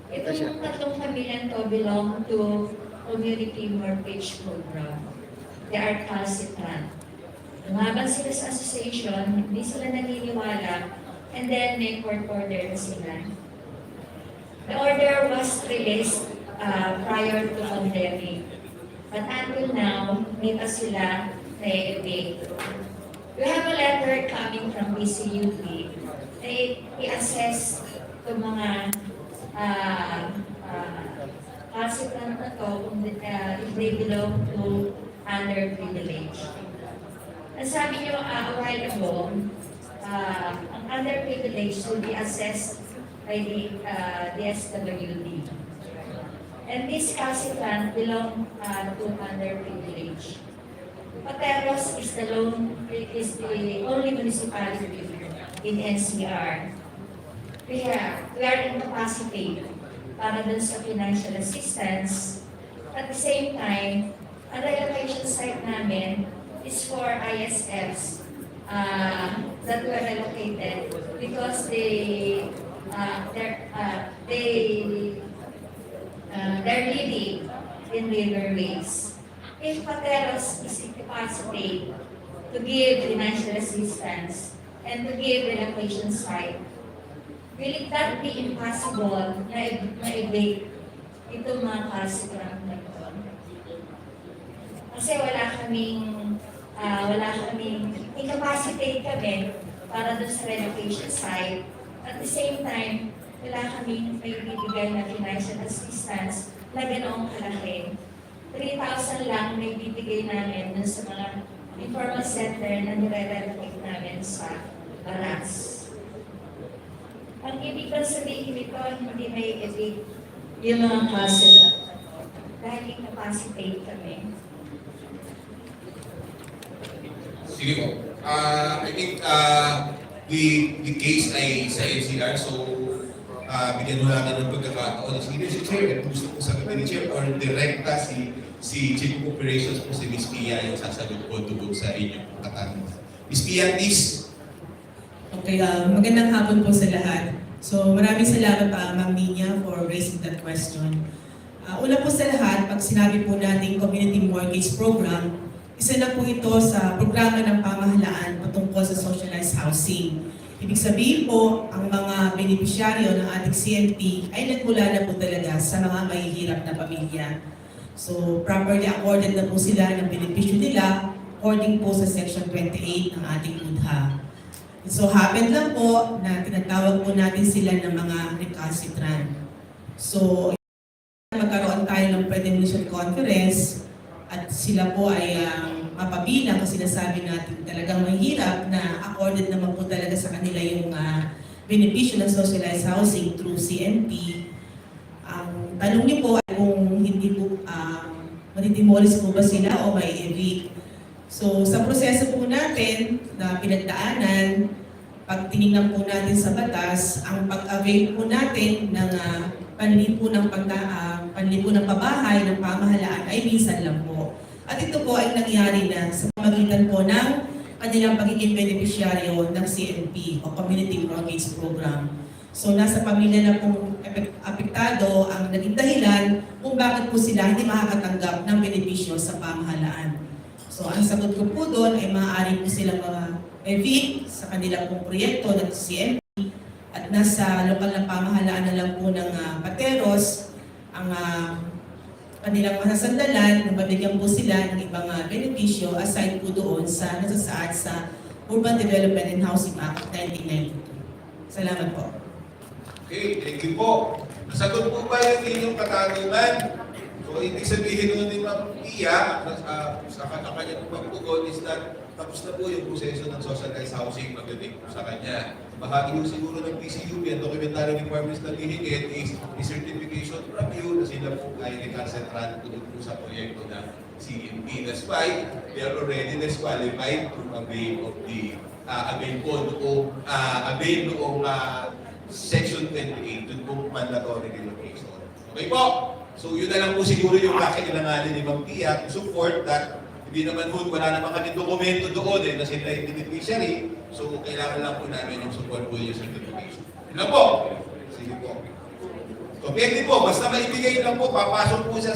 Itong 3 pamilyan to belong to Community Mortgage Program. They are calcitrant. Lumaban sila sa association, hindi sila naniniwala, and then may court order na sila. The order was released prior to pandemic. But until now, hindi pa sila na-evade. We have a letter coming from PCUP. They i-assess itong mga calcitrant na to if they belong to underprivileged. Ang sabi niyo a while ago, ang underprivileged will be assessed by the DSWD. And this calcitrant belong to underprivileged. Pateros is the only municipality in NCR. We are incapacitated para dun sa financial assistance. At the same time, ang relocation site namin is for ISFs that were relocated because they're living in riverways. If Pateros is incapacitated to give financial assistance and to give relocation site, will it not be impossible na i-evade itong mga calcitrant na ito? Kasi wala kaming incapacitate kami para dun sa relocation site. At the same time, wala kaming may bibigay na financial assistance na ganoong kalaki. 3,000 lang may bibigay namin dun sa mga informal center na nire-relocate namin sa baras. Ang ibig bang sabihin nito, hindi may evict yung mga kaso dahil incapacitate kami. Sige po. I think the case ay sa NCR, so bigyan mo natin ng pagkakataon. Sige, si Chair, gusto ko sabihin ni Chair or direkta si Chief of Operations po si Ms. Pia yung sasagot po tungkol sa inyong katanungan. Ms. Pia, please. Okay, magandang hapon po sa lahat. So maraming salamat Ma'am Nina for raising that question. Una po sa lahat, pag sinabi po natin Community Mortgage Program, isa na po ito sa programa ng pamahalaan patungkol sa socialized housing. Ibig sabihin po, ang mga benepisyaryo ng ating CNP ay nagmula na po talaga sa mga mahihirap na pamilya. So properly accorded na po sila ng benepisyo nila according po sa Section 28 ng ating Ludha. So happen lang po na tinatawag po natin sila ng mga recalcitrant. So magkaroon tayo ng pre-demolition conference at sila po ay mapabilang kasi sinasabi natin talagang mahirap na accorded naman po talaga sa kanila yung benepisyo ng socialized housing through CNP. Ang tanong niyo po ay kung hindi po matidemolish po ba sila o may evict. So sa proseso po natin na pinagdaanan, pag tinignan po natin sa batas, ang pag-avail po natin ng panlipo ng pabahay ng pamahalaan ay minsan lang po. At ito po ay nangyari na sa pamagitan po ng kanilang pagiging benepisyaryo ng CNP o Community Mortgage Program. So nasa pamilya na pong apektado ang naging dahilan kung bakit po sila hindi makakatanggap ng benepisyo sa pamahalaan. So ang sagot ko po doon ay maaari po silang evict sa kanilang pong proyekto ng CNP at nasa lokal na pamahalaan na lang po ng pateros ang kanilang masasandalan na mabigyan po sila ng ibang benepisyo aside po doon sa nasasaad sa Urban Development and Housing Act 1992. Salamat po. Okay, thank you po. Nasagot po ba yung inyong katanungan? So, ibig sabihin nun ni Ma'am Pia, sa kanya po pagtugon is that tapos na po yung proseso ng socialized housing pagdating po sa kanya. Bahagi po siguro ng PCUP, ang documentary requirements na hihigit is certification from you na sila po ay recalcitrant po sa proyekto ng CNP. That's why they are already disqualified to avail of the avail noong Section 28, dun po mandatory relocation. Okay po? So yun na lang po siguro yung kakailanganin ni Ma'am Pia to support that. Hindi naman po, wala naman kami dokumento doon na sila yung beneficiary. So kailangan lang po namin yung support po yung certification. Yun lang po. Sige po. So pwede po, basta maibigay lang po, papasok po siya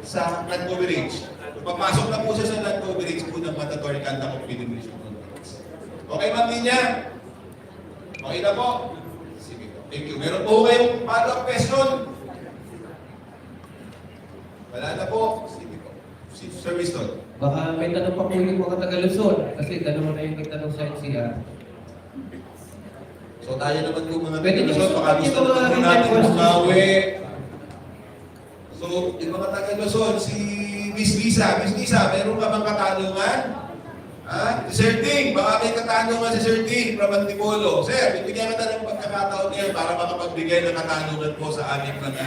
sa flood coverage. Papasok na po siya sa flood coverage po ng mandatory conduct of beneficiary. Okay, Ma'am Nina? Okay na po? Sige po. Thank you. Meron po kayong follow-up question? Wala na po. Sige po. Sir Winston. Baka may tanong pa po yung mga taga-Luzon kasi dalawa na yung nagtanong sa NCR. So tayo naman po mga Pwede taga-Luzon, baka gusto naman po natin bumawi. So yung mga taga-Luzon, si Miss Lisa. Miss Lisa, meron ka bang katanungan? Si Sir Ding, baka may katanungan si Sir Ding from Antipolo. Sir, bibigyan ka ng pagkakataon ngayon para makapagbigay ng katanungan po sa aming mga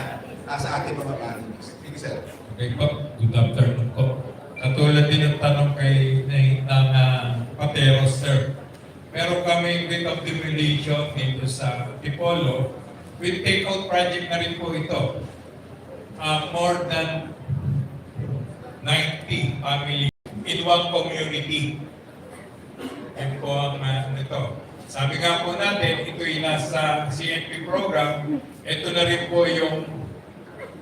sa ating mga panelists. Sige, Sir. Okay po, good afternoon po. Katulad din ng tanong kay ng Pateros, sir. Meron kami bit of demolition dito sa Tipolo. With take-out project na rin po ito. More than 90 family in one community. Yan po ang ito. Sabi nga po natin, ito yung nasa CNP program. Ito na rin po yung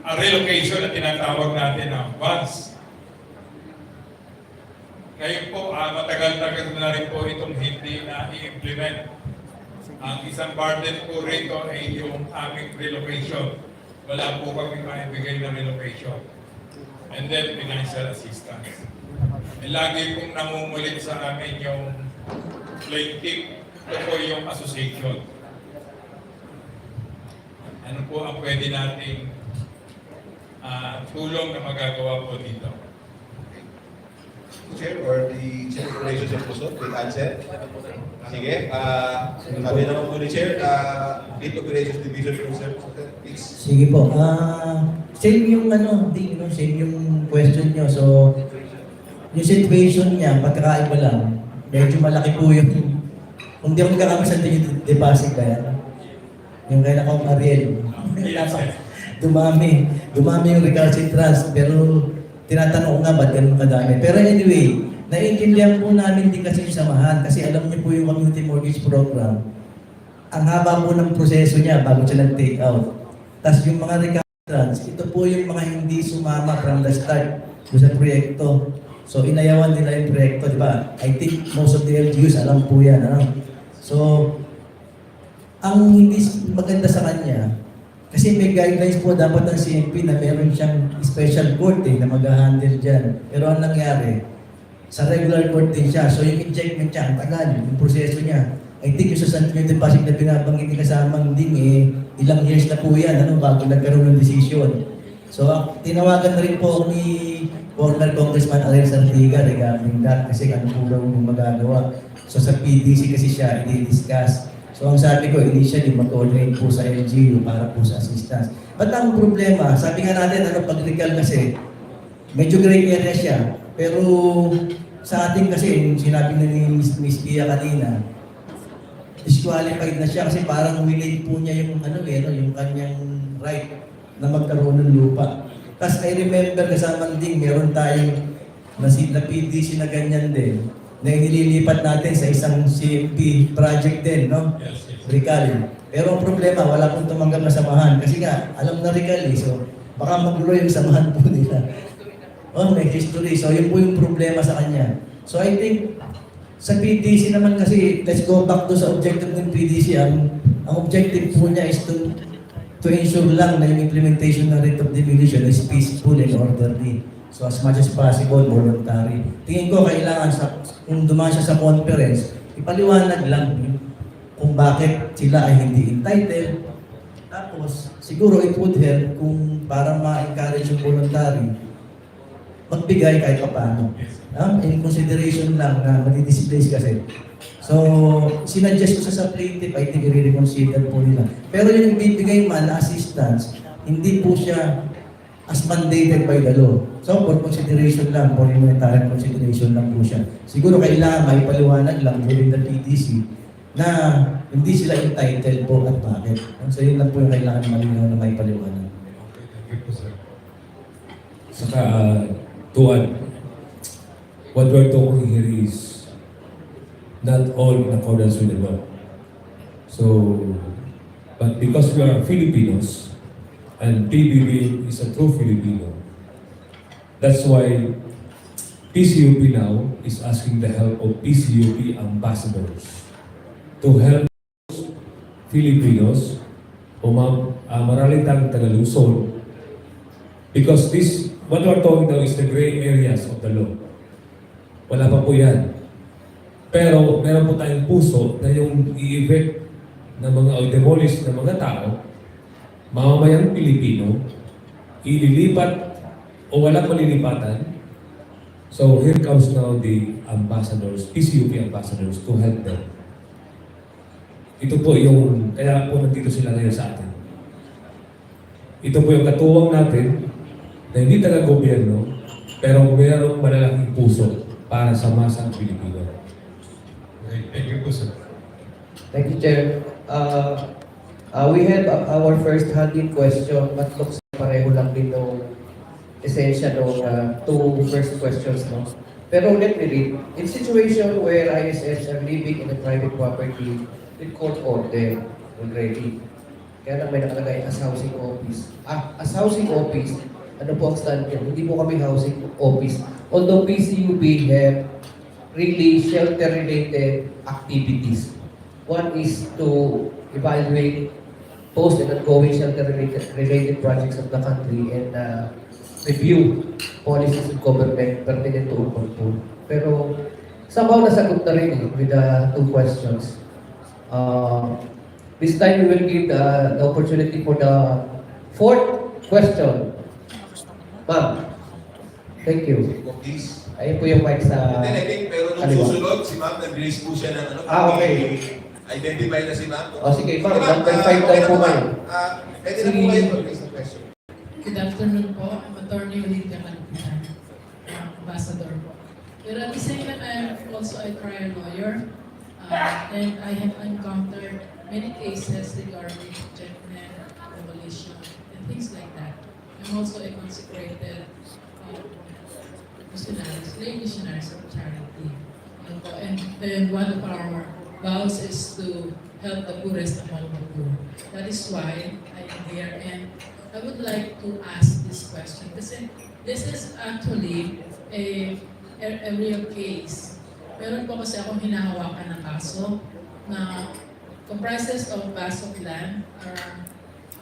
relocation na tinatawag natin once. Ngayon po, matagal-tagal na rin po itong hindi na i-implement. Ang isang burden po rito ay yung aming relocation. Wala po kami maibigay na relocation. And then, financial assistance. Lagi pong namumulit sa amin yung plaintiff. Ito po yung association. Ano po ang pwede nating tulong na magagawa po dito? Chair or the Chief of Operations of Luzon will answer. Sige, sabi naman po ni Chair, Fleet Operations Division po, sir. Please. Sige po. Same yung din, same yung question nyo. So, yung situation niya, pagkakaiba lang, medyo malaki po yung, kung di ako nagkakamisan din yung deposit ba yan? Yung kaya na kong Ariel. dumami yung recalcitrant trust, pero tinatanong ko nga ba't ganun kadami. Pero anyway, naiintindihan po namin din kasi yung samahan, kasi alam niyo po yung community mortgage program, ang haba po ng proseso niya bago siya nag-take out. Tapos yung mga recalcitrants, ito po yung mga hindi sumama from the start sa proyekto. So inayawan nila yung proyekto, di ba? I think most of the LGUs alam po yan. So, ang hindi maganda sa kanya, kasi may guidelines po dapat ng CNP na meron siyang special court na mag-handle dyan. Pero ang nangyari, sa regular court din siya. So yung injectment niya, ang tagal, yung proseso niya. I think yung sa yung deposit na binabanggit ni kasamang din, ilang years na po yan, bago nagkaroon ng decision. So tinawagan na rin po ako ni former Congressman Ariel Santiga regarding that, kasi ano po daw yung magagawa. So sa PDC kasi siya, i-discuss. So ang sabi ko, initially mag-coordinate po sa LGU para po sa assistance. But ang problema, sabi nga natin, pag legal kasi, medyo gray area siya. Pero sa atin kasi, sinabi na ni Miss Pia kanina, disqualified na siya kasi parang winate po niya yung yung kanyang right na magkaroon ng lupa. Tapos I remember kasamang din, meron tayong na PDC na ganyan din, na inililipat natin sa isang CMP project din, Recall. Pero ang problema, wala pong tumanggap na samahan. Kasi nga, alam na Recall so baka magulo yung samahan po nila. May history. So yun po yung problema sa kanya. So I think, sa PDC naman kasi, let's go back to sa objective ng PDC. Ang objective po niya is to ensure lang na yung implementation ng rate of demolition is peaceful and orderly. So as much as possible, voluntary. Tingin ko kailangan kung dumaan siya sa conference, ipaliwanag lang kung bakit sila ay hindi entitled. Tapos, siguro it would help kung para ma-encourage yung voluntary, magbigay kahit pa paano. In consideration lang na madi-displace kasi. So, sinuggest ko sa plaintiff, I think i-reconsider po nila. Pero yung ibibigay man na assistance, hindi po siya as mandated by the law. So, for consideration lang, for humanitarian consideration lang po siya. Siguro kailangan may paliwanag lang within the PDC na hindi sila entitled po at bakit. So, yun lang po yung kailangan malinaw na may paliwanag. Saka, tuwan, what we're talking here is not all in accordance with the law. So, but because we are Filipinos, and PBB is a true Filipino, that's why PCUP now is asking the help of PCUP ambassadors to help Filipinos o maralitang taga-Luzon, because what we're talking now is the gray areas of the law. Wala pa po yan. Pero meron po tayong puso na yung i-evict ng mga o demolish ng mga tao, mamamayang Pilipino, ililipat o walang malilipatan. So here comes now the ambassadors, PCUP ambassadors to help them. Ito po yung, kaya po nandito sila ngayon sa atin. Ito po yung katuwang natin na hindi taga-gobyerno, pero mayroong malalaking puso para sa masang Pilipino. Okay, thank you po, sir. Thank you, Chair. We had our first handed question, but looks pareho lang din ng essential ng two first questions. No? Pero let me read. In situation where ISFs are living in a private property with court order already, kaya lang may nakalagay as housing office. As housing office, ano po ang stand niya? Hindi po kami housing office. Although PCUB have really shelter-related activities. One is to evaluate post and ongoing shelter-related projects of the country and review policies of government pertinent to urban poor. Pero somehow nasagot na rin with the two questions. This time we will give the opportunity for the fourth question. Ma'am. Thank you. Po, please. Ayun po yung mic sa And then I think, pero nung kaliwa. susunod, si ma'am, nag-release po siya ng ano. Okay. Identify na si ma'am. O sige, ma'am, 1.5 daw po kayo. Pwede na po kayo mag-raise ng question. Good afternoon po. I'm Attorney Olivia Calupitan, Ambassador po. But at the same time, I'm also a trial lawyer, and I have encountered many cases regarding checknet, demolition, and things like that. I'm also a consecrated lay missionaries of charity. And one of our vows is to help the poorest among the poor. That is why I am here, and I would like to ask this question. This is actually a real case. Meron po kasi akong hinahawakan ng kaso na comprises of vast of land, around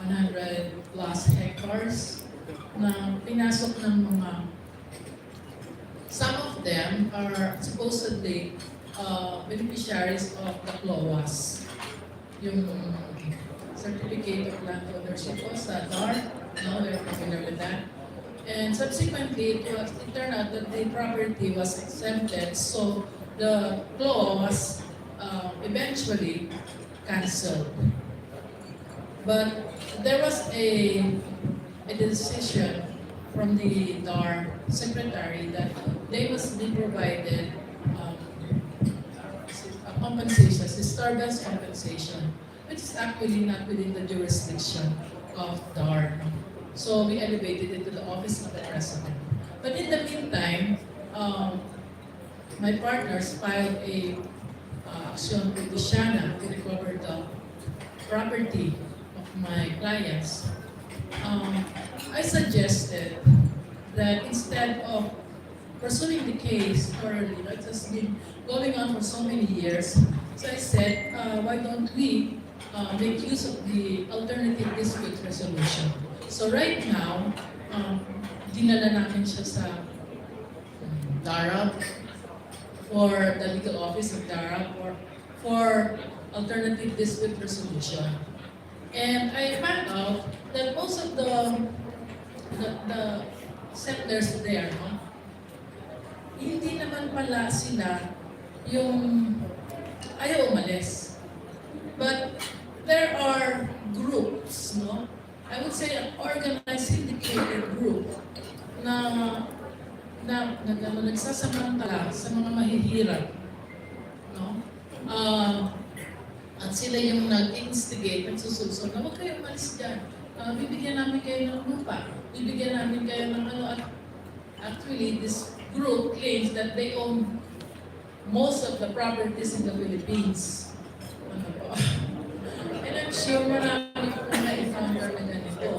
100 plus hectares, na pinasok ng mga, some of them are supposedly beneficiaries of the CLOAS, yung Certificate of Land Ownership o sa DAR, no, we're familiar with that. And subsequently, it turned out that the property was exempted, so the clause eventually cancelled. But there was a decision from the DAR secretary that they must be provided a compensation, disturbance compensation, which is actually not within the jurisdiction of DAR. So we elevated it to the office of the president. But in the meantime, my partners filed a action with Luciana to recover the property of my clients. I suggested that instead of pursuing the case thoroughly, it has been going on for so many years. So I said, why don't we make use of the alternative dispute resolution? So right now, dinala namin siya sa DARAP for the legal office of DARAP for alternative dispute resolution. And I found out that most of the settlers there, no, hindi naman pala sila yung ayaw umalis. But there are groups, no? I would say an organized syndicated group na nagsasamantala sa mga mahihirap, no? At sila yung nag-instigate, nagsusulso na huwag kayo umalis dyan. Bibigyan namin kayo ng lupa, bibigyan namin kayo ng ano. At actually, this group claims that they own most of the properties in the Philippines. Ano po? And I'm sure marami po na-encounter na ganito.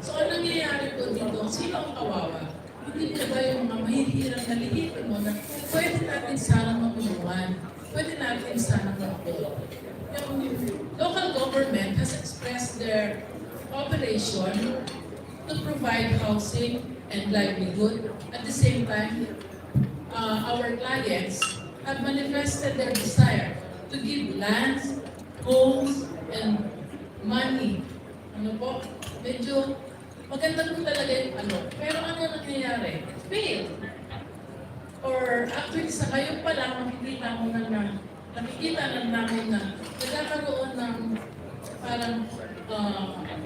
So, ang nangyayari po dito, sino ang kawawa? Hindi ka ba yung mga mahihirang nalihito mo na pwede natin sana matulungan, pwede natin sana matulungan. Yung local government has expressed their cooperation to provide housing and livelihood. At the same time, our clients have manifested their desire to give lands, homes, and money. Ano po? Medyo maganda po talaga yung ano. Pero ano nangyayari? Fail. Or actually sa ngayon pa lang, nakikita na namin na nagkakaroon ng parang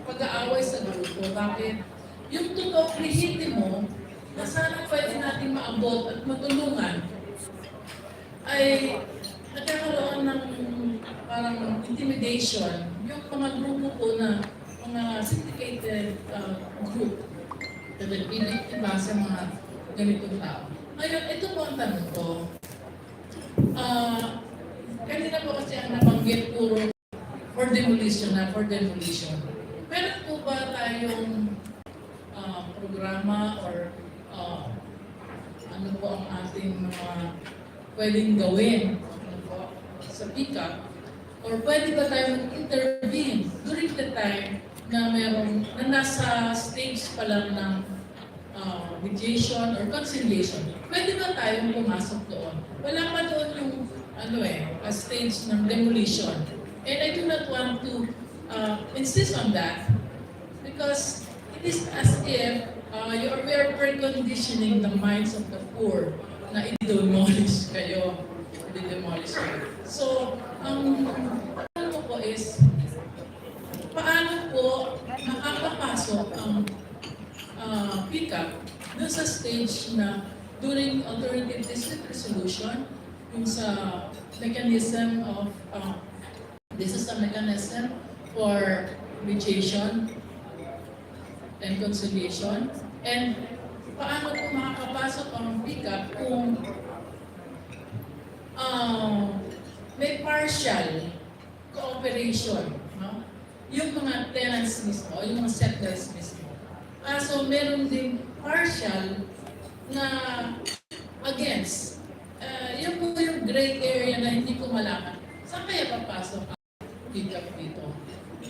pag-aaway sa grupo. Bakit? Yung totoong lehitimo na sana pwede natin maabot at matulungan ay nagkakaroon ng parang intimidation. Yung mga grupo po na mga syndicated group na nagpinitiba sa mga ganitong tao. Ngayon, ito po ang tanong ko. Kanina po kasi ang nabanggit puro for demolition na for demolition. Meron po ba tayong programa or ano po ang ating mga pwedeng gawin sa PCUP? Or pwede ba tayo mag-intervene during the time na meron na nasa stage pa lang ng mediation or conciliation? Pwede ba tayong pumasok doon? Wala pa doon yung a stage ng demolition. And I do not want to insist on that because it is as if we are preconditioning the minds of the poor na i-demolish kayo. I-demolish kayo. So, ang ano po is, paano po makakapasok ang PCUP dun sa stage na during alternative dispute resolution, yung sa mechanism of, this is a mechanism for mediation and conciliation. And paano po makakapasok ang PCUP kung may partial cooperation, no? Yung mga tenants mismo, yung mga settlers mismo. So meron din partial na against. Yun po yung gray area na hindi ko malaman. Saan kaya papasok ang PCUP dito?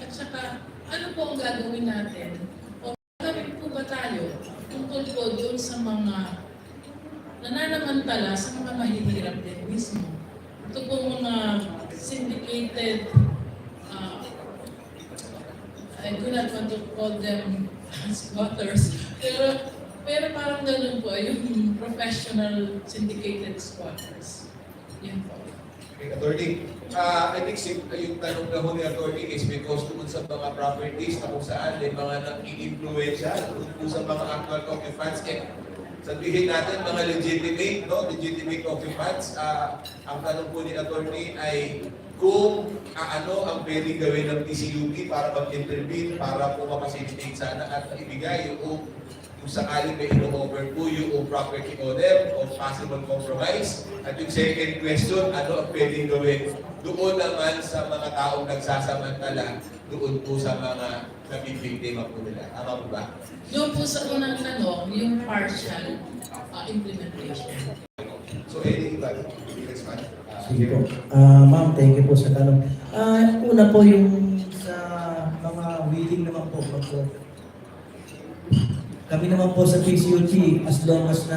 At saka, ano po ang gagawin natin? O gagawin po ba tayo tungkol po doon sa mga nananamantala sa mga mahihirap din mismo? Ito po mga syndicated, I do not want to call them squatters, pero parang ganun po, yung professional syndicated squatters. Yan po. Okay, Attorney, I think yung tanong na ho ni Attorney is because doon sa mga properties na kung saan may mga nag-i-influensya doon sa mga actual occupants, sabihin natin mga legitimate, no? Legitimate occupants. Ang tanong po ni Attorney ay kung ano ang pwedeng gawin ng PCUP para mag-intervene, para po mapasilitate sana at ibigay yung kung sakaling may ino-over po yung property owner o possible compromise. At yung second question, ano ang pwedeng gawin doon naman sa mga taong nagsasamantala doon po sa mga nabibiktima po nila. Tama po ba? Doon po sa unang tanong, yung partial implementation. So, anything ba? Next one. Sige po. Ma'am, thank you po sa tanong. Una po yung sa mga willing naman po. Kami naman po sa PCUP, as long as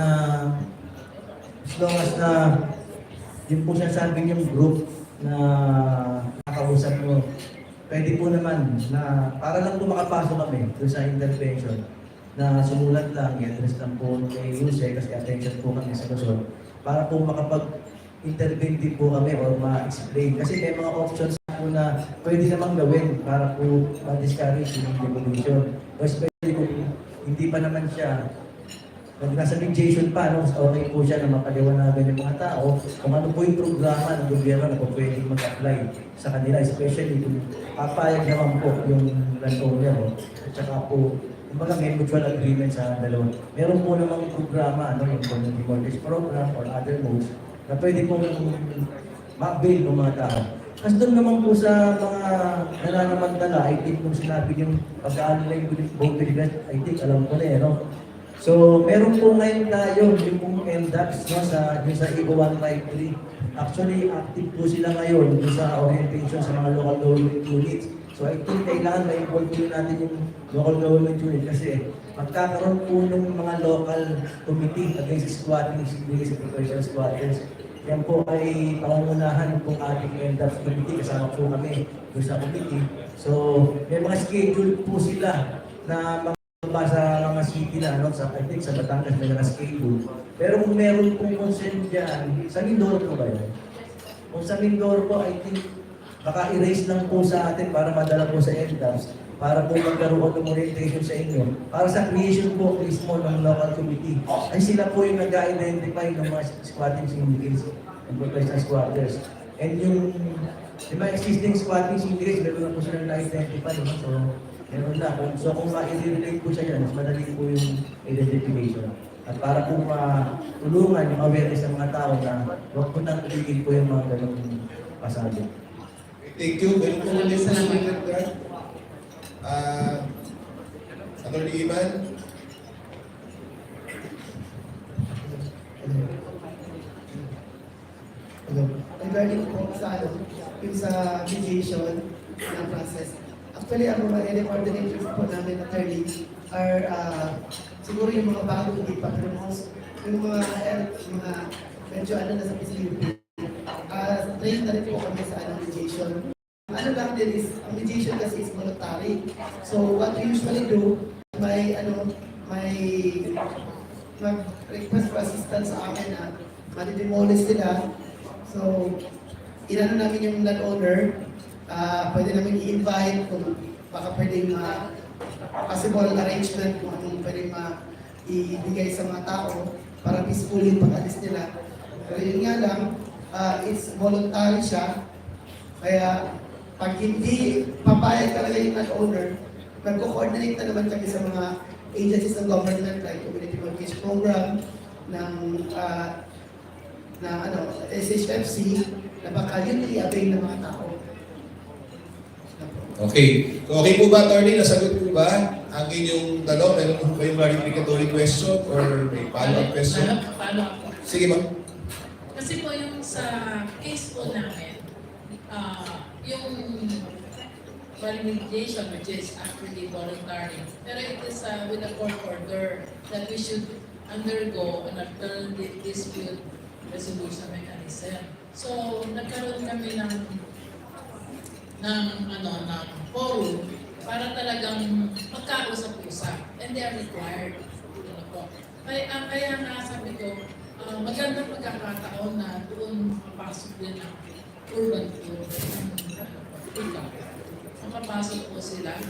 yun po sasabi yung group na nakausap mo, pwede po naman na para lang po makapasok kami doon sa intervention na sumulat lang, i-address lang po kay Yuse kasi attention po kami sa Luzon para po makapag-intervene din po kami or ma-explain. Kasi may mga options po na pwede namang gawin para po ma-discourage yung demolition. O especially kung hindi pa naman siya nasa mediation pa, no? Okay po siya na mapaliwanagan yung mga tao kung ano po yung programa ng gobyerno na po pwedeng mag-apply sa kanila, especially kung papayag naman po yung landowner, no? At saka po kumbaga may mutual agreement sa dalawa. Meron po namang programa, ano, yung community mortgage program or other modes na pwede po ma-bail ng mga tao. Kasi doon naman po sa mga nananamantala, I think kung sinabi yung pag-aano na yung voter event, I think alam ko na eh, no? So, meron po ngayon tayo yung pong LDAPs, no, sa ECO 153. Actually, active po sila ngayon sa orientation sa mga local government units. So, I think kailangan ma-involve po natin yung local government unit kasi magkakaroon po ng mga local committee against squatting, against professional squatters. Yan po ay pangungunahan pong ating LDAPs committee, kasama po kami doon sa committee. So, may mga schedule po sila na sa mga city na, no? I think sa Batangas may naka-schedule. Pero kung meron pong consent dyan, sa Mindoro po ba yun? Kung sa Mindoro po, I think baka erase lang po sa atin para madala po sa LDAPs, para po magkaroon ng orientation sa inyo. Para sa creation po mismo ng local committee, ay sila po yung nag-identify ng mga squatting syndicates and professional squatters. And yung mga existing squatting syndicates, meron na po sila na-identify. No? So, meron na. So kung ma-relate po siya yan, mas madali po yung identification. At para po matulungan yung awareness ng mga tao na huwag po nang tuligin po yung mga ganong pasado. Thank you. Meron po ulit sa Attorney Iman. Regarding po sa yung sa mediation na process. Actually, ang mga coordinators po namin attorney are siguro yung mga bago hindi pa, pero yung mga medyo na sa PCUP. Trained na rin po kami sa mediation. Ano lang din is, ang mediation kasi is voluntary. So what we usually do, may may nag-request for assistance sa amin na madi-demolish sila. So, inano namin yung landowner, pwede namin i-invite kung baka pwedeng possible arrangement kung anong pwedeng ibigay sa mga tao para peacefully pag-alis nila. Pero yun nga lang, it's voluntary siya. Kaya pag hindi papayag talaga yung landowner, nagko-coordinate na naman kami sa mga agencies ng government like Community Mortgage Program, ng SHFC, na baka yun i-avail ng mga tao. Okay. So, okay po ba, attorney? Nasagot po ba ang inyong tanong? Meron po kayong clarificatory question or may follow-up question? Follow-up. Sige, ma'am. Kasi po yung sa case po namin, yung remediation which is actually voluntary, pero it is with a court order that we should undergo an alternative dispute resolution mechanism. So, nagkaroon kami ng forum para talagang magkausap-usap, and they are required. Kaya nga sabi ko, magandang pagkakataon na doon mapasok din ang urban tour. Makapasok po sila,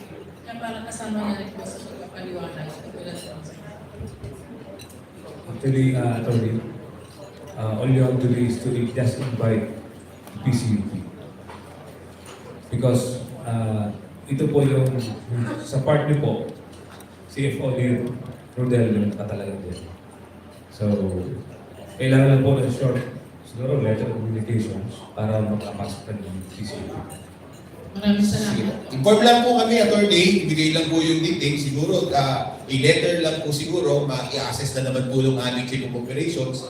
kaya para kasama na rin po sa pagpapaliwanag sa populasyon. Actually, attorney, all you have to do is to just invite PCUP. Because ito po yung sa part niyo po, CFO ni Rodel yung katalagan din. So, kailangan lang po ng short, siguro letter of communications para makapasok ka ng PCUP. Maraming salamat. Inform lang po kami, attorney, ibigay lang po yung details. Siguro, a letter lang po siguro, ma-i-assess na naman po yung aming chief of operations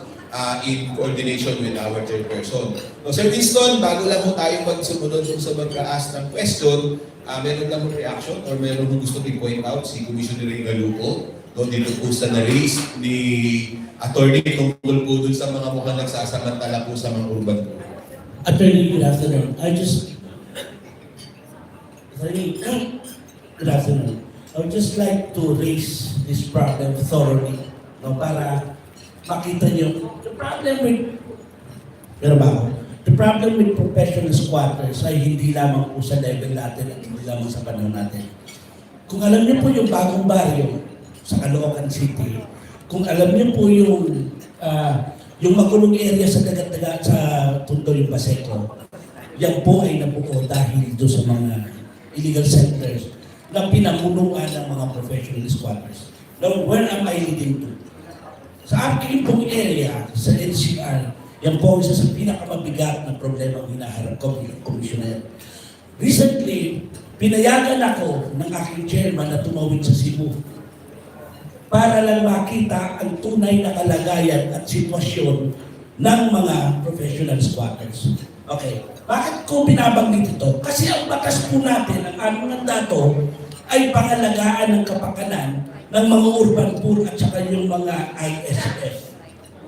in coordination with our chairperson. So, Sir Winston, bago lang po tayo magsumunod sa mag-ask ng question, meron lang po reaction or meron po gusto i-point out si Commissioner Galupo dito po sa na-raise ni attorney tungkol po dun sa mga mukhang nagsasamantala po sa mga urban po. Attorney, good afternoon. Good afternoon. I would just like to raise this problem thoroughly, no, para makita niyo the problem with professional squatters ay hindi lamang po sa level natin at hindi lamang sa panahon natin. Kung alam niyo po yung bagong baryo sa Caloocan City, kung alam niyo po yung magulong area sa dagat-dagat sa Tondo yung Baseco, yan po ay nabuo dahil doon sa mga illegal settlers na pinamunuan ng mga professional squatters. Now, where am I leading to? Sa aking pong area, sa NCR, yan po isa sa pinakamabigat na problema ang hinaharap ko bilang commissioner. Recently, pinayagan ako ng aking chairman na tumawid sa Cebu para lang makita ang tunay na kalagayan at sitwasyon ng mga professional squatters. Okay, bakit ko binabanggit ito? Kasi ang batas po natin, ang aming mandato, ay pangalagaan ng kapakanan ng mga urban poor at saka yung mga ISF.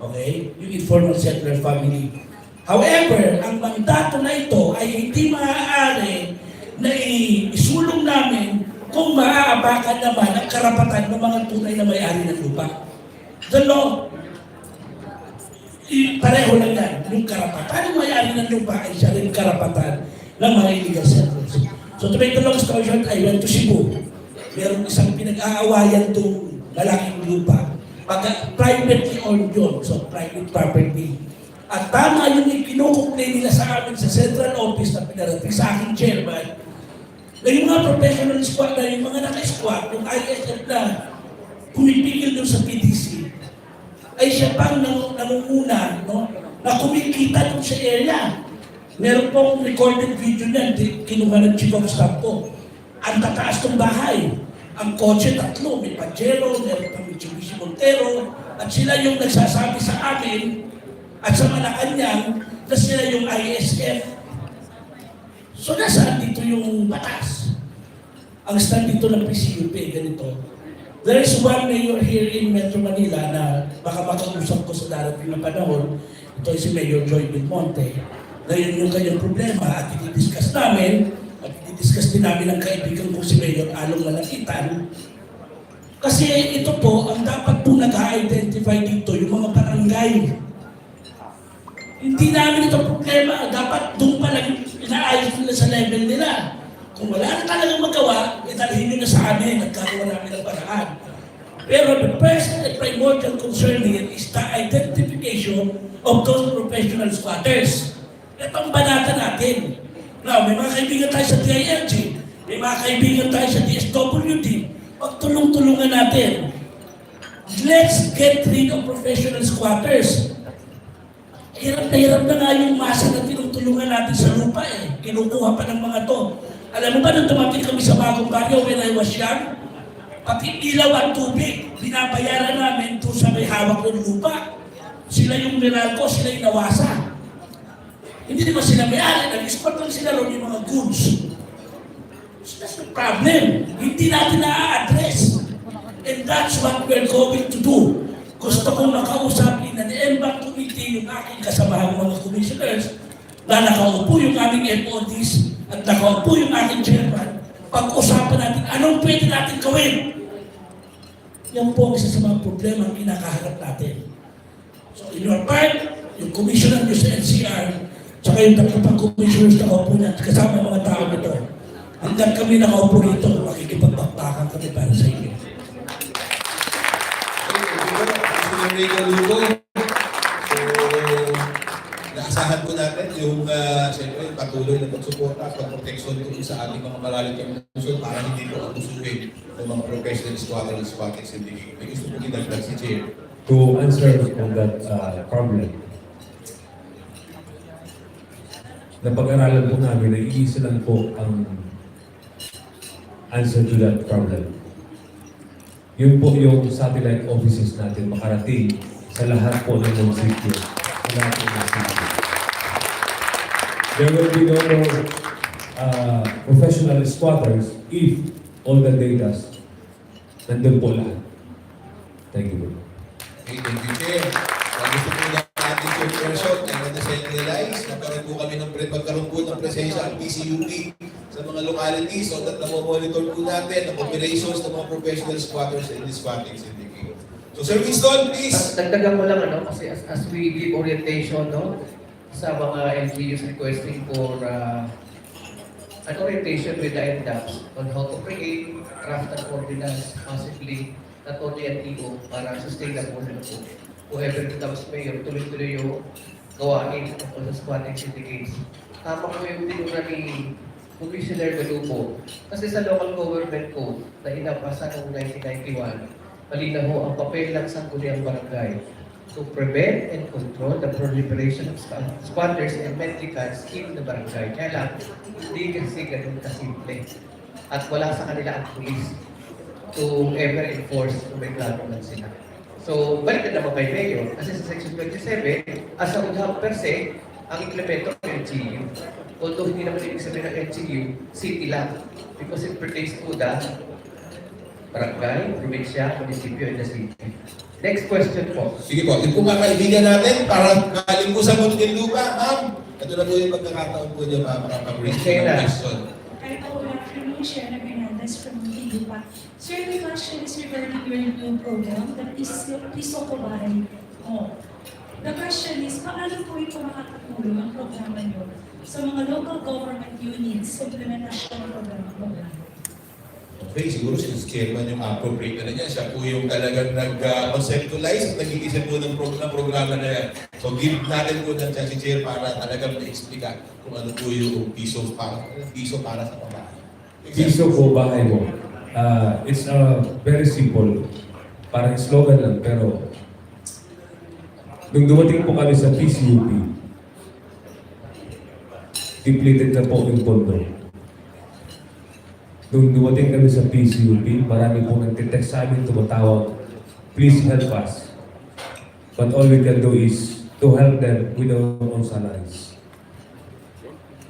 Okay? Yung informal settler family. However, ang mandato na ito ay hindi maaari na isulong namin kung maaabakan naman ang karapatan ng mga tunay na may-ari ng lupa. The law, pareho lang yan. Yung karapatan ng may-ari ng lupa ay siya rin karapatan ng mga illegal settlers. So to make the long story short, I went to Cebu. Meron isang pinag-aawayan itong malaking lupa. Privately owned yun, so private property. At tama yung ikinukomplain nila sa amin sa central office na pinarating sa aking chairman, na yung mga professional squad na yung mga naka-squad, yung ISF na pumipigil doon sa PDC, ay siya pang nangunguna, no? Na kumikita doon sa area. Meron pong recorded video niyan, kinuha ng chief of staff ko. Ang tataas ng bahay. Ang kotse tatlo, may Pajero, meron pang Mitsubishi Montero, at sila yung nagsasabi sa amin, at sa Malacanang, na sila yung ISF. So nasaan dito yung batas? Ang stand dito ng PCUP, ganito. There is one mayor here in Metro Manila na baka makausap ko sa darating na panahon. Ito ay si Mayor Joy Belmonte. Na yun yung kanyang problema at i-discuss namin at i-discuss din namin ang kaibigan ko si Mayor Along Malakitan Kasi ito po, ang dapat po nag-identify dito, yung mga barangay. Hindi namin ito problema. Dapat doon pa lang inaayos nila sa level nila. Kung wala na talagang magawa, italhin nyo na sa amin at gagawa namin ang paraan. Pero the first and primordial concern here is the identification of those professional squatters. Ito ang banata natin. Now, may mga kaibigan tayo sa DILG, may mga kaibigan tayo sa DSWD. Pagtulong-tulungan natin. Let's get rid of professional squatters. Hirap na nga yung masa na tinutulungan natin sa lupa eh. Kinukuha pa ng mga to. Alam mo ba nung dumating kami sa bagong baryo when I was young? Pati ilaw at tubig, binabayaran namin doon sa may hawak ng lupa. Sila yung Meralco, sila yung nawasa. Hindi naman sila may-ari, nag-spot lang sila ron yung mga goods. So that's the problem. Hindi natin na-address. And that's what we're going to do. Gusto kong makausapin na ni-embank committee yung aking kasamahang mga commissioners na nakaupo yung aming MODs at nakaupo yung aking chairman. Pag-usapan natin anong pwede natin gawin. Yan po ang isa sa mga problema ang kinakaharap natin. So in your part, yung commissioner nyo sa NCR, saka yung tatlong commissioners na nakaupo niya, kasama ang mga tao nito. Hanggang kami nakaupo rito, makikipagpakpakan kami para sa inyo. Naasahan po natin yung siyempre yung patuloy na pagsuporta at pagproteksyon dito sa ating mga malalim na puso para hindi po abusuhin ng mga professional squatter and squatting syndicate. May gusto po kinagdag si Chair. To answer on that problem, napag-aralan po namin na iisa lang po ang answer to that problem. Yun po yung satellite offices natin makarating sa lahat po ng munisipyo. Sa lahat ng munisipyo. There will be no more professional squatters if all the data nandun po lahat. Thank you. Okay, thank you, Chair. Gusto po na ating chairperson na na-centralize. Magkaroon po ng presensya ang PCUP sa mga localities so that na-monitor po natin ang operations ng mga professional squatters in this squatting syndicate. So, Sir Winston, please. Dagdagan mo lang, kasi as we give orientation, sa mga LGUs requesting for an orientation with the NDAPs on how to create, craft an ordinance, possibly not only NTO, para sustainable na po. Whoever becomes mayor, tuloy-tuloy yung gawain o sa squatting syndicates. Tama po yung tinura ni Commissioner Galupo. Kasi sa local government code na inapasa noong 1991, malinaw ho ang papel ng sangguniang barangay to prevent and control the proliferation of squatters and mendicants in the barangay. Kaya lang, hindi kasi ganun kasimple. At wala sa kanila ang police to ever enforce kung may plano lang sila. So, balik na naman kay Mayor. Kasi sa Section 27, as a would per se, ang implemento ng LGU. Although hindi naman ibig sabihin ng LGU, city lang. Because it pertains to the barangay, probinsya, munisipyo, and the city. Next question po. Sige po, yung mga kaibigan natin, para galing po sa Muntinlupa, ma'am. Ito na po yung pagkakataon po niyo makapag-bring ng question. Hi po, good afternoon, Sharon Hernandez from Muntinlupa. Sir, the question is regarding your new program, the Piso Bahay Mo. The question is, paano po ito makakatulong ang programa nyo sa mga local government units sa implementasyon ng programa mo? Okay, siguro si Chairman yung appropriate na niya. Siya po yung talagang nag-conceptualize at nag-iisip po ng programa na yan. So, give natin po ng si Chair para talagang na-explica kung ano po yung piso para sa pambahay. Piso po bahay mo. It's very simple. Parang slogan lang, pero nung dumating po kami sa PCUP, depleted na po yung pondo. Nung dumating kami sa PCUP, marami po nagtitext sa amin, tumatawag, please help us. But all we can do is to help them with our own salaries.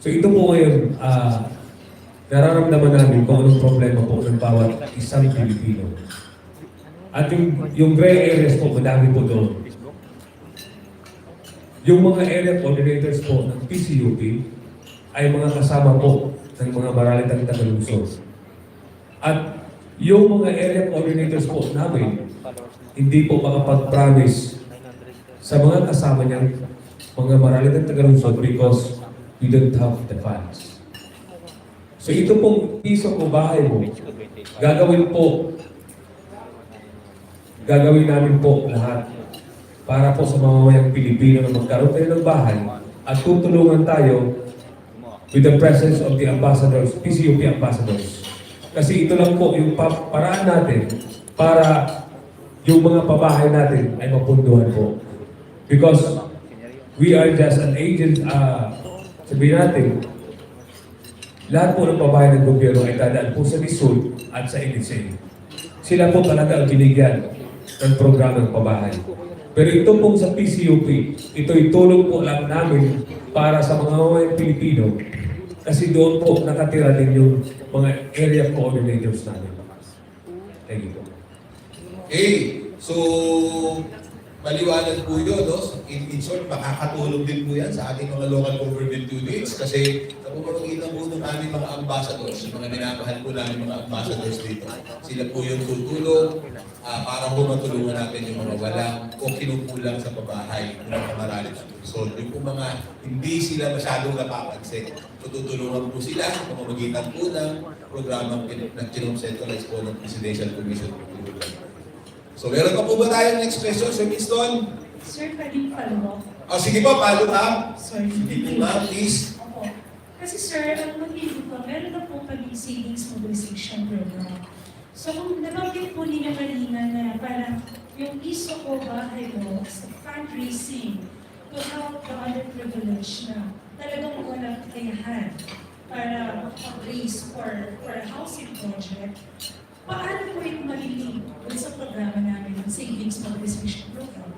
So ito po ngayon, nararamdaman namin kung anong problema po ng bawat isang Pilipino. At yung gray areas po, madami po doon. Yung mga area coordinators po ng PCUP ay mga kasama po ng mga maralitang tagalungsod. At Yung mga area coordinators po namin, hindi po makapag-promise sa mga kasama niyang mga maralit at taga-lungsod because we don't have the funds. So ito pong piso ko bahay mo, gagawin namin po lahat para po sa mamamayang Pilipino na magkaroon tayo ng bahay at tutulungan tayo with the presence of the ambassadors, PCUP ambassadors. Kasi ito lang po yung paraan natin para yung mga pabahay natin ay mapunduhan po. Because we are just an agent, sabihin natin, lahat po ng pabahay ng gobyerno ay dadaan po sa Missoul at sa NSA. Sila po talaga ang binigyan ng programang pabahay. Pero ito pong sa PCUP, ito'y tulong po lang namin para sa mga mamayang Pilipino kasi doon po nakatira din yung mga area coordinators namin. Thank you po. Okay, so maliwanag po yun, no? In short, makakatulong din po yan sa ating mga local government units kasi sa pamamagitan po ng aming mga ambassadors, yung mga minamahal po namin mga ambassadors dito, sila po yung tutulong para po matulungan natin yung mga walang o kinukulang sa pabahay ng mga marami. So, yung po mga hindi sila masyadong napapansin, tutulungan po sila sa pamamagitan po ng programang kinonsentralize po ng Presidential Commission. So, meron pa po ba tayong next question, Sir Winston? Sir, pwedeng follow-up? Sige po, follow up. Sorry. Sige po, ma'am, please. Opo. Kasi sir, ang motibo ko, meron na po kami savings mobilization program. So kung nabanggit po ninyo kanina na parang yung piso ko bahay mo sa fundraising to help the underprivileged na talagang walang kakayahan para mag-raise for a housing project, paano po ito malilink sa programa namin ng savings mobilization program?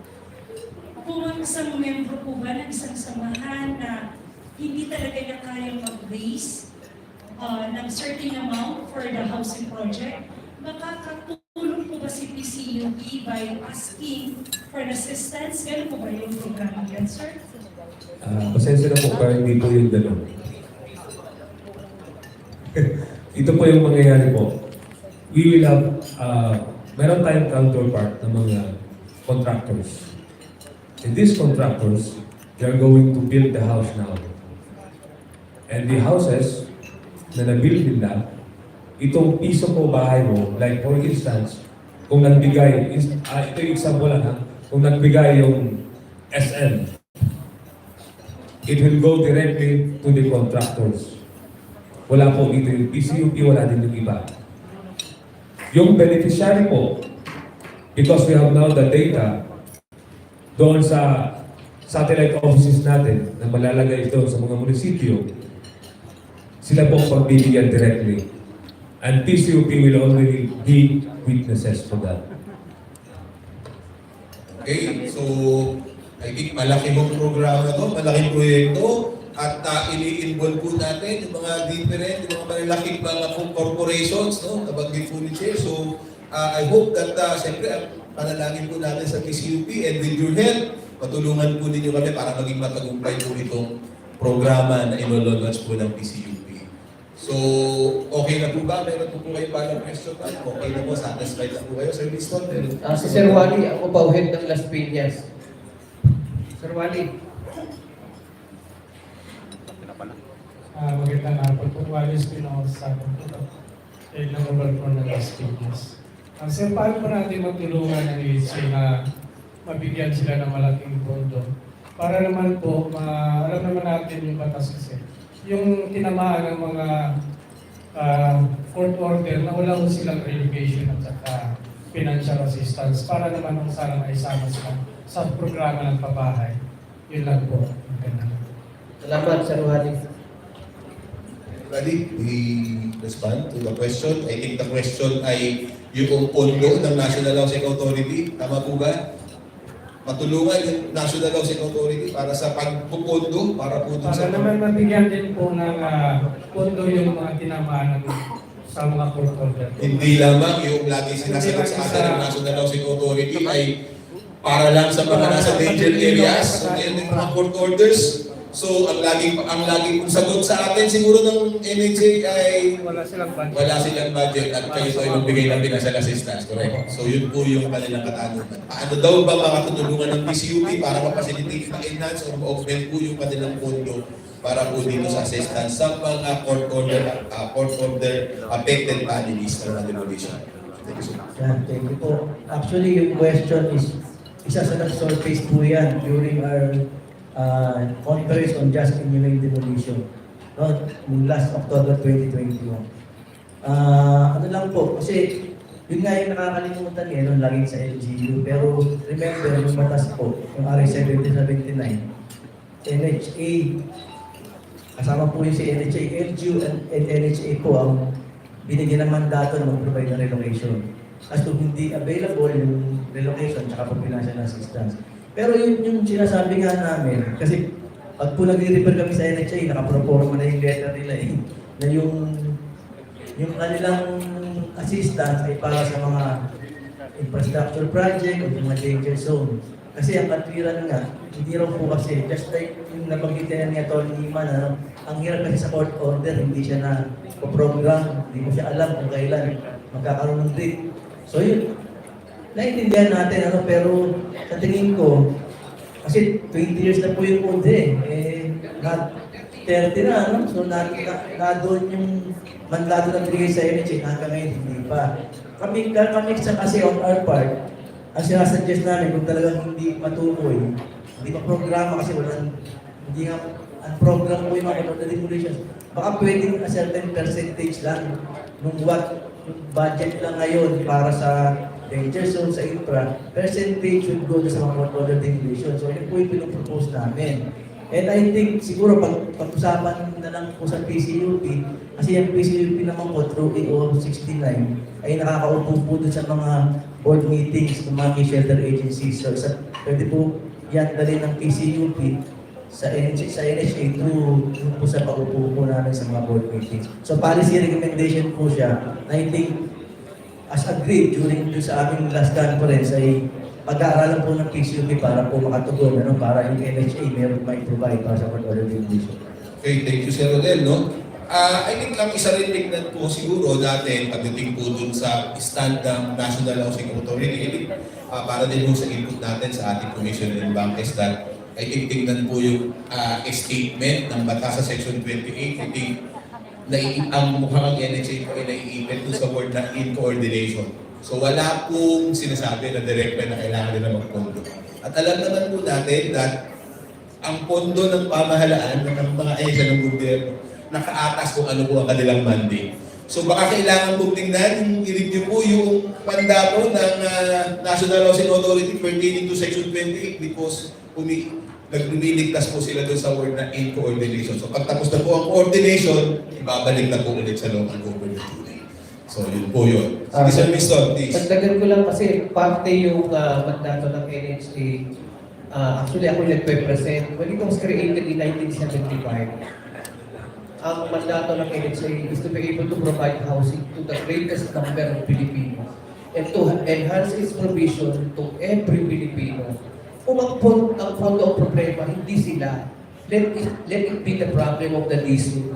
Kung ang isang membro po ba ng isang samahan na hindi talaga niya kayang mag-raise ng certain amount for the housing project, makakatulong po ba si PCUP by asking for assistance? Ganun po ba yung programa yan, sir? Pasensya na po, pero hindi po yung gano'n. Ito po yung mangyayari po. We will have, meron tayong counterpart ng mga contractors. And these contractors, they are going to build the house now. And the houses na na-build nila, itong piso po bahay mo, like for instance, kung nagbigay, ito yung example lang ha, kung nagbigay yung SM, it will go directly to the contractors. Wala po dito yung PCUP, wala din yung iba. Yung beneficiary po, because we have now the data, doon sa satellite offices natin na malalagay ito sa mga munisipyo, sila po ang pagbibigyan directly. And PCUP will already be witnesses for that. Okay, so I think malaki mong programa to, malaking proyekto, at ini-involve po natin yung mga different, yung mga malalaking mga corporations, no? Nabanggit po ni Chair. So, I hope that, siyempre, panalangin po natin sa PCUP and with your help, patulungan po ninyo kami para maging matagumpay po itong programa na ino-launch po ng PCUP. So, okay na po ba? Meron po kayo pa ng question? Okay na po, satisfied na po kayo, Sir Winston? Si Sir Wally, ako pa head ng Las Piñas. Sir Wally. Magandang hapon po. Wally Espinosa po ito. Head ng Overcon ng Las Piñas. Sir, paano po natin matulungan ang EHC na mabigyan sila ng malaking pondo? Para naman po, alam naman natin yung batas kasi. Yung tinamaan ng mga court order na wala ko silang relocation at saka financial assistance para naman kung sana maisama sila sa programa ng pabahay. Yun lang po. Salamat, Sir Wally. Ready? We respond to the question. I think the question ay yung pondo ng National Housing Authority. Tama po ba? Matulungan yung National Housing Authority para sa pagpupondo para po Para naman mabigyan din po ng pondo yung mga tinamaan sa mga court order. Hindi lamang yung lagi sinasagot sa atin ng National Housing Authority ay para lang sa mga nasa danger areas. So, yung mga court orders, So ang laging kong sagot sa atin siguro ng NHA ay wala silang budget at kayo ay magbigay ng financial assistance, correct? So yun po yung kanilang katanungan. Paano daw ba makatutulungan ng PCUP para ma-facilitate, ma-enhance or ma-augment po yung kanilang pondo para po dito sa assistance sa mga court order affected families ng demolition. Thank you so much. Thank you po. Actually, yung question is, isa sa nag-surface po yan during our conference on just inhumane demolition, no? Last October 2021. Ano lang po, kasi yun nga yung nakakalimutan niya, no? Laging sa LGU. Pero remember, yung batas po, yung RA 7079, NHA, kasama po yung si NHA, LGU and NHA po ang binigyan ng mandato na mag-provide ng relocation. As to hindi available yung relocation tsaka po financial assistance. Pero yung sinasabi nga namin, kasi pag po nag-refer kami sa NHA, nakaproforma na yung letter nila na yung kanilang assistance ay para sa mga infrastructure project o yung mga danger zone. Kasi ang katwiran nga, hindi raw po kasi, just like yung nabanggitin niya Tony Iman, ang hirap kasi sa court order, hindi siya na program, hindi mo siya alam kung kailan magkakaroon ng date. So yun, naiintindihan natin, pero sa tingin ko, kasi 20 years na po yung code not 30 na, so na doon yung mandato na binigay sa NHA, hanggang ngayon hindi pa. Kami kasi on our part, ang sinasuggest namin kung talagang hindi matukoy, hindi ma-programa kasi hindi nga, ang program po yung mga demolitions, baka pwedeng a certain percentage lang nung yung budget lang ngayon para sa danger zone, sa infra, percentage would go sa mga order demolition. So yun po yung pinopropose namin. And I think siguro pag-usapan na lang po sa PCUP, kasi yung PCUP naman po through AO 69 ay nakakaupo po dun sa mga board meetings ng mga shelter agencies. So pwede po yan dali ng PCUP sa NHA through po sa pag-upo po namin sa mga board meetings. So policy recommendation po siya. I think as agreed during sa aming last conference ay pag-aaralan po ng PCUP para po makatugon, para yung NHA meron may provide para sa order demolition. Okay, thank you Sir Rodel, no? I think ang isa rin tignan po siguro natin pagdating po dun sa stand ng National Housing Authority, para din po sa input natin sa ating Commission and Bankes that I think tignan po yung statement ng batas sa Section 28. I think ang mukhang NHA po ay naiipit dun sa word na in coordination. So wala pong sinasabi na direkta na kailangan nila magpondo. At alam naman po natin that ang pondo ng pamahalaan ng mga ahensya ng gobyerno nakaatas kung ano po ang kanilang mandate. So baka kailangan pong tingnan, i-review po yung mandato ng National Housing Authority pertaining to Section 28 because naglumiligtas po sila doon sa word na in coordination. So pagtapos na po ang coordination, ibabalik na po ulit sa local government. So yun po yun. Sige Sir Winston, please. Pagdagan ko lang kasi parte yung mandato ng NHA. Actually ako nagpe-present. When it was created in 1975, ang mandato ng NHA is to be able to provide housing to the greatest number of Filipinos and to enhance its provision to every Filipino. Kung ang pondo ang problema, hindi sila. Let it be the problem of the DSUD.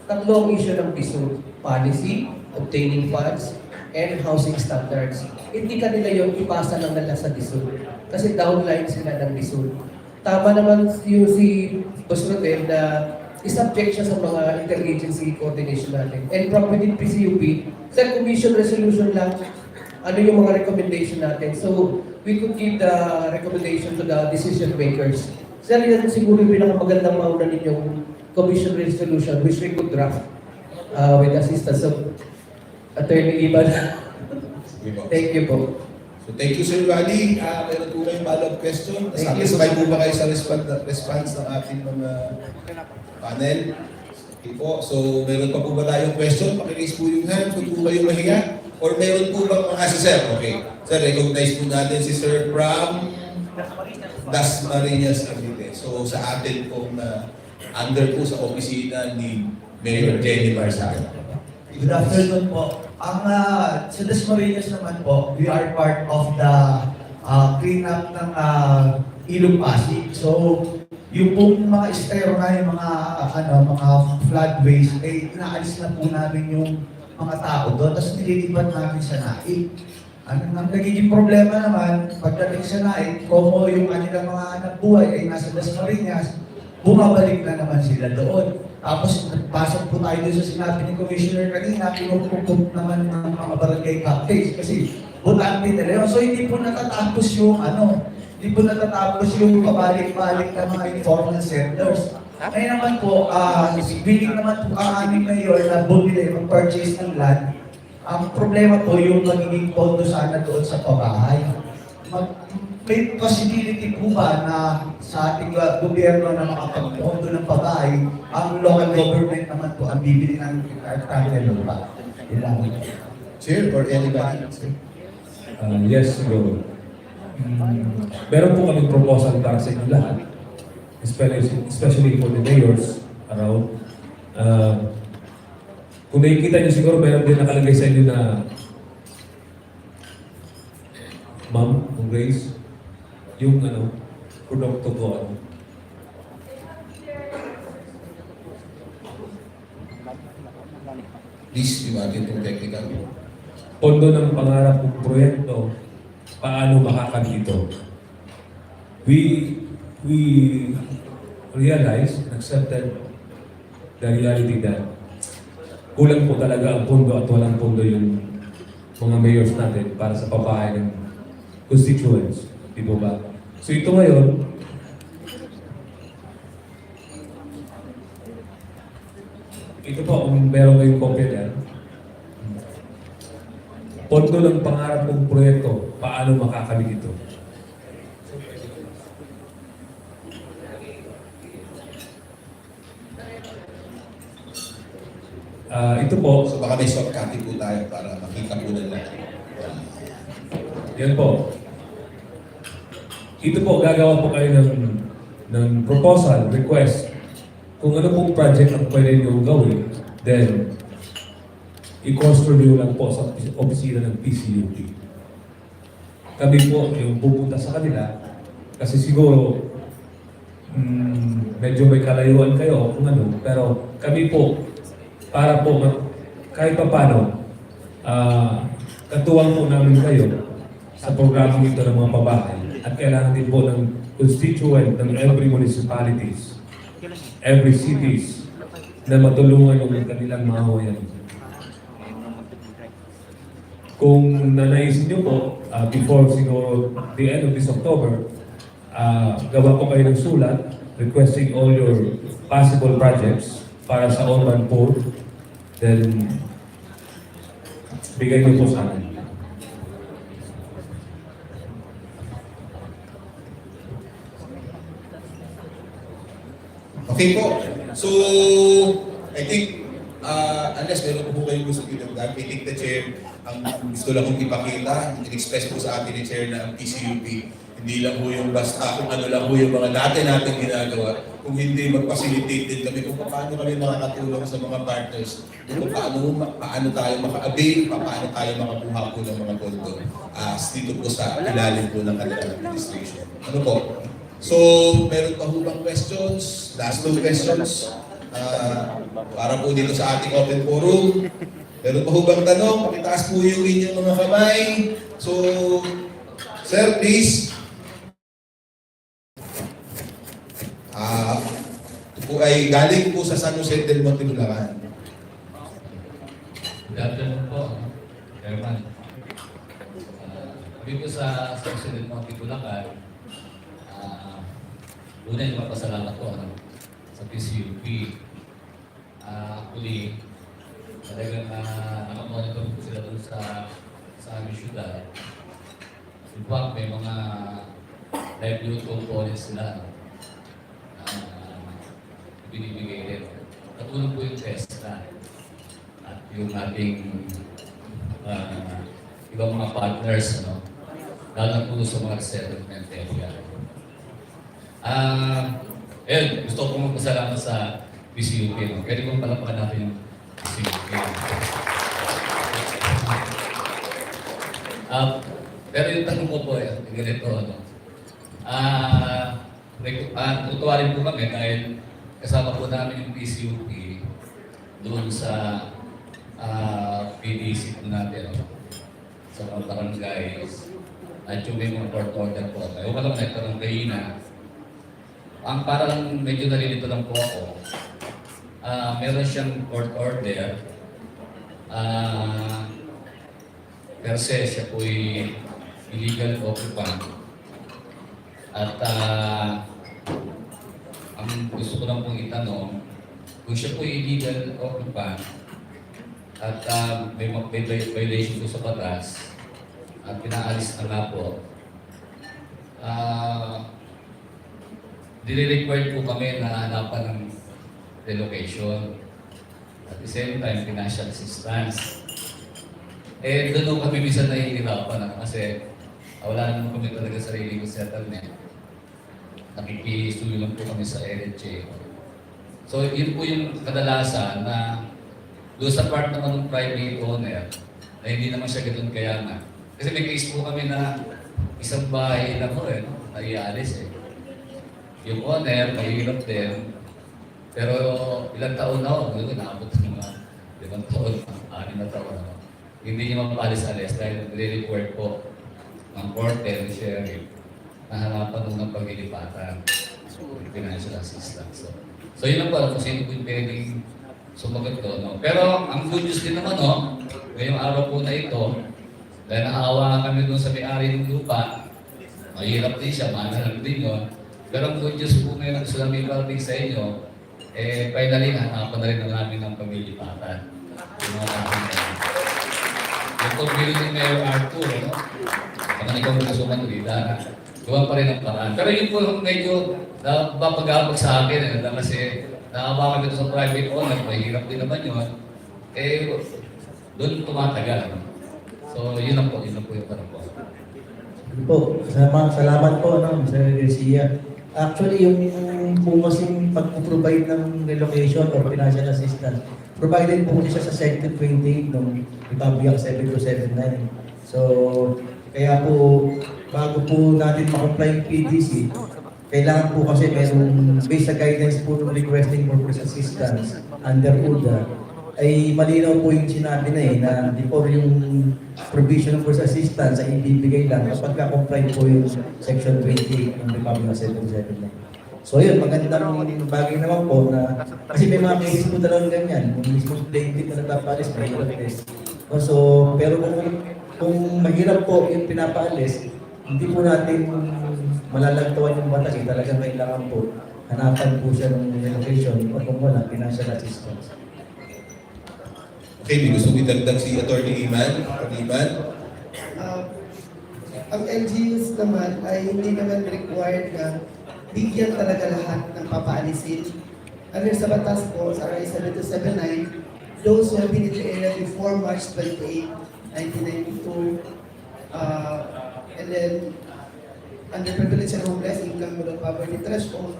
Tatlo ang issue ng DSUD. Policy, obtaining funds, and housing standards. Hindi kanila yung ipasa lang nila sa DSUD. Kasi downline sila ng DSUD. Tama naman yung si Boss Rodel na i-subject siya sa mga interagency coordination natin. And from within PCUP, sa commission resolution lang, ano yung mga recommendation natin. So, we could give the recommendation to the decision makers. Sir, yan siguro yung pinakamagandang mauna ninyong commission resolution which we could draft with assistance of Attorney Iban. Thank you po. So thank you Sir Wally. Meron po kayong follow-up question? Satisfied po ba kayo sa response ng ating mga panel? Okay po. So meron pa po ba tayong question? Pakiraise po yung hand. Kung po kayo mahiya. Or meron po ba mga si Sir? Okay. Sir, recognize po natin si Sir from Dasmariñas Cavite. So sa atin pong under po sa opisina ni Mayor Jenny Barsara. Good afternoon po. Sa Dasmariñas naman po, we are part of the cleanup ng Ilog Pasig. So, yung pong mga estero na yung mga mga floodways, inaalis na po namin yung mga tao doon, tapos nililipat namin sa naik. Ang nagiging problema naman, pagdating sa naik, como yung kanilang mga anak buhay ay nasa Dasmariñas, bumabalik na naman sila doon. Tapos pasok po tayo doon sa sinabi ni Commissioner kanina, pinupukup naman ng mga barangay captains kasi butante nila yun. So hindi po natatapos yung hindi po natatapos yung pabalik-balik ng mga informal settlers. Ngayon naman po, billing naman po ang aming mayor na bumili ng purchase ng land. Ang problema po yung magiging pondo sana doon sa pabahay. May possibility po ba na sa ating gobyerno na makapagpondo ng pabahay, ang local government naman po ang bibili ng hektarya lupa? Ilan? Chair or anybody? Yes, siguro. Meron po kaming proposal para sa inyo lahat, especially for the mayors around. Kung nakikita nyo siguro, meron din nakalagay sa inyo na Ma'am, Grace, yung produkto ko. Please, imagine itong technical. Pondo ng pangarap kong proyekto, paano makakandito? We realized and accepted the reality that kulang po talaga ang pondo at walang pondo yung mga mayors natin para sa pabahay ng constituents. Di po ba? So ito ngayon, ito po, kung meron kayong kopya dyan, pondo ng pangarap kong proyekto, paano makakamit ito? Ito po. So baka may shortcut po tayo para makita po nila. Yan po. Ito po, gagawa po kayo ng proposal, request. Kung ano pong project ang pwede nyo gawin, then i-construct nyo lang po sa opisina ng PCUP. Kami po yung pupunta sa kanila kasi siguro medyo may kalayuan kayo kung ano, pero kami po para po kahit pa paano katuwang po namin kayo sa programang ito ng mga pabahay at kailangan din po ng constituent ng every municipalities, every cities na matulungan yung kanilang mga hoyan. Kung nanaisin nyo po, before siguro the end of this October, gawa po kayo ng sulat requesting all your possible projects para sa urban poor, then bigay nyo po sa akin. Okay po. So, I think, unless meron po kayo gusto pinagdag, I think the Chair, ang gusto lang kong ipakita, in-express po sa atin ni Chair na ang PCUP, hindi lang po yung basta kung ano lang po yung mga natin ginagawa, kung hindi mag-facilitate din kami kung paano kami makakatulong sa mga partners, kung paano tayo maka-avail, paano tayo makakuha po ng mga pondo dito po sa ilalim po ng kanilang administration. Ano po? So, meron pa hubang questions? Last 2 questions? Para po dito sa ating open forum. Meron pa hubang tanong? Pakitaas po yung inyong mga kamay. So, sir, please. Ito po ay galing po sa San Jose del Monte, Bulacan. Good afternoon po, Chairman. Dito sa San Jose del Monte, Bulacan, una yung mapasalamat ko sa PCUP. Actually, talagang nakamonitor po sila doon sa aming syudad. In fact, may mga livelihood components sila binibigay rin. Katulong po yung TESTA at yung ating ibang mga partners, lalo po sa mga resettlement area. Gusto ko magpasalamat sa PCUP. Pwede kong palapakan natin yung PCUP. Pero yung tanong ko po, ganito, tutuwa rin po kami dahil kasama po namin yung PCUP doon sa PDC po natin, sa mga barangays, at yung may mga court order po. Kaya wala lang nagtanong kanina. Ang parang medyo nalilito lang po ako, meron siyang court order, per se siya po illegal occupant. At ang gusto ko lang pong itanong, kung siya po illegal occupant at may violation po sa batas at pinaalis na nga po, dili-required po kami na hanapan ng relocation. At the same time, financial assistance. Doon kami minsan nahihirapan kasi wala naman kami talaga sarili ng settlement. Nakikisuyo lang po kami sa LHA. So, yun po yung kadalasan na doon sa part naman ng private owner na hindi naman siya ganoon kayaman. Kasi may case po kami na isang bahay na po na ialis Yung owner, mahirap din. Pero ilang taon na ako, naabot ng mga 5 taon, 6 na taon na. Hindi niya mapalis-alis dahil nire-report po ng korte, ng sheriff, na harapan ng paglilipatan, financial assistance. So yun lang po, kung sino po yung pwedeng sumagot ko. No? Pero ang good news din naman, ngayong araw po na ito, dahil naawa kami doon sa may-ari ng lupa, mahirap din siya, mahal din yun. Pero ang good news po ngayon, gusto namin parating sa inyo, finally, hanapan na rin na namin ng paglilipatan. Yung mga natin. Yung pag-bilog ni Mayor Arthur, kapag ikaw nagkasuman ulit, gawa pa rin ang paraan. Pero yun po medyo napapagabag sa akin, kasi naawa kami sa private owner, mahirap din naman yun. Doon tumatagal. So, yun lang po yung parang po. Salamat po, Mr. Garcia. Actually, yung po kasing pag-provide ng relocation or financial assistance, provided po siya sa Section 28 ng Republic Act 7279. So, kaya po, bago po natin makomply yung PDC, kailangan po kasi merong based sa guidance po ng requesting for assistance under UDA, ay malinaw po yung sinabi na before yung provision of assistance ay ibibigay lang kapag ka-comply po yung Section 28 ng Republic Act 779. So yun, magandang bagay naman po na, kasi may mga cases po talagang ganyan, kung mismo plaintiff na nagpapaalis, may hirap test. So, pero kung mahirap po yung pinapaalis, hindi po natin malalagtawan yung batas, talagang kailangan po hanapan po siya ng relocation o kung wala, financial assistance. Okay, may gusto idagdag si Atty. Iman. Ang LGUs naman ay hindi naman required na bigyan talaga lahat ng papaalisin. Under sa batas po, sa RA 7279, those who have been in the area before March 28, 1992, and then underprivileged and homeless, income below poverty threshold.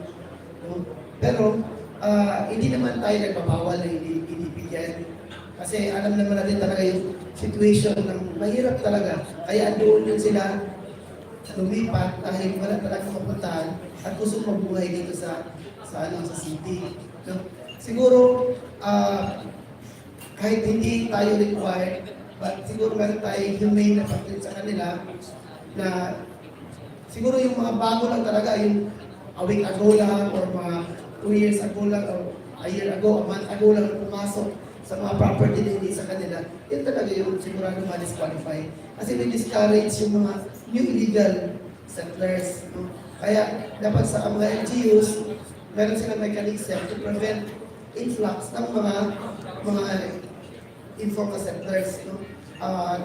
Pero hindi naman tayo nagpapawal na hindi bigyan. Kasi alam naman natin talaga yung situation ng mahirap talaga. Kaya doon yun sila lumipat dahil wala talaga mapuntahan at gusto mabuhay dito sa city. No? Siguro, kahit hindi tayo required, but siguro meron tayong humane na pagdating sa kanila na siguro yung mga bago lang talaga, yung a week ago lang or mga 2 years ago lang or a year ago, a month ago lang pumasok sa mga property na hindi sa kanila, yun talaga yung sigurado ma-disqualify. Kasi may discourage yung mga new illegal settlers. No? Kaya dapat sa mga LGUs, meron silang mechanism to prevent influx ng mga informal settlers. No?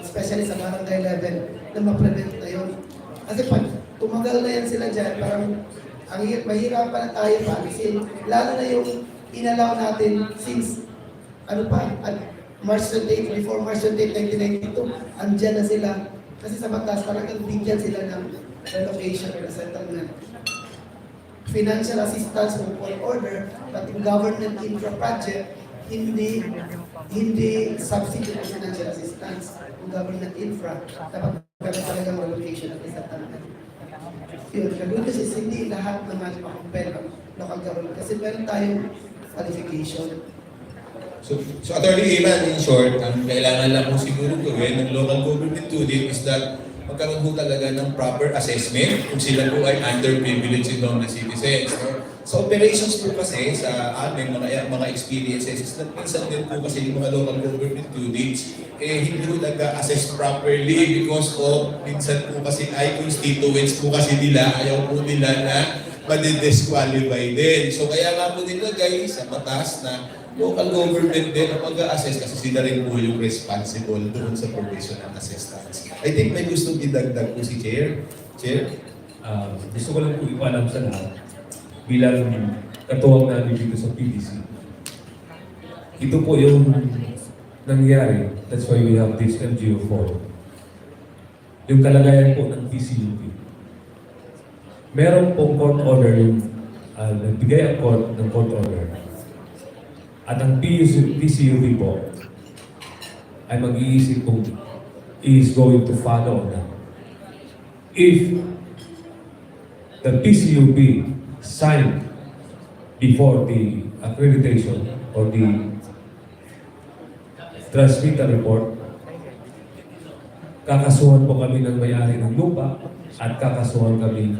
Especially sa barangay level, na ma-prevent na yun. Kasi pag tumagal na yan sila dyan, parang mahirapan na tayo paalisin. Lalo na yung inalaw natin since March 28, before March 28, 1992, andyan na sila. Kasi sa batas, talagang bigyan sila ng relocation or settlement. Financial assistance kung court order, but yung government infra project, hindi substitute ng financial assistance. Yung government infra, dapat talagang relocation at settlement. Yun, ganun kasi hindi lahat naman makumpel ng local government kasi meron tayong qualification. So Attorney Iman, in short, ang kailangan lang po siguro gawin ng local government unit is that magkaroon po talaga ng proper assessment kung sila po ay underprivileged na citizens. No? Sa operations po kasi sa amin, mga experiences, is that minsan din po kasi yung mga local government units, hindi po nag-assess properly because of minsan po kasi ay constituents po kasi nila, ayaw po nila na madidisqualify din. So kaya nga po nilagay sa batas na local government din ang mag-a-assess kasi sila rin po yung responsible doon sa provision ng assistance. I think may gustong idagdag po si Chair. Chair? Gusto ko lang po ipaalam sa lahat bilang katuwang namin dito sa PDC. Ito po yung nangyari. That's why we have this MGO4. Yung kalagayan po ng PCUP. Meron pong court order yung nagbigay ang court ng court order. At ang PCUP po ay mag-iisip kung is going to follow or not. If the PCUP signed before the accreditation or the transmitter report, kakasuhan po kami ng may-ari ng lupa at kakasuhan kami,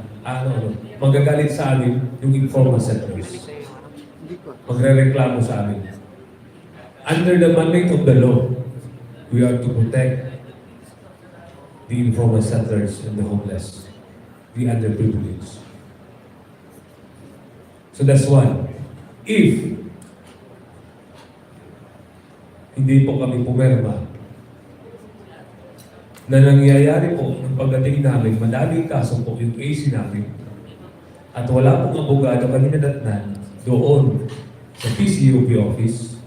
magagalit sa amin yung informal settlers. Magre-reklamo sa amin. Under the mandate of the law, we are to protect the informal settlers and the homeless, the underprivileged. So that's one. If hindi po kami pumerma, na nangyayari po ng pagdating namin, madaming kaso po yung AC namin, at wala pong abogado kami nadatnan doon sa PCUP office,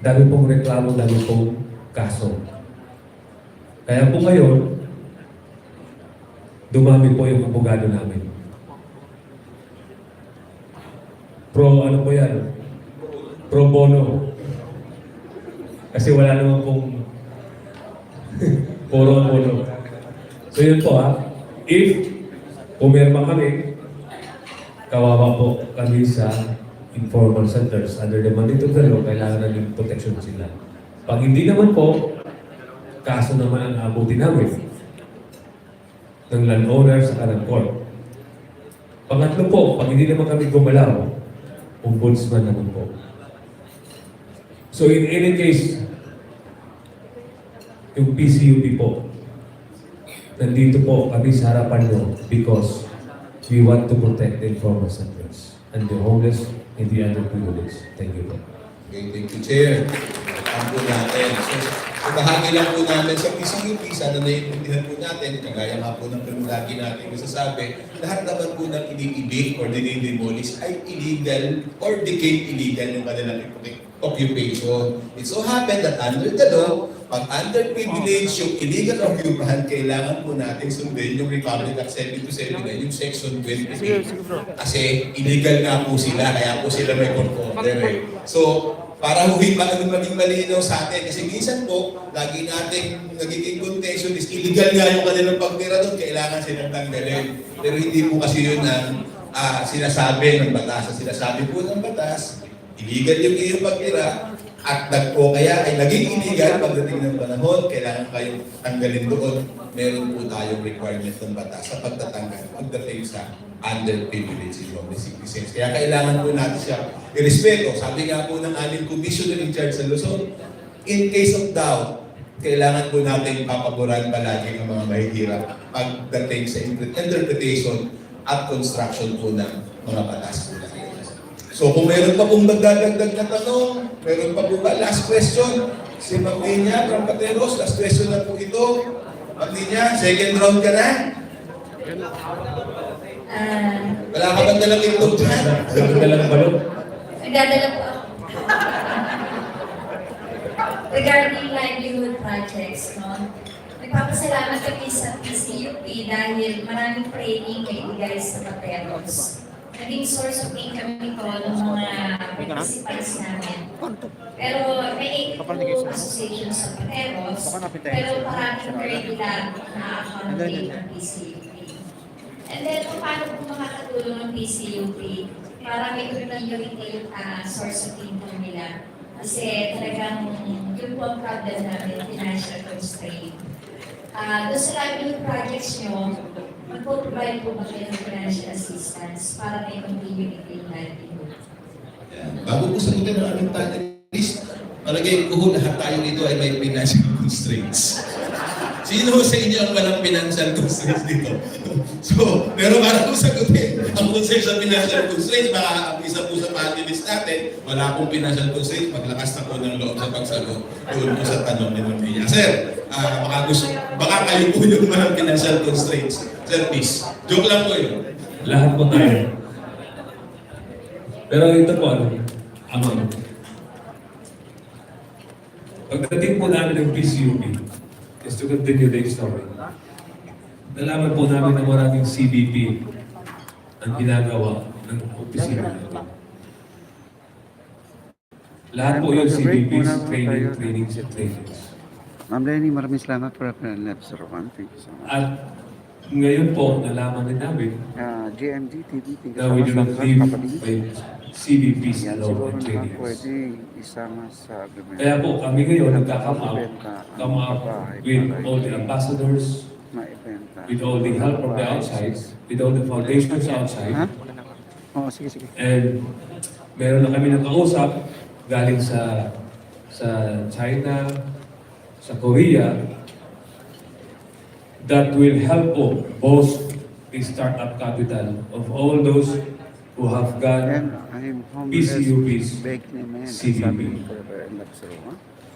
dami pong reklamo, dami pong kaso. Kaya po ngayon, dumami po yung abogado namin. Ano po yan? Pro bono. Kasi wala naman pong puro bono. So yun po if pumirma kami, kawawa po kami sa informal centers. Under the mandate of the law, kailangan namin protection sila. Pag hindi naman po, kaso naman ang abutin namin ng landowner sa kanang court. Pangatlo po, pag hindi naman kami gumalaw, ombudsman naman po. So in any case, yung PCUP po, nandito po kami sa harapan nyo because we want to protect the informal settlers and the homeless and the underprivileged. Thank you po. Okay, thank you, Chair. Ang po natin. So bahagi lang po namin sa PCUP, sana naiintindihan po natin, kagaya nga po ng lagi natin nasasabi, lahat naman po ng inibig or dinidemolish ay illegal or became illegal yung kanilang occupation. It so happened that under the law, pag underprivileged yung illegal occupant, kailangan po natin sundin yung Republic Act 7279, yung Section 28. Kasi illegal nga po sila, kaya po sila may court order. So, para maging malinaw sa atin. Kasi minsan po, lagi natin nagiging contention is illegal nga yung kanilang pagtira doon, kailangan silang tanggalin. Pero hindi po kasi yun ang sinasabi ng batas. Ang sinasabi po ng batas, illegal yung iyong pagtira, at po kaya ay naging illegal pagdating ng panahon, kailangan kayong tanggalin doon. Meron po tayong requirement ng batas sa pagtatanggal pagdating sa underprivileged citizens. Kaya kailangan po natin siya irespeto. Sabi nga po ng aming commissioner in charge sa Luzon, in case of doubt, kailangan po natin papaboran palagi ng mga mahihirap pagdating sa interpretation at construction po ng mga batas po natin. So kung meron pa pong magdadagdag na tanong, meron pa po ba? Last question. Si Ma'am Linya from Pateros, last question na po ito. Ma'am Linya, second round ka na? Wala ka bang dalang itlog dyan? Dalang balot? Nagdadala po ako. Regarding livelihood projects, no? Nagpapasalamat kami sa PCUP dahil maraming training na ibigay sa Pateros. Naging source of income ito ng mga participants namin. Pero may 82 associations sa Pateros, pero maraming regular na accommodate ng PCUP. And then, paano po makakatulong ang PCUP para may community source of income nila? Kasi talagang yung po ang problem namin, financial constraint. Doon sa lahat yung projects nyo, magpo-provide po ba kayo ng financial assistance para may continuity yung livelihood? Bago po sagutin ang aming panelist, palagay ko lahat tayo dito ay may financial constraints. Sino sa inyo ang walang financial constraints dito? So, pero para po sagutin ang concern sa financial constraints, baka ang isa po sa panelist natin, wala pong financial constraints, maglakas na po ng loob sa pagsagot doon po sa tanong ni Ma'am Mia. Sir, baka kayo po yung walang financial constraints. Sir, please. Joke lang po yun. Lahat po tayo. Pero ito po, pagdating po namin ng PCUP, is to continue the story. Nalaman po namin na maraming CBP ang ginagawa ng opisina natin. Lahat po yung CBP's trainings. Ma'am Lenny, maraming salamat for the left, Sir Juan. Thank you so much. At ngayon po, nalaman din namin GMD TV, na we do not live by CBP's law and trainings. Pwede isama sa agreement. Kaya po kami ngayon nagka-come up with all the ambassadors, with all the help from the outside, with all the foundations outside. Oh, sige. And meron na kami nakausap galing sa China, sa Korea, that will help po boost the startup capital of all those who have got PCUP's CBP.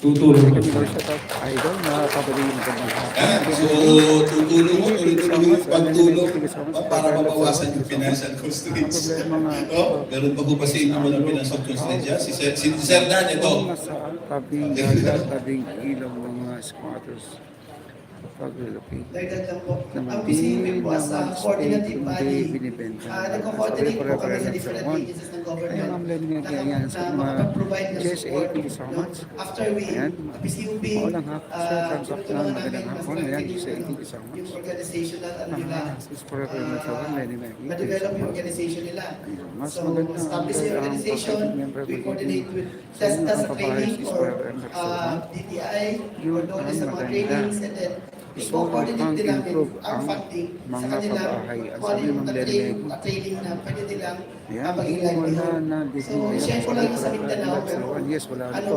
Tutulong po siya. Idol, nakakabali yung So, tutulong mo, tuloy-tuloy yung pagtulong para mabawasan yung financial constraints. Meron pa po pa sa inyo ng financial constraints yan? Si Sir Dan, ito. Tabing ilaw ng mga squatters. Pag-relocate. Dagdag lang po. Ang PCUP po as a coordinating body, nagko-coordinate po kami sa different agencies ng government na makapag-provide ng support. After we, PCUP, tinutulungan namin mas mag-develop yung organizational ano nila. Ma-develop yung organization nila. So, establish yung organization, we coordinate with test training for DTI, for donors sa mga trainings, and then i-coordinate din namin ang funding sa kanila kung ano yung training na pwede nilang maging livelihood. So, share ko lang yung sa Mindanao, pero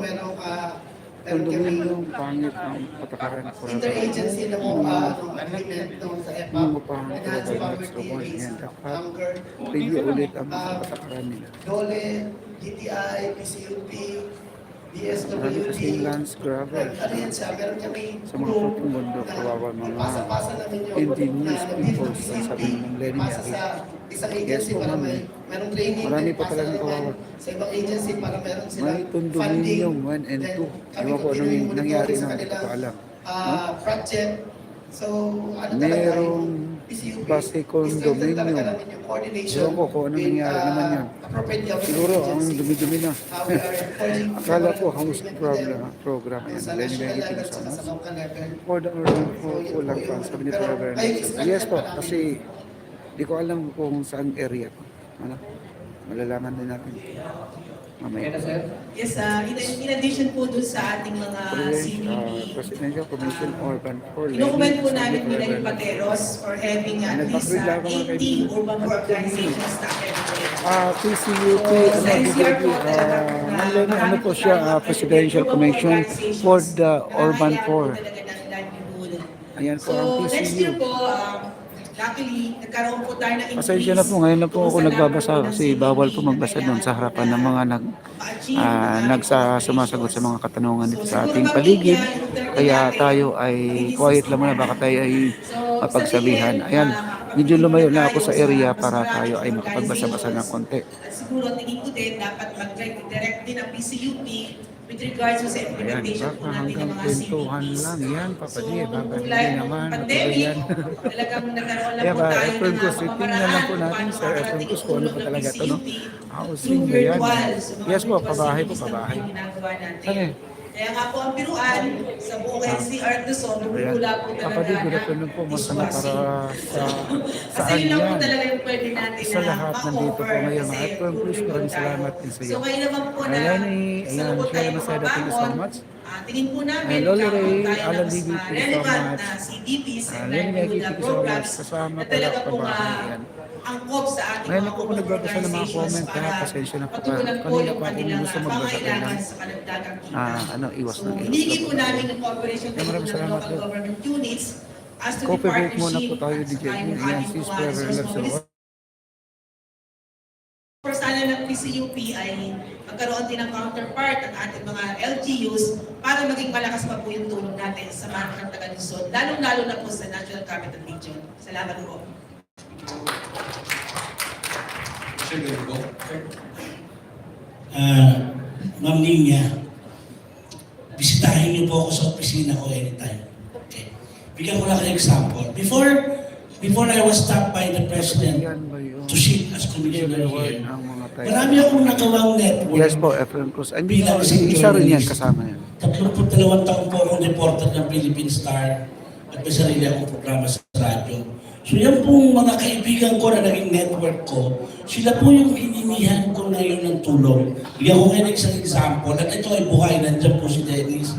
merong Condominium, pangit ang patakaran ko. Interagency na mo agreement sa EPA, Enhance Poverty Against Hunger, Ulit ang patakaran nila. DOLE, DTI, PCUP, Marami kasing lands gravel. ano yan siya, meron kami Sa mga putong mundo, kawawa mga pasa namin yung indigenous people sa sabi ng Lenny pasa sa isang agency para merong training, marami pa pasa talagang naman kawawa. sa ibang agency para meron silang May condominium 1 and 2. Ewan ko anong nangyari sa na, hindi ko alam. project. So, ano Merong base condominium. Ewan ko kung anong nangyari naman yan. Siguro ang dumi-dumi na. Akala ko house program yan. Lenny Benny Tigasamas. For the urban for kulang pa. Sabi ni Trevor. Yes po, kasi di ko alam kung saan area po. Ano? Malalaman din natin. Mamaya. Yes, in addition po dun sa ating mga CBP, Presidential Commission Urban for inokument po namin muna yung Pateros for having at least 18 urban organizations na PCUP, ano po siya, Presidential Commission for the Urban Poor. Ayan po ang So, next year PCU. po, luckily, nagkaroon po tayo ng increase. Pasensya na po, ngayon na po ako nagbabasa kasi bawal po magbasa doon sa harapan ng mga sumasagot sa mga katanungan dito sa ating paligid. Kaya tayo ay quiet lang muna, baka tayo ay mapagsabihan. Ayan, medyo lumayo na ako sa area para tayo ay makapagbasa-basa ng konti. At siguro, tingin ko din, dapat mag-direct din ang PCUP with regards to sa implementation po natin ng mga Kwentuhan CBPs. lang yan, Papadi. Baka Kung hindi naman. pandemic, talagang nagkaroon lang Kaya po ba, tayo Efren ng Cruz, tingnan pamamaraan lang po kung natin paano sa Efren makakarating Cruz ang kung ano tulong pa ng talaga ito, no? PCUP Housing through ba yan? virtual. So, mga Yes po, virtual pabahay po, CBs na pabahay. ginagawa natin. Saan eh? Kaya nga po ang biruan sa buong NCR Luzon, bumula po talaga Kapatid, good afternoon po. Masama para Kasi yun lang po talaga yung pwede natin sa na lahat nandito po ma-offer ngayon. kasi At Pearl Cruz, puro maraming tayo. salamat din sa iyo. So ngayon naman po na sa Ayan, lubot tayo Shirley Masada, thank you so mapabangon, much. tingin po namin Lolo kakaroon Ray, tayo ng Alan mas Libby, thank you so relevant much. na CDPs and Lenny Maggie, livelihood thank you so much. programs Kasama na pala talaga pong pabahay. Ayan. angkop sa ating Ngayon mga na po kung nagbabasa ng mga organizations comment ha, para pasensya na po. patugunan po Kanina yung pa akong kanilang gusto magbasa pangailangan ng sa kalagdagang kita. iwas So, ng iwas. hinigi po namin ng cooperation Maraming ng salamat local po. government units as to the Coffee break muna partnership po tayo, at DJ. saka yung Ayan, ating sis, mga forever resource loves you. mobilization. For sana ng PCUP ay magkaroon din ng counterpart ang ating mga LGUs para maging malakas pa po yung tulong natin sa mga Taga Luzon, lalong-lalo na po sa National Capital Region. Salamat po. Ma'am Ninya, bisitahin niyo po ako sa opisina ko anytime. Okay. Bigyan ko lang ng example. Before I was stopped by the President to sit as commissioner here, marami akong nagawang network. Yes po, Efren Cruz. Ay, Bilang isa rin yan, kasama yan. 32 taon po akong reporter ng Philippine Star at may sarili akong programa sa radyo. So yan pong mga kaibigan ko na naging network ko, sila po yung hininihan ko ngayon ng tulong. Bigyan ko ngayon isang example, at ito ay buhay, nandiyan po si Dennis.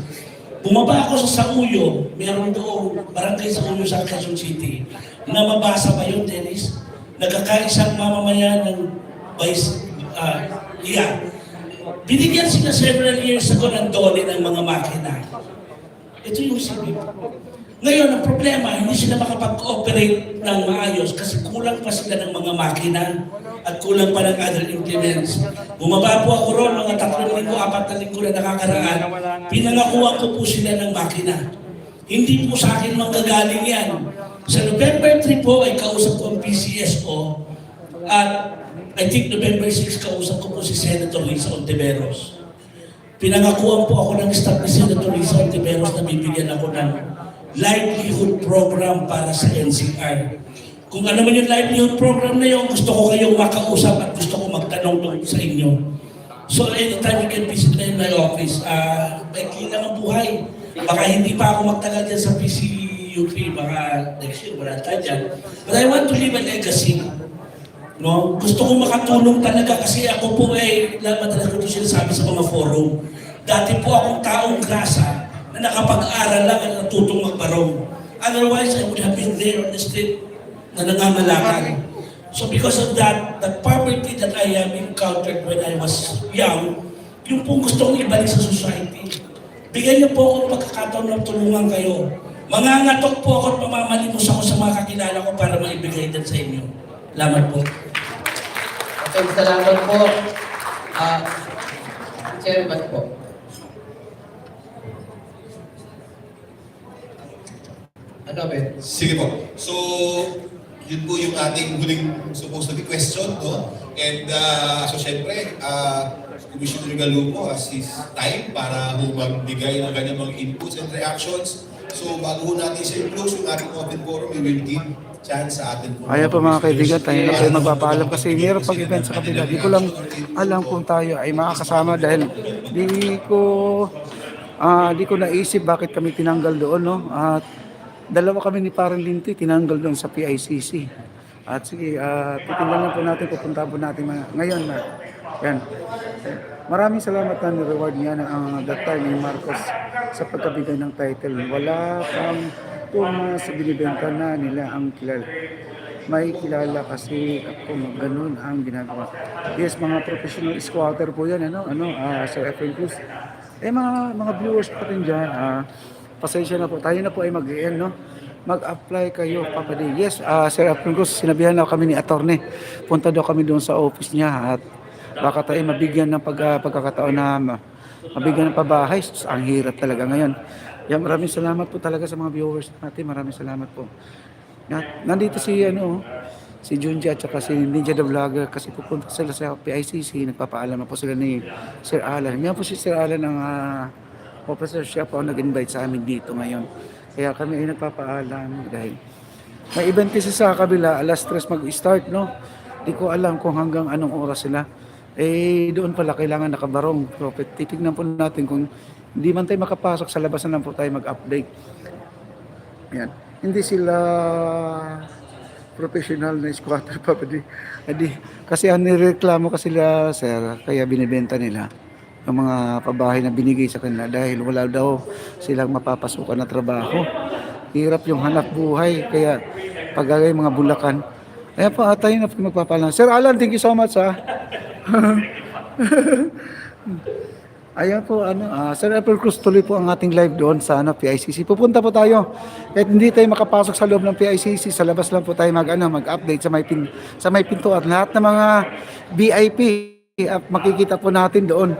Bumaba ako sa Sauyo, meron doon, barangay Sauyo sa Quezon City. Mabasa ba yun, Dennis? Nagkakaisang mamamayan ng binigyan sila several years ago ng dole ng mga makina. Ito yung sabi. Ngayon, ang problema, hindi sila makapag-cooperate ng maayos kasi kulang pa sila ng mga makina at kulang pa ng other implements. Bumaba po ako ron, mga 3 linggo, 4 na linggo na nakakaraan. Pinangakuha ko po sila ng makina. Hindi po sa akin manggagaling yan. Sa November 3 po ay kausap ko ang PCSO at I think November 6 kausap ko po si Senator Risa Ontiveros. Pinangakuan po ako ng staff ni Senator Risa Ontiveros na bibigyan ako ng livelihood program para sa NCR. Kung ano man yung livelihood program na yun, gusto ko kayong makausap at gusto ko magtanong doon sa inyo. So anytime you can visit na in my office, maikli lang ang buhay. Baka hindi pa ako magtagal dyan sa PCUP, baka next year, wala tayo dyan. But I want to leave a legacy. No? Gusto ko makatulong talaga kasi ako po ay, madalas ko ito sinasabi sa mga forum. Dati po akong taong grasa na nakapag-aral lang at natutong magbarong. Otherwise, I would have been there on the street na nangangalakan. So because of that, the poverty that I have encountered when I was young, yung pong gusto kong ibalik sa society. Bigyan niyo po ako pagkakataon ng tulungan kayo. Mangangatok po ako at mamamalimos ako sa mga kakilala ko para maibigay din sa inyo. Salamat po. Okay, salamat po. Chairman po. Ano, Ben? Sige po. So, yun po yung ating huling supposed to be question, no? And so, syempre, Commissioner Galupo has his time para magbigay ng kanyang mga inputs and reactions. So, bago natin siya close yung ating open forum, we will give chance sa atin po. Ayan po mga kaibigan, tayo na kayo magpapaalam kasi meron pang event sa kapila. Di ko lang alam kung tayo ay makakasama dahil di ko naisip bakit kami tinanggal doon, no? At dalawa kami ni Parang Linti tinanggal doon sa PICC. At sige, titingnan po natin, pupunta po natin ngayon na. Yan. Maraming salamat na ni-reward niya ng that time ni Marcos sa pagkabigay ng title. Wala pang 2 months binibenta na nila ang kilala. May kilala kasi ako ganun ang ginagawa. Yes, mga professional squatter po yan, Sir Efren Cruz. Mga viewers pa rin dyan, pasensya na po. Tayo na po ay mag-end, no? Mag-apply kayo, papadi. Yes, Sir Efren Cruz, sinabihan na kami ni attorney. Punta daw kami doon sa office niya at baka tayo mabigyan ng pagkakataon na mabigyan ng pabahay. Ang hirap talaga ngayon. Yan, maraming salamat po talaga sa mga viewers natin. Maraming salamat po. Nandito si Junji at saka si Ninja the Vlogger kasi pupunta sila sa PICC. Nagpapaalam na po sila ni Sir Alan. Ngayon po si Sir Alan ng officer, siya po ang nag-invite sa amin dito ngayon. Kaya kami ay nagpapaalam dahil may event kasi sa kabila, alas 3 mag-start, no? Di ko alam kung hanggang anong oras sila. Doon pala kailangan nakabarong. So, titignan po natin kung Hindi man tayo makapasok, sa labas na lang po tayo mag-update. Ayan. Hindi sila professional na squatter pa pa kasi ang nireklamo kasi sila sir, kaya binibenta nila ang mga pabahay na binigay sa kanila dahil wala daw silang mapapasukan na trabaho. Hirap yung hanap buhay, kaya pagagay mga Bulacan. Ayan po, tayo na po magpapalang. Sir Alan, thank you so much ha. Ayan po, Sir April Cruz, tuloy po ang ating live doon sa PICC. Pupunta po tayo. Kahit hindi tayo makapasok sa loob ng PICC, sa labas lang po tayo mag-update sa may pinto at lahat ng mga VIP makikita po natin doon.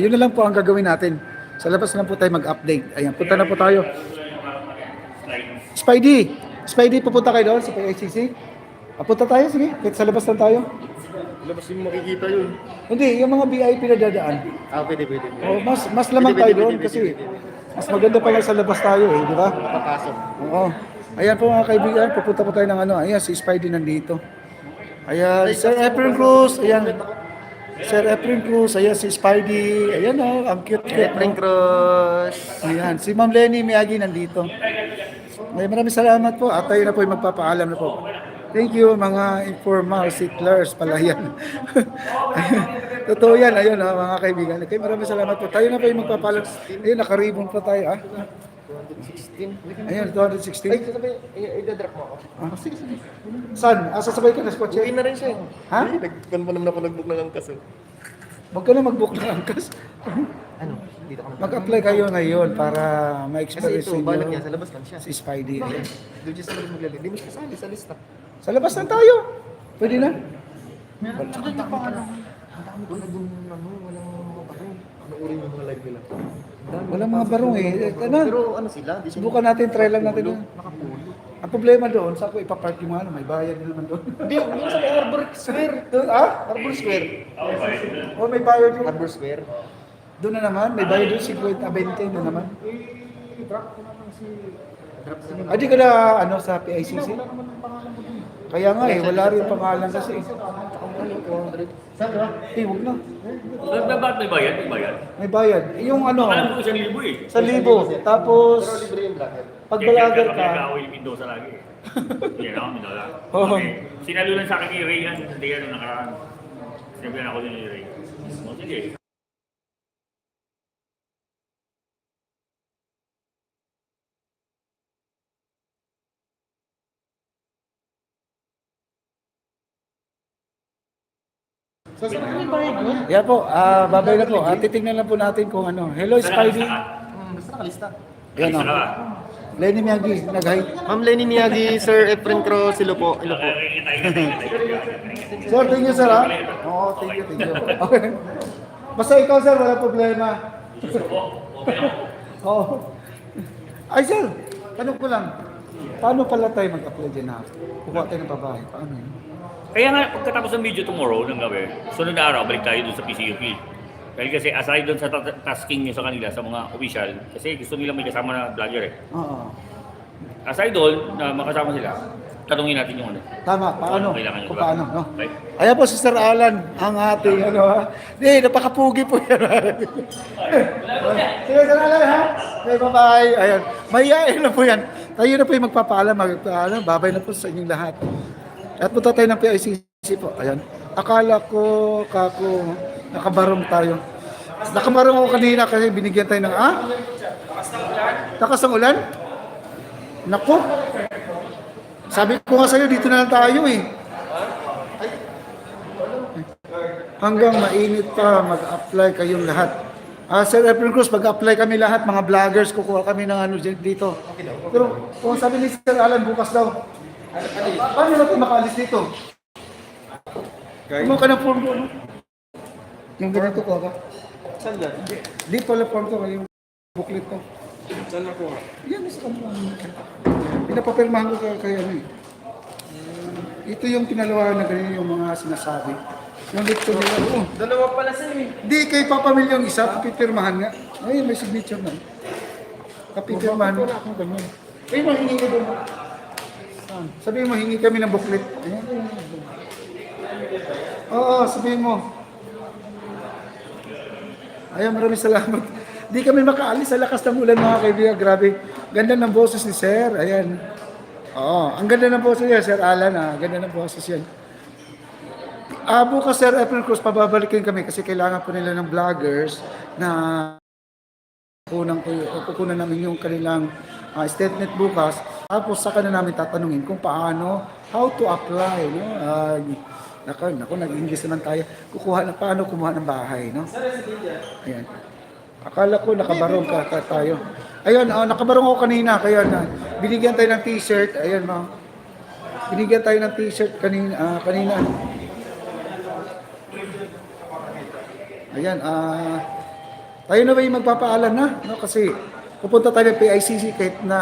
Yun na lang po ang gagawin natin. Sa labas lang po tayo mag-update. Ayan, punta na po tayo. Spidey, pupunta kayo doon sa PICC? Punta tayo, sige. Kahit sa labas lang tayo. Labas yung makikita yun. Hindi, yung mga VIP na dadaan. Pwede. Oh, mas lamang tayo doon kasi mas maganda pala sa labas tayo di ba? Papasok. Oo. Ayan po mga kaibigan, pupunta po tayo ng ayan, si Spidey nandito. Ayan, Sir April Cruz, ayan. Sir April Cruz, ayan si Spidey. Ayan ang cute. April Cruz. Ayan, si Ma'am Lenny Miyagi nandito. Ay, maraming salamat po at tayo na po magpapaalam na po. Thank you mga informal settlers pala yan. Totoo yan, ayun mga kaibigan. Okay, maraming salamat po. Tayo na po yung magpapalam. Ayun, nakaribon pa tayo 216. Ayun, 216. Ay, sasabay, i-drop mo ako. Sige. Saan? Sasabay ka na sa kotse? Uwi na rin siya. Ha? Nagpanpalam na ako nag-book ng angkas. Huwag ka na mag-book ng angkas. Ano? Dito ka Mag-apply kayo ngayon para Kasi ma-experience ito, balak niya, sa labas lang siya. si Spidey. Ayan. Doon siya sa labas maglalagay. Hindi mo siya kasali sa lista. Sa labas lang tayo. Pwede na. Ang dami ko na doon, walang mga barong. Panoorin yung mga live nila. Walang mga barong Pero ano sila? Subukan natin, try lang natin. Nakapulo. Ang problema doon, saan ko ipapark yung may bayad din naman doon. Hindi, yung sa Harbor Square. Harbor Square. Oh, may bayad doon. Harbor Square. Doon na naman, may bayad doon, 50-20 na naman. Drop ko naman si... Di ka na sa PICC? Kaya nga wala rin pangalan kasi. Saan ka? Huwag na. Ba't may bayad? May bayad. Yung Alam ko 1,000 1,000. Tapos, Pero libre yung vlogger. pag vlogger ka, Kaya ako yung Mendoza lagi Yan ako, Mendoza. Sinalo lang sa akin ni Ray yan, hindi nakaraan. Sinabihan ako din ni Ray. Sige. yan po, babay na po. Titignan lang po natin kung Hello, Spidey. Basta nakalista. Yan Lenny Miyagi, nag-hi. Ma'am Lenny Miyagi, Sir Efren Cruz, Ilo po. Sir, thank you, sir, Oo, thank you. Okay. Basta ikaw, sir, wala problema. Oo. Ay, sir, tanong ko lang. Paano pala tayo mag-apply dyan kukuha tayo ng babae? Paano yun? Kaya nga, pagkatapos ng video tomorrow ng gabi, sunod na araw, balik tayo dun sa PCUP. Dahil kasi aside dun sa tasking niyo sa kanila, sa mga official, kasi gusto nila may kasama na vlogger Oo. Aside doon, na makasama sila, tanungin natin yung Tama, paano? kailangan nyo. Kung paano, no? Okay? Ayan po si Sir Alan, ang ating napakapugi po yan. Sige, Sir Alan, ha? Okay, bye-bye. Ayan, mahihain na po yan. Tayo na po yung magpapaalam, babay na po sa inyong lahat. At punta tayo ng PICC po. Ayan. Akala ko, nakabarong tayo. Nakabarong ako kanina kasi binigyan tayo ng, Takas ng ulan? Naku. Sabi ko nga sa'yo, dito na lang tayo Hanggang mainit pa, mag-apply kayong lahat. Sir Efren Cruz, mag-apply kami lahat, mga vloggers, kukuha kami ng dito. Pero kung sabi ni Sir Alan, bukas daw. Paano natin makaalis dito? Kumuha ka ng form ko, Yung ganito ko, Saan yan? Di pala form ko, yung booklet ko. Saan ako? Yan, isa ka pinapapirmahan ko kaya Ito yung pinalawahan na ganyan yung mga sinasabi. Yung lecture nila, Dalawa pala sa'yo Di kay papamilyang isa, kapipirmahan nga. Ayun, may signature na. Kapipirmahan mo. Mahingi ko doon. Sabihin mo, hingi kami ng booklet. Ayan. Oo, sabihin mo. Ayan, maraming salamat. Di kami makaalis sa lakas ng ulan mga kaibigan. Grabe. Ganda ng boses ni Sir. Ayan. Oo, ang ganda ng boses niya, Sir Alan. Ganda ng boses yan. Bukas Sir April Cruz, pababalikin kami kasi kailangan po nila ng vloggers na kukunan namin yung kanilang statement bukas. Tapos saka na namin tatanungin kung paano, how to apply. No? Naku, nag-English naman tayo. Paano kumuha ng bahay. No? Ayan. Akala ko nakabarong ka tayo. Ayun, nakabarong ako kanina. Kaya binigyan tayo ng t-shirt. Ayun, binigyan tayo ng t-shirt kanina. Ayan, tayo na ba yung magpapaalam na? No? Kasi pupunta tayo ng PICC kahit na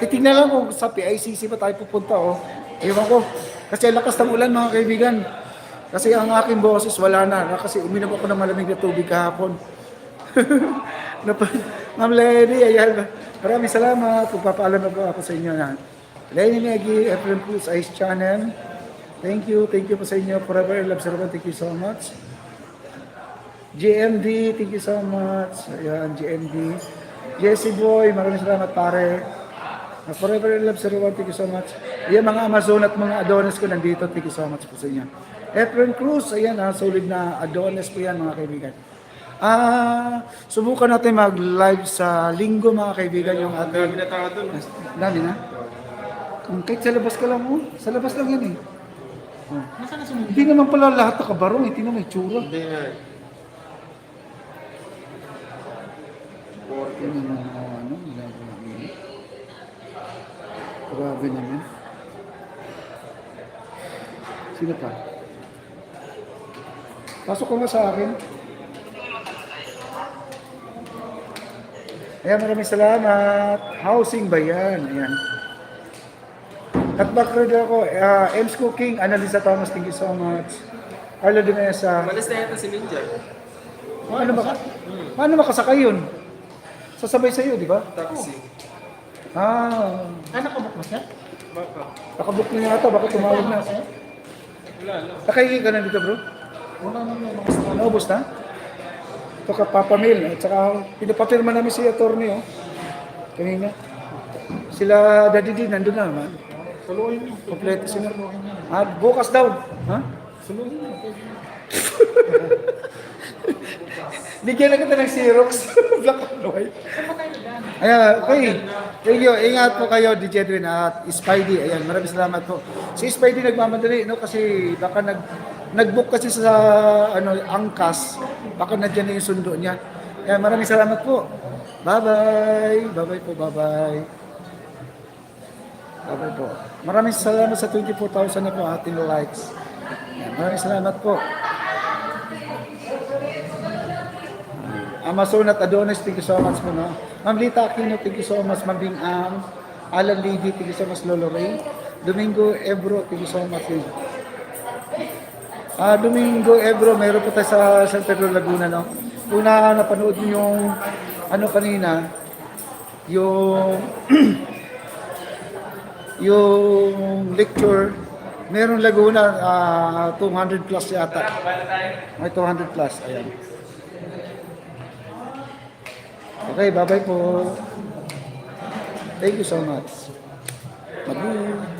titignan lang kung sa PICC pa tayo pupunta. Ewan ko. Kasi lakas ng ulan mga kaibigan. Kasi ang aking boses wala na. Kasi uminom ako ng malamig na tubig kahapon. Ma'am Lady, ayan. Maraming salamat. Pagpapaalam na po ako sa inyo na. Lenny Maggie, Efren Cruz Ice Channel. Thank you po sa inyo. Forever Love Sir, thank you so much. GMD, thank you so much. Ayan, GMD. Jesse Boy, maraming salamat pare. Forever Love Sir, thank you so much. Ayan, mga Amazon at mga Adonis ko nandito. Thank you so much po sa inyo. Efren Cruz, ayan, solid na Adonis po yan mga kaibigan. Subukan natin mag-live sa linggo mga kaibigan yung ating... Dami na? Kahit sa labas ka lang mo. Sa labas lang yan eh. Hindi naman pala lahat nakabarong. Hindi naman may tsura. Hindi nga eh. Grabe naman. Sino pa? Pasok ko nga sa akin. Ayan, maraming salamat. Housing ba yan? Ayan. At background ako, Ems Cooking, Annalisa Thomas, thank you so much. Carlo de Mesa. Malas na yata si Minja. Paano makasakay yun? Sasabay sa'yo, di ba? Taxi. Nakabook mo siya? Baka. Nakabook na yata, baka tumawag na. Wala. Nakahingi ka na dito, bro? Wala naman. Naubos na? Ito ka, Papa Mil. At saka, pinapapirma namin si attorney, kanina. Sila Daddy D, nandun na naman. Saluhin mo. Kompleto sila. Bukas daw. Ha? Saluhin mo. Bigyan na kita ng Xerox. Black and white. Ayan, okay. Thank you. Ingat po kayo, DJ Edwin at Spidey. Ayan, maraming salamat po. Si Spidey nagmamadali, no? Kasi baka nag-book kasi sa angkas. Baka nandiyan na yung sundo niya. Ayan, maraming salamat po. Bye-bye. Bye-bye po, bye-bye. Bye-bye po. Maraming salamat sa 24,000 na po ating likes. Ayan, maraming salamat po. Amazon at Adonis, thank you so much po. No? Ma'am Lita Aquino, thank you so much. Ma'am Bing Alan Lady, thank you so much. Lolo Ray. Domingo Ebro, thank you so much. Domingo Ebro, mayroon po tayo sa San Pedro Laguna. No? Kung napanood niyo yung kanina, yung yung lecture, meron Laguna, 200 plus yata. May 200 plus, ayan. Okay, bye-bye po. Thank you so much. Mag-bye.